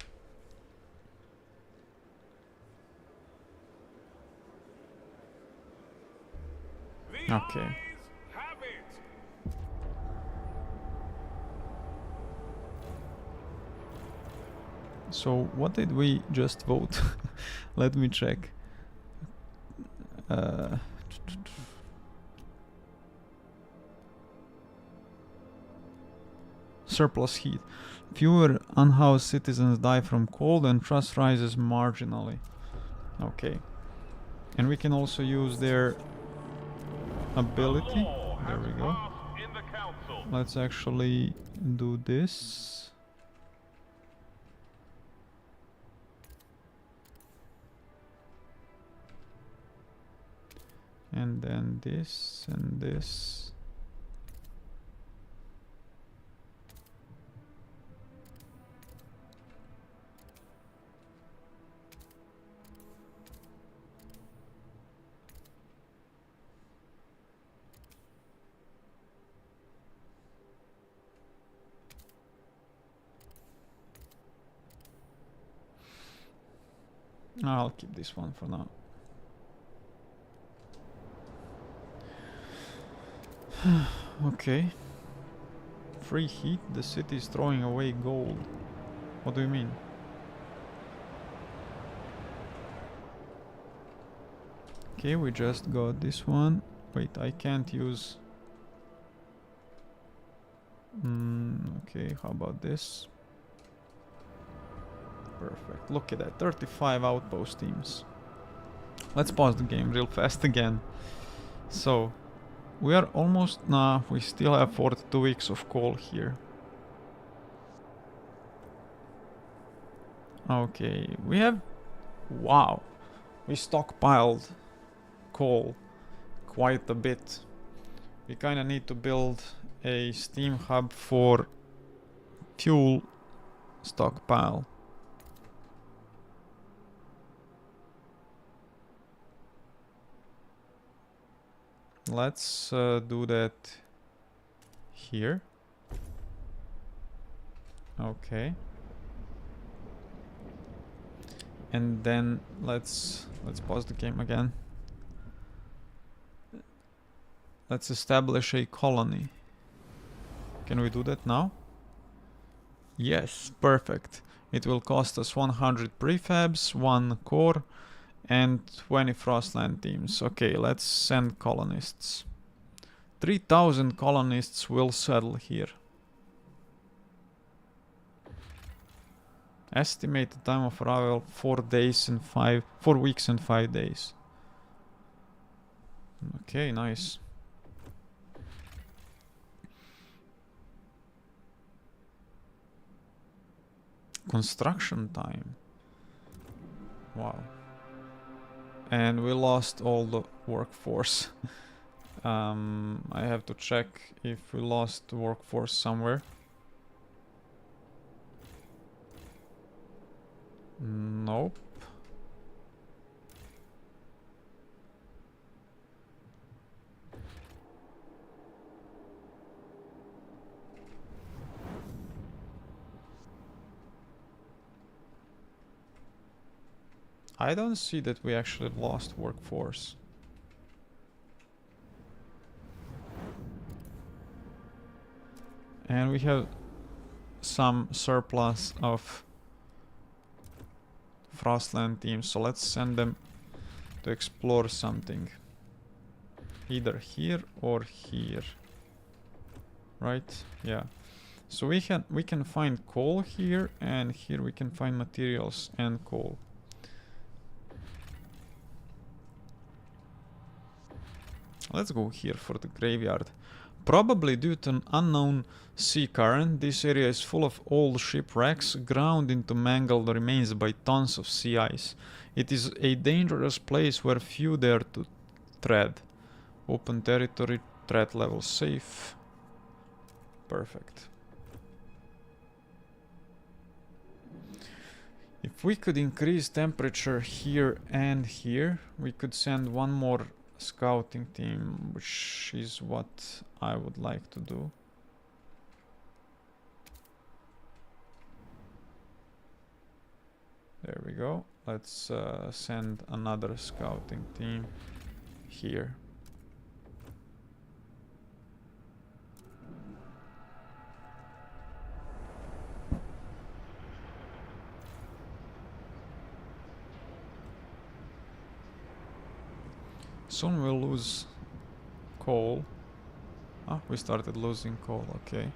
Okay. So what did we just vote? Let me check. Surplus heat. Fewer unhoused citizens die from cold and trust rises marginally. Okay. And we can also use their ability. There we go. Let's actually do this. And then this and this. I'll keep this one for now. Okay. Free heat, the city is throwing away gold. What do you mean? Okay, we just got this one. Wait, I can't use... okay, how about this? Perfect. Look at that, 35 outpost teams. Let's pause the game real fast again. So, we are almost... Nah, we still have 42 weeks of coal here. Okay, we have... Wow. We stockpiled coal quite a bit. We kinda need to build a steam hub for fuel stockpile. Let's do that here. Okay. And then let's pause the game again. Let's establish a colony. Can we do that now? Yes, perfect. It will cost us 100 prefabs, 1 core, and 20 Frostland teams. Okay, let's send colonists. 3000 colonists will settle here. Estimated time of arrival 4 weeks and 5 days. Okay, nice. Construction time. Wow. And we lost all the workforce. I have to check if we lost the workforce somewhere. Nope. I don't see that we actually lost workforce. And we have some surplus of Frostland teams, so let's send them to explore something. Either here or here. Right? Yeah. So we can find coal here, and here we can find materials and coal. Let's go here for the graveyard. Probably due to an unknown sea current, this area is full of old shipwrecks ground into mangled remains by tons of sea ice. It is a dangerous place where few dare to tread. Open territory, threat level safe. Perfect. If we could increase temperature here and here, we could send one more scouting team, which is what I would like to do. There we go. Let's send another scouting team here. Soon we'll lose coal. Ah, we started losing coal, okay.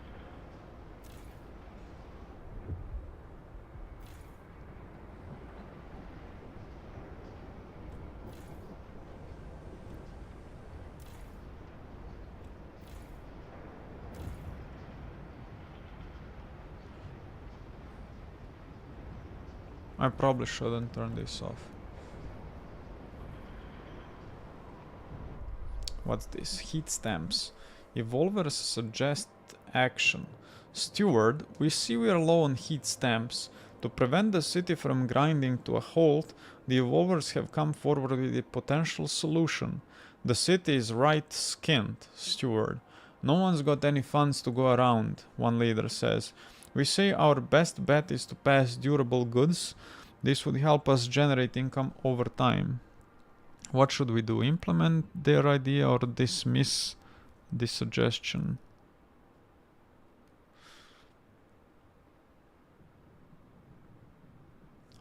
I probably shouldn't turn this off. What's this? Heat stamps. Evolvers suggest action. Steward, we see we are low on heat stamps. To prevent the city from grinding to a halt, the evolvers have come forward with a potential solution. The city is right-skinned, Steward. No one's got any funds to go around, one leader says. We say our best bet is to pass durable goods. This would help us generate income over time. What should we do? Implement their idea or dismiss this suggestion?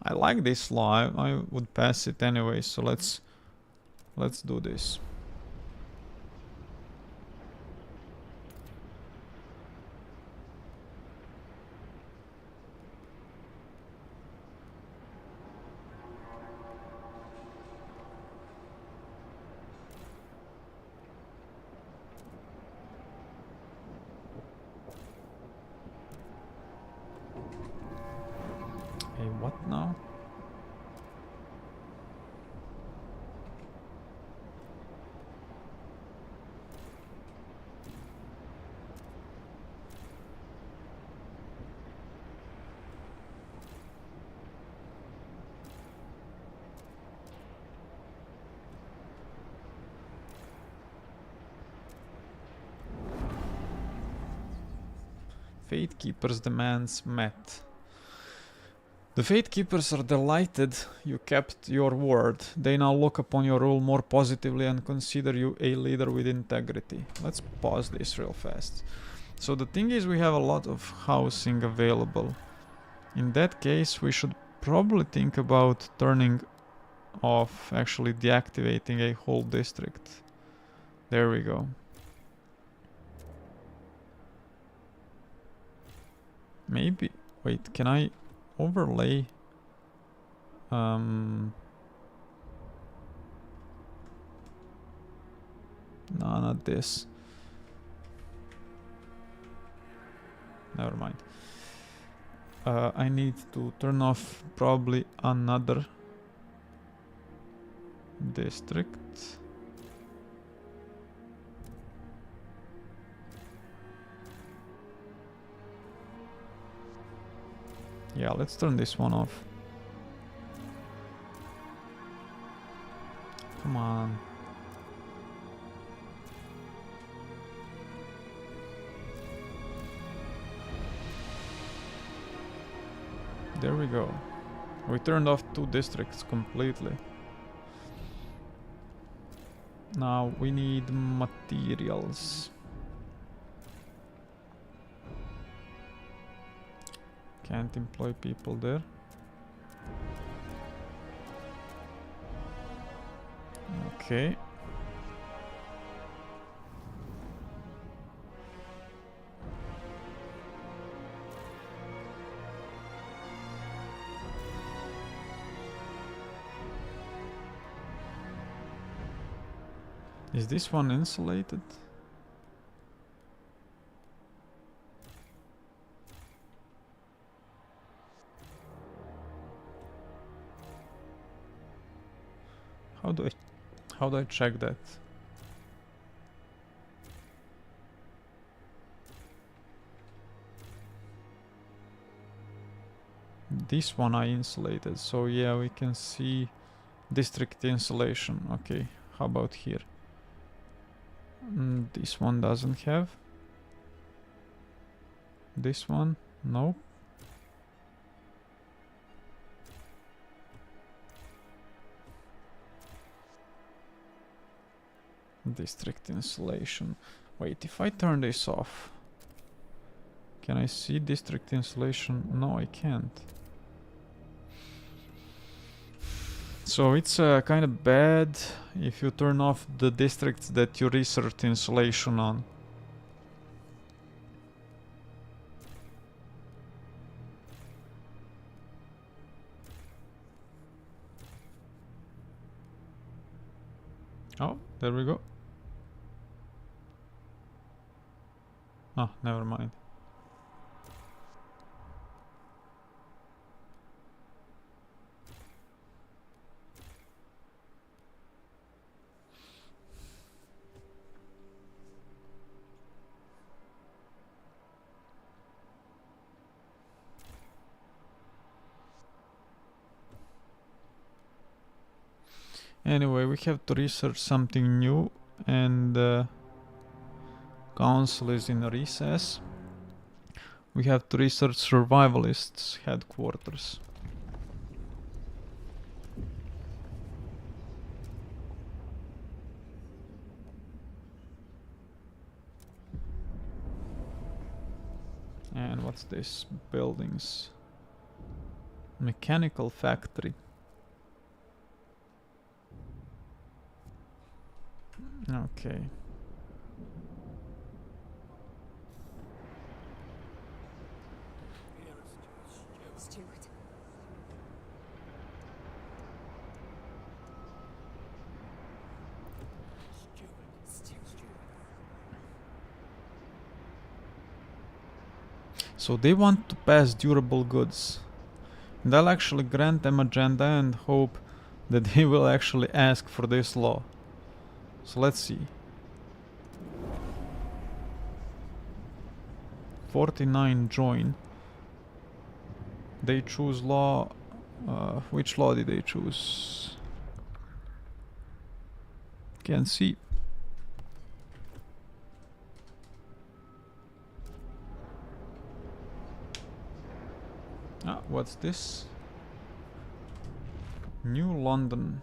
I like this law. I would pass it anyway, so let's do this. Hey, what? now? Fate Keeper's demands met. The Fate Keepers are delighted you kept your word. They now look upon your rule more positively and consider you a leader with integrity. Let's pause this real fast. So the thing is, we have a lot of housing available. In that case, we should probably think about turning off, actually deactivating a whole district. There we go. Maybe, wait, can I overlay? No, not this. Never mind. I need to turn off probably another district. Yeah, let's turn this one off. Come on. There we go. We turned off 2 districts completely. Now we need materials. Can't employ people there. Okay. Is this one insulated? How do I check that? This one I insulated, so yeah, we can see district insulation. Okay, how about here? This one doesn't have. This one, nope. District insulation. Wait, if I turn this off, can I see district insulation? No, I can't. So it's kind of bad if you turn off the districts that you research insulation on. Oh, there we go. Oh, never mind. Anyway, we have to research something new, and council is in recess. We have to research survivalists' headquarters. And what's this? Buildings. Mechanical factory. Okay. Stewart. So they want to pass durable goods. They'll actually grant them agenda and hope that they will actually ask for this law. So let's see. 49 join. They choose law. Which law did they choose? Can't see. Ah, what's this? New London.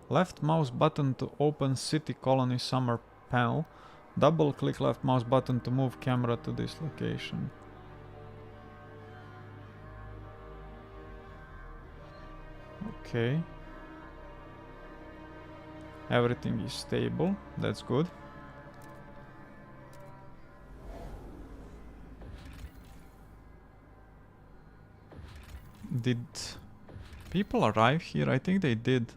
Left mouse button to open city colony summer panel. Double click left mouse button to move camera to this location. Okay. Everything is stable. That's good. Did people arrive here? I think they did.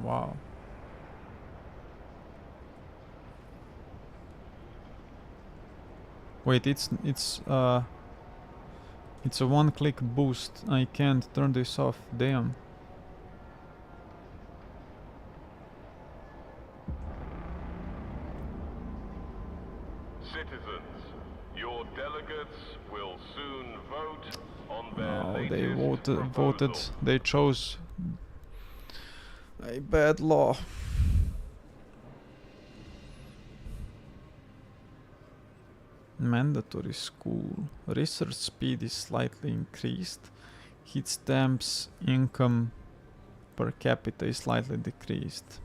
Wow. Wait, it's a one-click boost. I can't turn this off. Damn. Citizens, your delegates will soon vote on their Oh, latest they voted. proposal. They chose a bad law. Mandatory school. Research speed is slightly increased. Heat stamps income per capita is slightly decreased.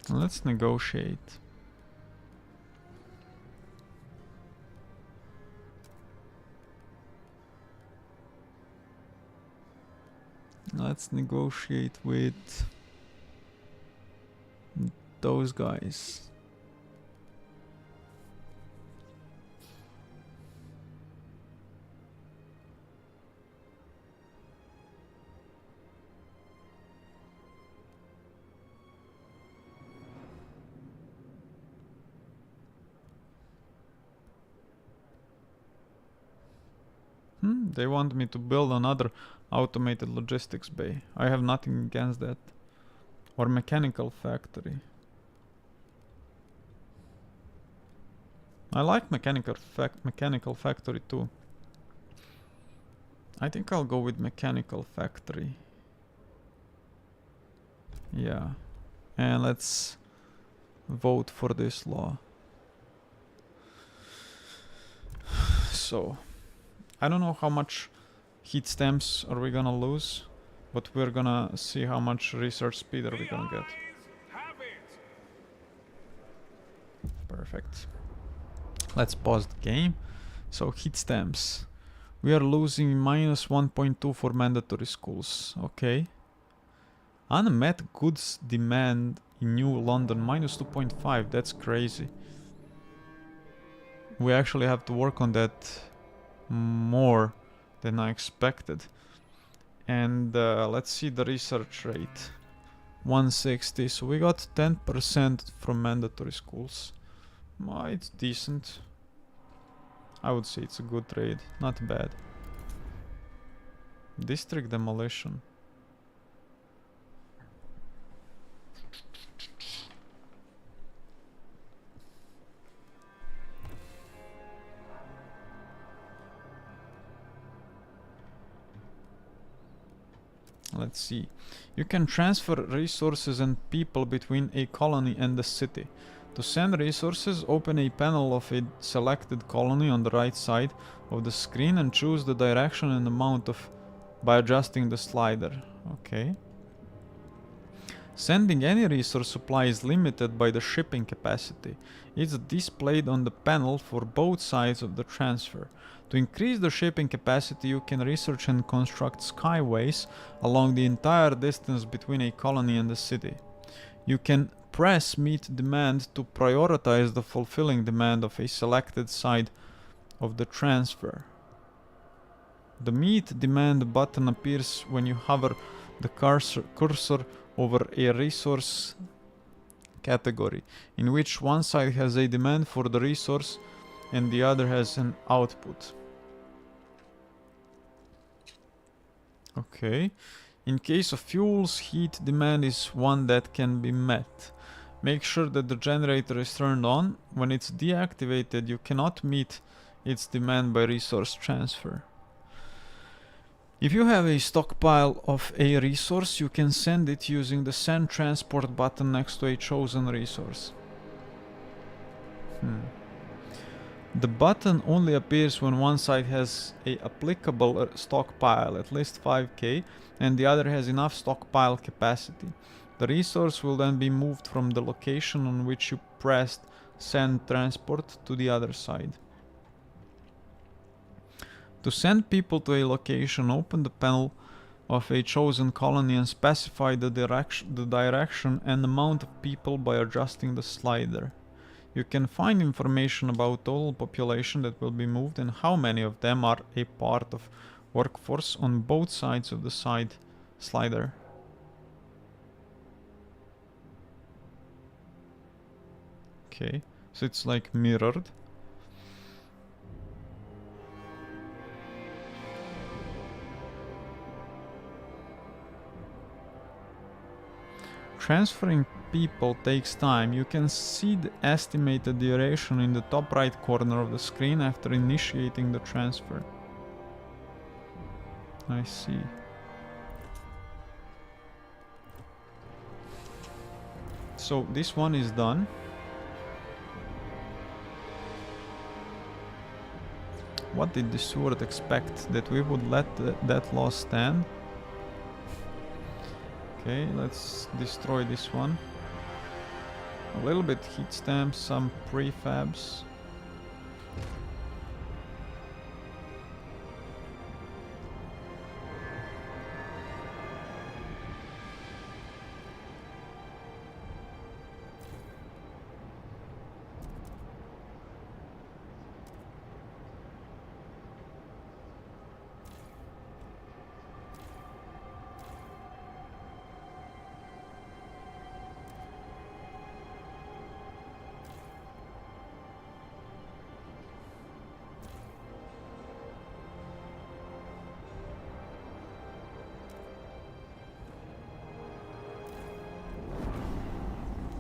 Let's negotiate. Let's negotiate with those guys. They want me to build another automated logistics bay. I have nothing against that. Or mechanical factory. I like mechanical factory too. I think I'll go with mechanical factory. Yeah. And let's vote for this law. So, I don't know how much heat stamps are we gonna lose, but we're gonna see how much research speed are we gonna get. Perfect. Let's pause the game. So heat stamps. We are losing minus 1.2 for mandatory schools. Okay. Unmet goods demand in New London minus 2.5. That's crazy. We actually have to work on that more than I expected. And let's see the research rate. 160. So we got 10% from mandatory schools. It's decent. I would say it's a good trade. Not bad. District demolition. Let's see. You can transfer resources and people between a colony and the city. To send resources, open a panel of a selected colony on the right side of the screen and choose the direction and amount by adjusting the slider. Okay. Sending any resource supply is limited by the shipping capacity. It's displayed on the panel for both sides of the transfer. To increase the shipping capacity, you can research and construct skyways along the entire distance between a colony and the city. You can press meet demand to prioritize the fulfilling demand of a selected side of the transfer. The meet demand button appears when you hover the cursor over a resource category, in which one side has a demand for the resource and the other has an output. Okay. In case of fuels, heat demand is one that can be met. Make sure that the generator is turned on. When it's deactivated, you cannot meet its demand by resource transfer. If you have a stockpile of a resource, you can send it using the Send Transport button next to a chosen resource. The button only appears when one side has a applicable stockpile, at least 5k, and the other has enough stockpile capacity. The resource will then be moved from the location on which you pressed Send Transport to the other side. To send people to a location, open the panel of a chosen colony and specify the direction and amount of people by adjusting the slider. You can find information about total population that will be moved and how many of them are a part of workforce on both sides of the slider. Okay, so it's like mirrored. Transferring people takes time. You can see the estimated duration in the top right corner of the screen after initiating the transfer. I see. So this one is done. What did the steward expect? That we would let that law stand? Okay, let's destroy this one. A little bit heat stamps, some prefabs.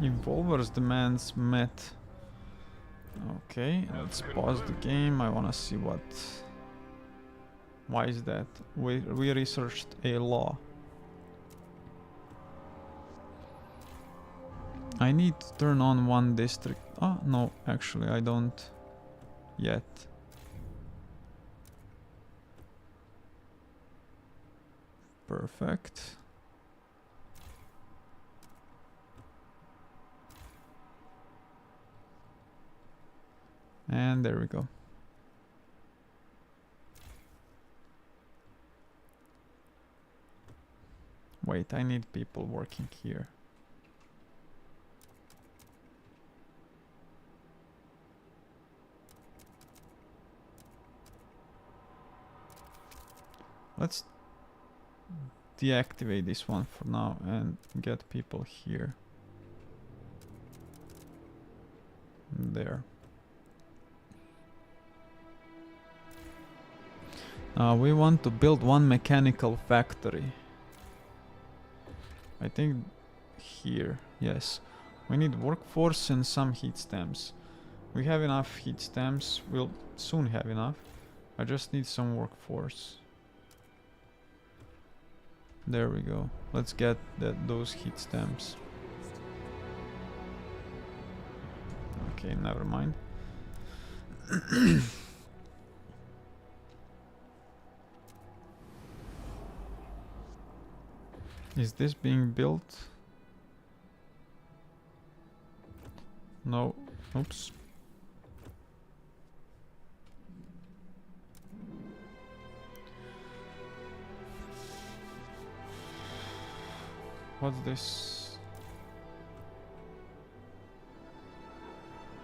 Involvers demands met. Okay, let's pause the game. I wanna see what... Why is that? We researched a law. I need to turn on one district. Oh, no, actually I don't yet. Perfect. And there we go. Wait, I need people working here. Let's deactivate this one for now and get people here. There. We want to build one mechanical factory. I think here, yes. We need workforce and some heat stamps. We have enough heat stamps, we'll soon have enough. I just need some workforce. There we go. Let's get those heat stamps. Okay, never mind. Is this being built? No. Oops. What's this?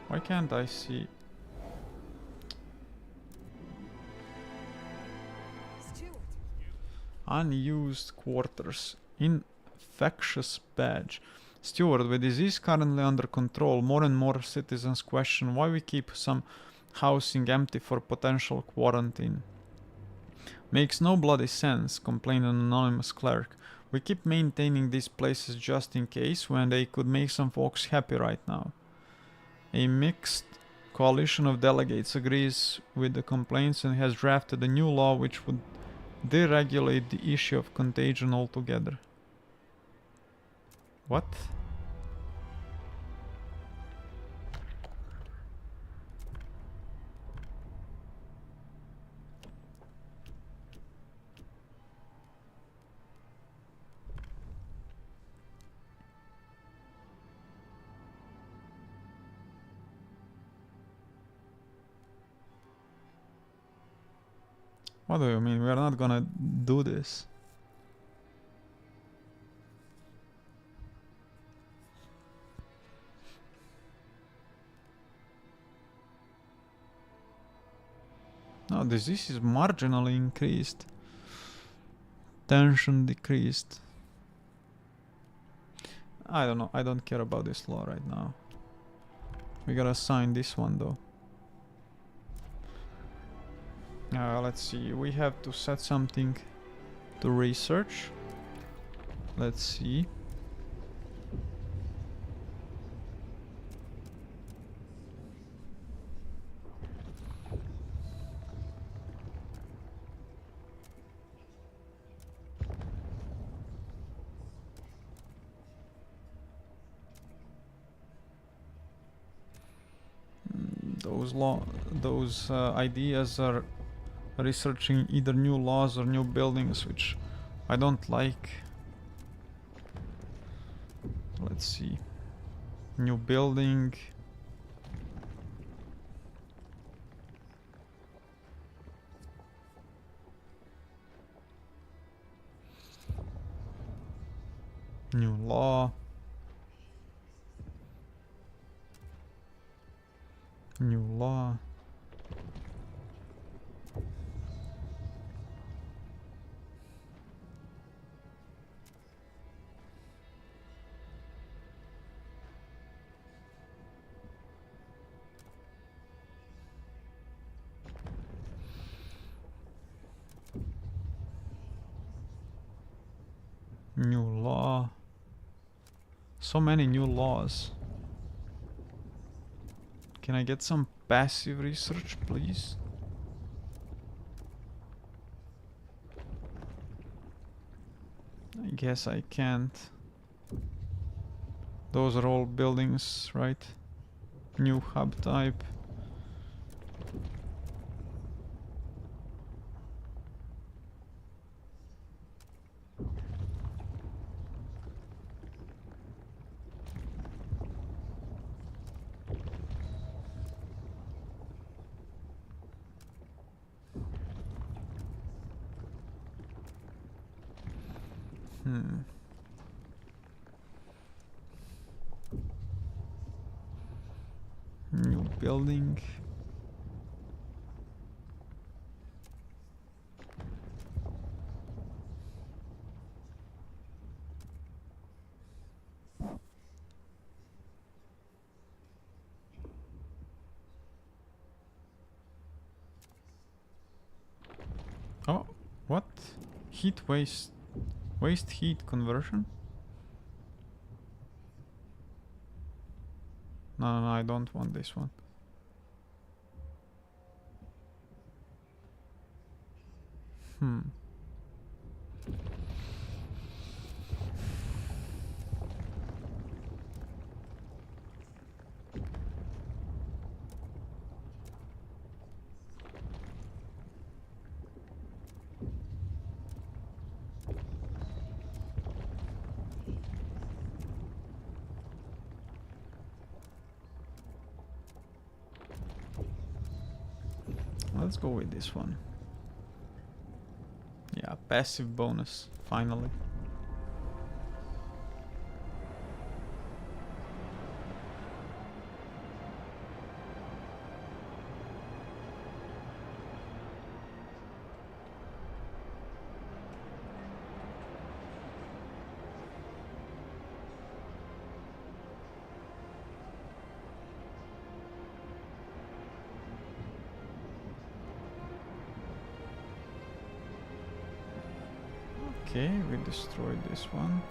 Why can't I see? Steward. Unused quarters. Infectious badge. Steward, with disease currently under control, more and more citizens question why we keep some housing empty for potential quarantine. Makes no bloody sense, complained an anonymous clerk. We keep maintaining these places just in case, when they could make some folks happy right now. A mixed coalition of delegates agrees with the complaints and has drafted a new law which would deregulate the issue of contagion altogether. What? What do you mean? We are not gonna do this. No, disease is marginally increased. Tension decreased. I don't know. I don't care about this law right now. We gotta sign this one though. Let's see. We have to set something to research. Let's see. Those ideas are researching either new laws or new buildings, which I don't like. Let's see. New building. New law. New law. New law. So many new laws. Can I get some passive research, please? I guess I can't. Those are all buildings, right? New hub type. New building. Oh, what? Heat waste. Waste heat conversion? No, I don't want this one. Hmm. Let's go with this one. Yeah, passive bonus, finally. Okay, we destroyed this one.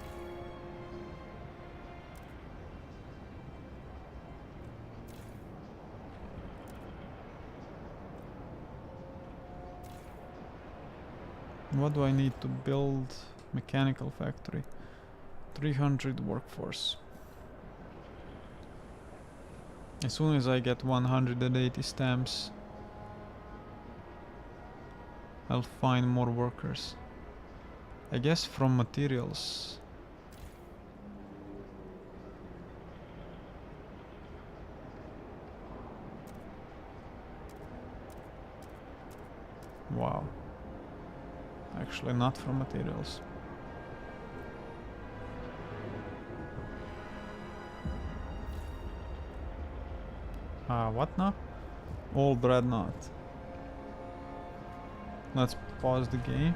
What do I need to build? Mechanical factory. 300 workforce. As soon as I get 180 stamps, I'll find more workers. I guess from materials. Wow. Actually not from materials. What now? Old dreadnought. Let's pause the game.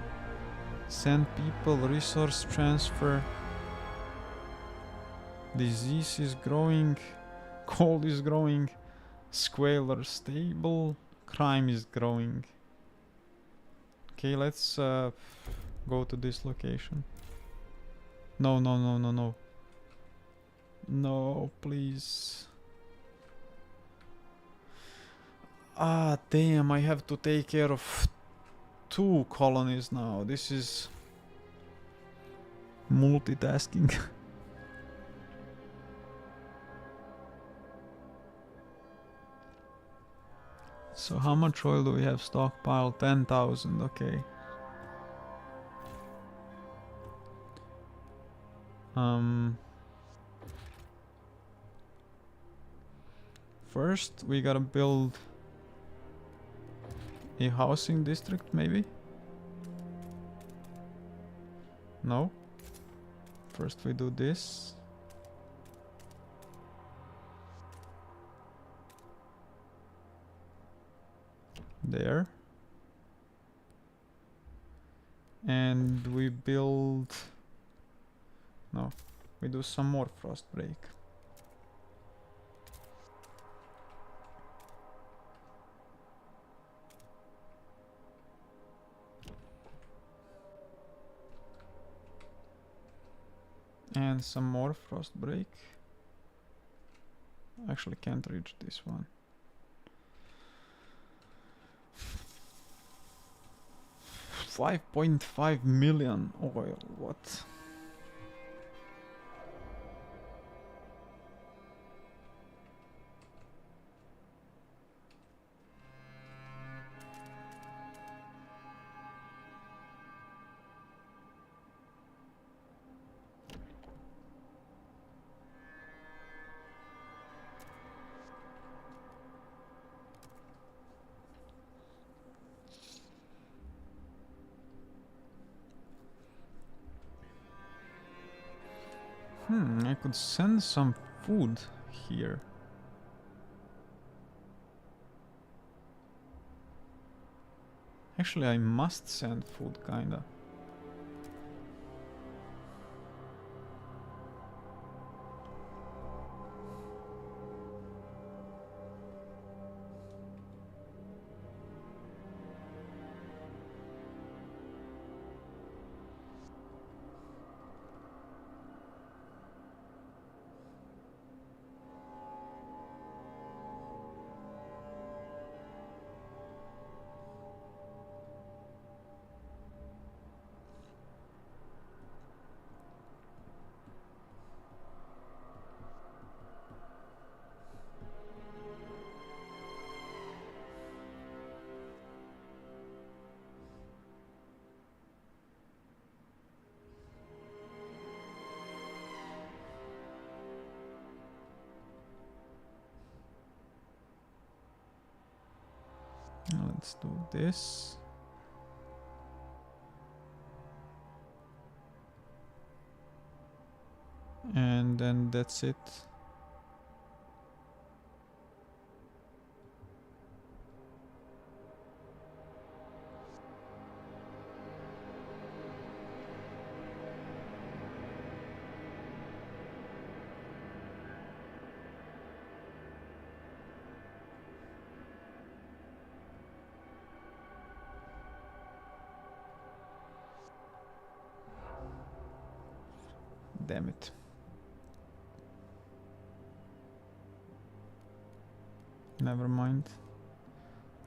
Send people, resource transfer. Disease is growing. Cold is growing. Squaler stable. Crime is growing. Okay, let's go to this location. No, no, no, no, no. No, please. Ah, damn, I have to take care of 2 colonies now. This is multitasking. So how much oil do we have stockpiled? 10,000, okay. First we gotta build a housing district, maybe? No? First we do this. There. And we build... No, we do some more frost break. And some more frost break. Actually can't reach this one. $5.5 million oil, what? I could send some food here. Actually, I must send food, kinda. Let's do this. And then that's it. Damn it. Never mind.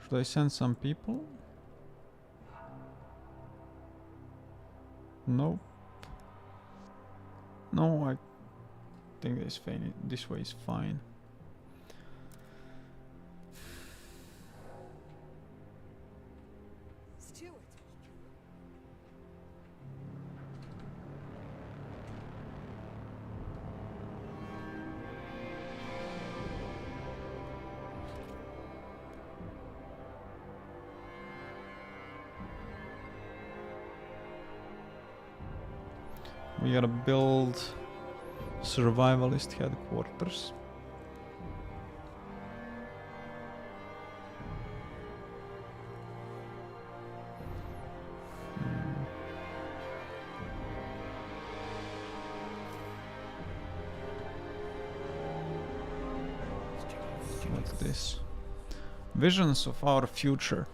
Should I send some people? Nope. No, I think this way is fine. Steward. We gotta build survivalist headquarters. What's this? Visions of our future.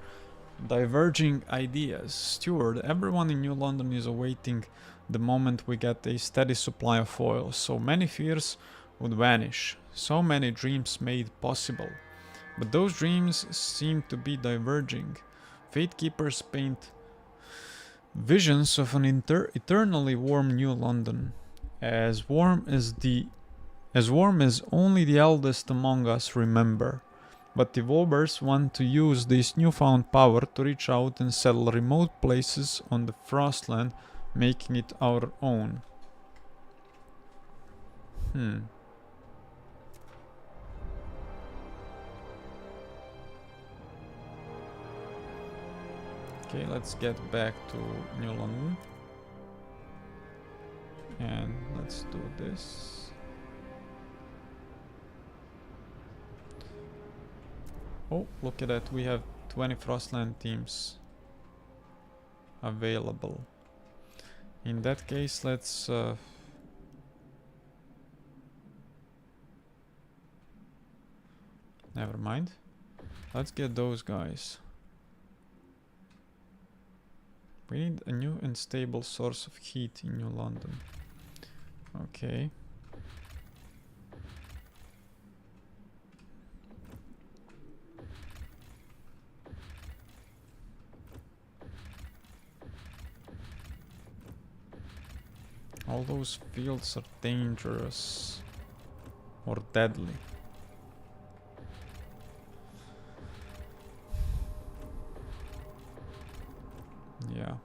Diverging ideas. Steward, everyone in New London is awaiting the moment we get a steady supply of oil. So many fears would vanish. So many dreams made possible. But those dreams seem to be diverging. Fate Keepers paint visions of an eternally warm New London. As warm as only the eldest among us remember. But evolvers want to use this newfound power to reach out and settle remote places on the Frostland, making it our own. Okay, let's get back to New London. And let's do this. Oh, look at that, we have 20 Frostland teams available. In that case, let's never mind. Let's get those guys. We need a new and stable source of heat in New London. Okay. All those fields are dangerous or deadly. Yeah.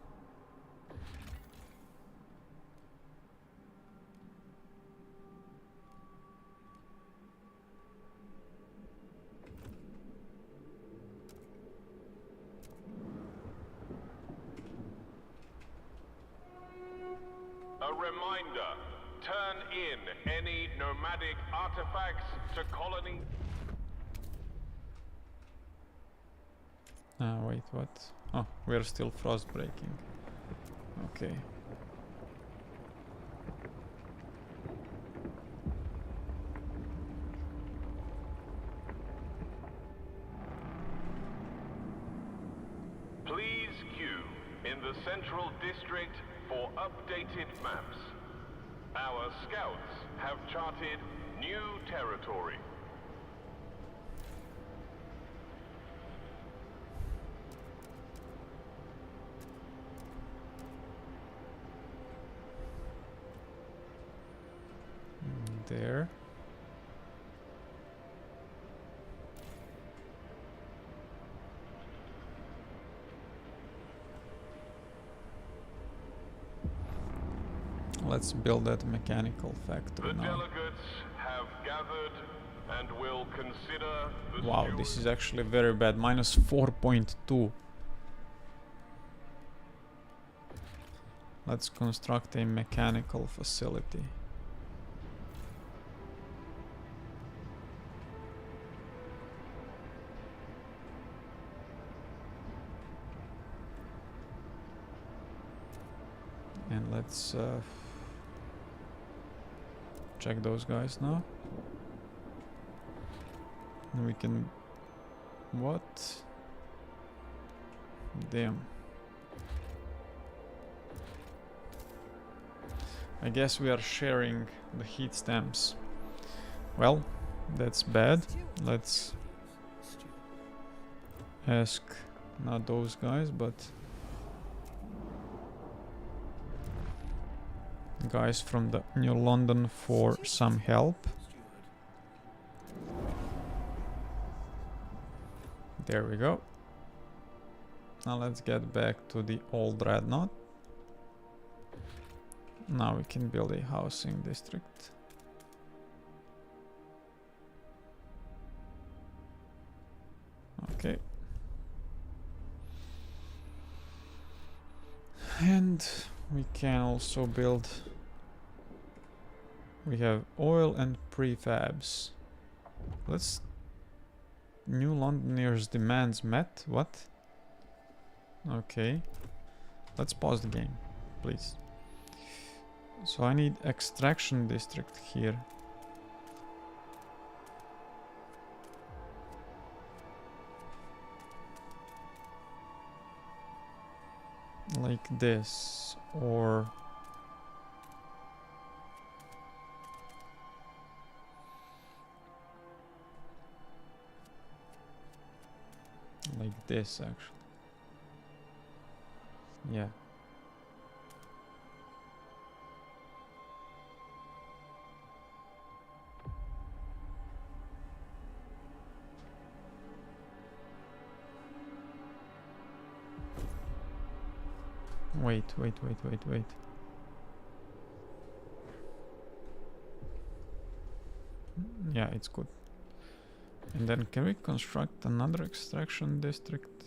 A reminder, turn in any nomadic artifacts to colony. Wait, what? Oh, we're still frost breaking. Okay. Please queue in the Central District for updated maps. Our scouts have charted new territory. There. Let's build that mechanical factory The now. delegates have gathered and will consider the Wow, this is actually very bad. Minus 4.2. Let's construct a mechanical facility. And let's check those guys now. And we can... What? Damn. I guess we are sharing the heat stamps. Well, that's bad. Let's ask not those guys, but guys from the New London for some help. There we go. Now let's get back to the old dreadnought. Now we can build a housing district. Okay. And we can also build... We have oil and prefabs. Let's... New Londoners' demands met? What? Okay. Let's pause the game, please. So I need extraction district here. Like this, or... like this, actually. Yeah. Wait. Yeah, it's good. And then can we construct another extraction district?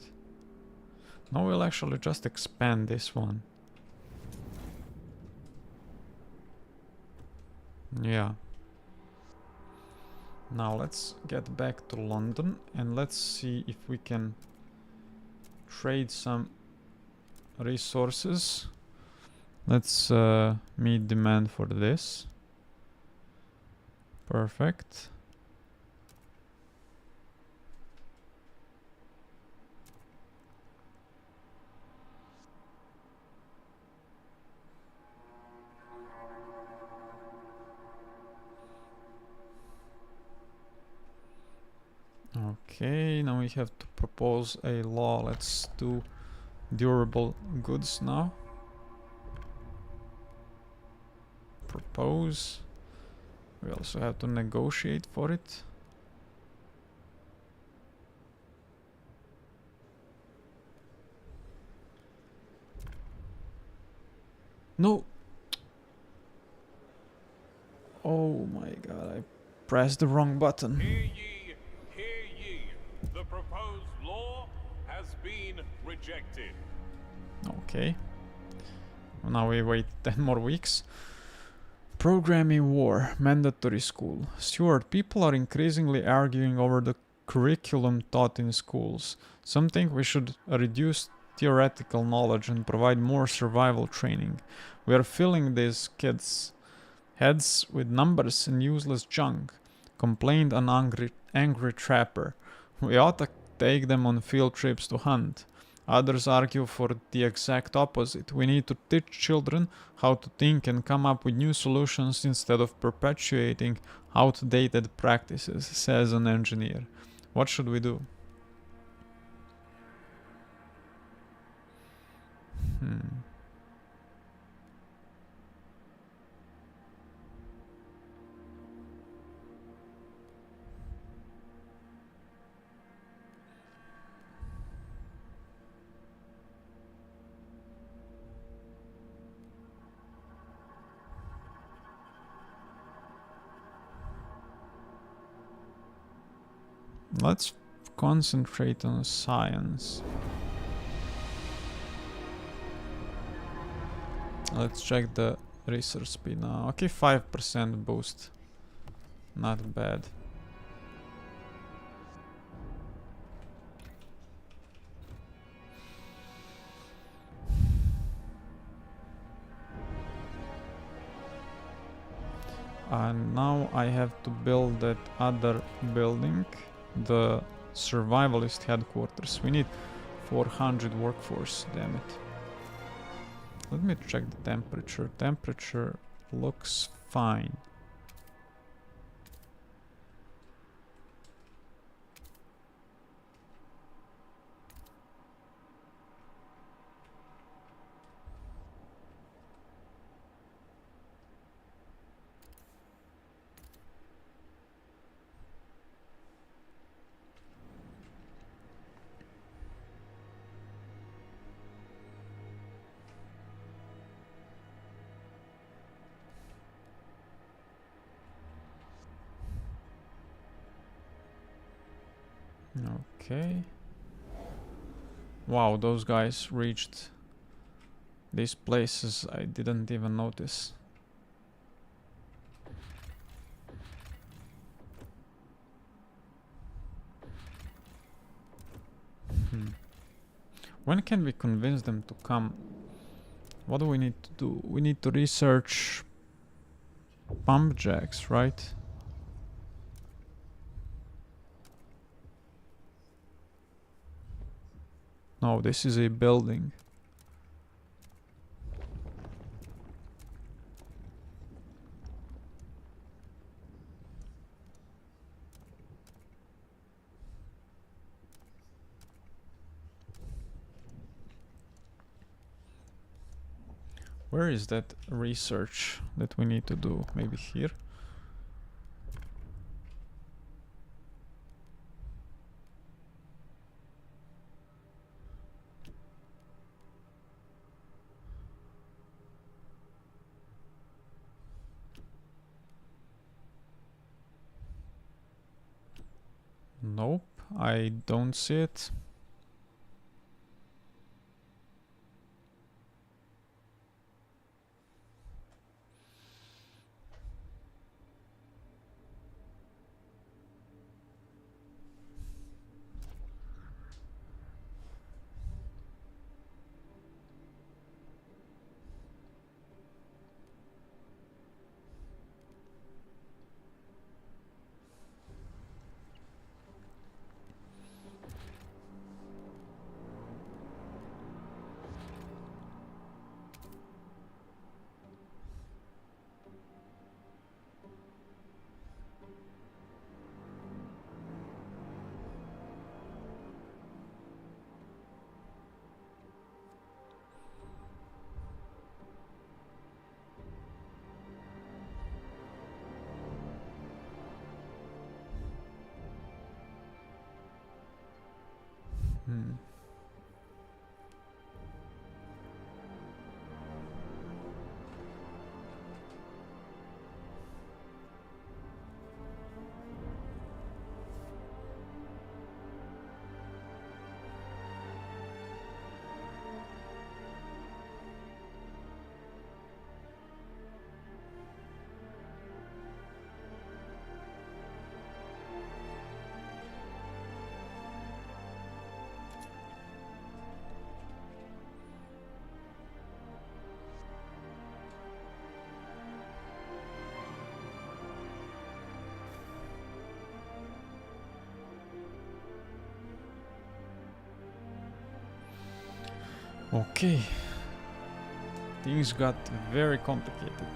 No, we'll actually just expand this one. Yeah. Now let's get back to London and let's see if we can trade some resources. Let's meet demand for this. Perfect. Okay, now we have to propose a law. Let's do durable goods now. Propose. We also have to negotiate for it. No! Oh my god, I pressed the wrong button. Hear ye, hear ye. The proposed law has been rejected. Okay. Now we wait 10 more weeks. Programming war, mandatory school. Stuart, people are increasingly arguing over the curriculum taught in schools. Some think we should reduce theoretical knowledge and provide more survival training. We are filling these kids' heads with numbers and useless junk, complained an angry trapper. We ought to take them on field trips to hunt. Others argue for the exact opposite. We need to teach children how to think and come up with new solutions instead of perpetuating outdated practices, says an engineer. What should we do? Let's concentrate on science. Let's check the research speed now. Okay, 5% boost. Not bad. And now I have to build that other building, the survivalist headquarters. We need 400 workforce, damn it. Let me check the temperature. Temperature looks fine. Okay. Wow, those guys reached these places I didn't even notice. When can we convince them to come? What do we need to do? We need to research pump jacks, right? No, this is a building. Where is that research that we need to do? Maybe here? Nope, I don't see it. Okay. Things got very complicated.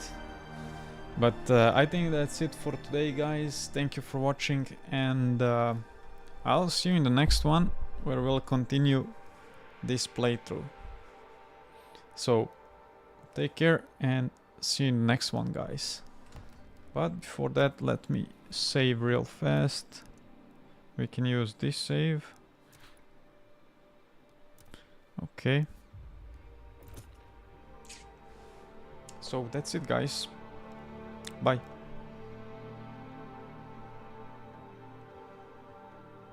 But I think that's it for today, guys. Thank you for watching, and I'll see you in the next one, where we'll continue this playthrough. So, take care and see you in the next one, guys. But before that, let me save real fast. We can use this save. Okay. So that's it, guys. Bye.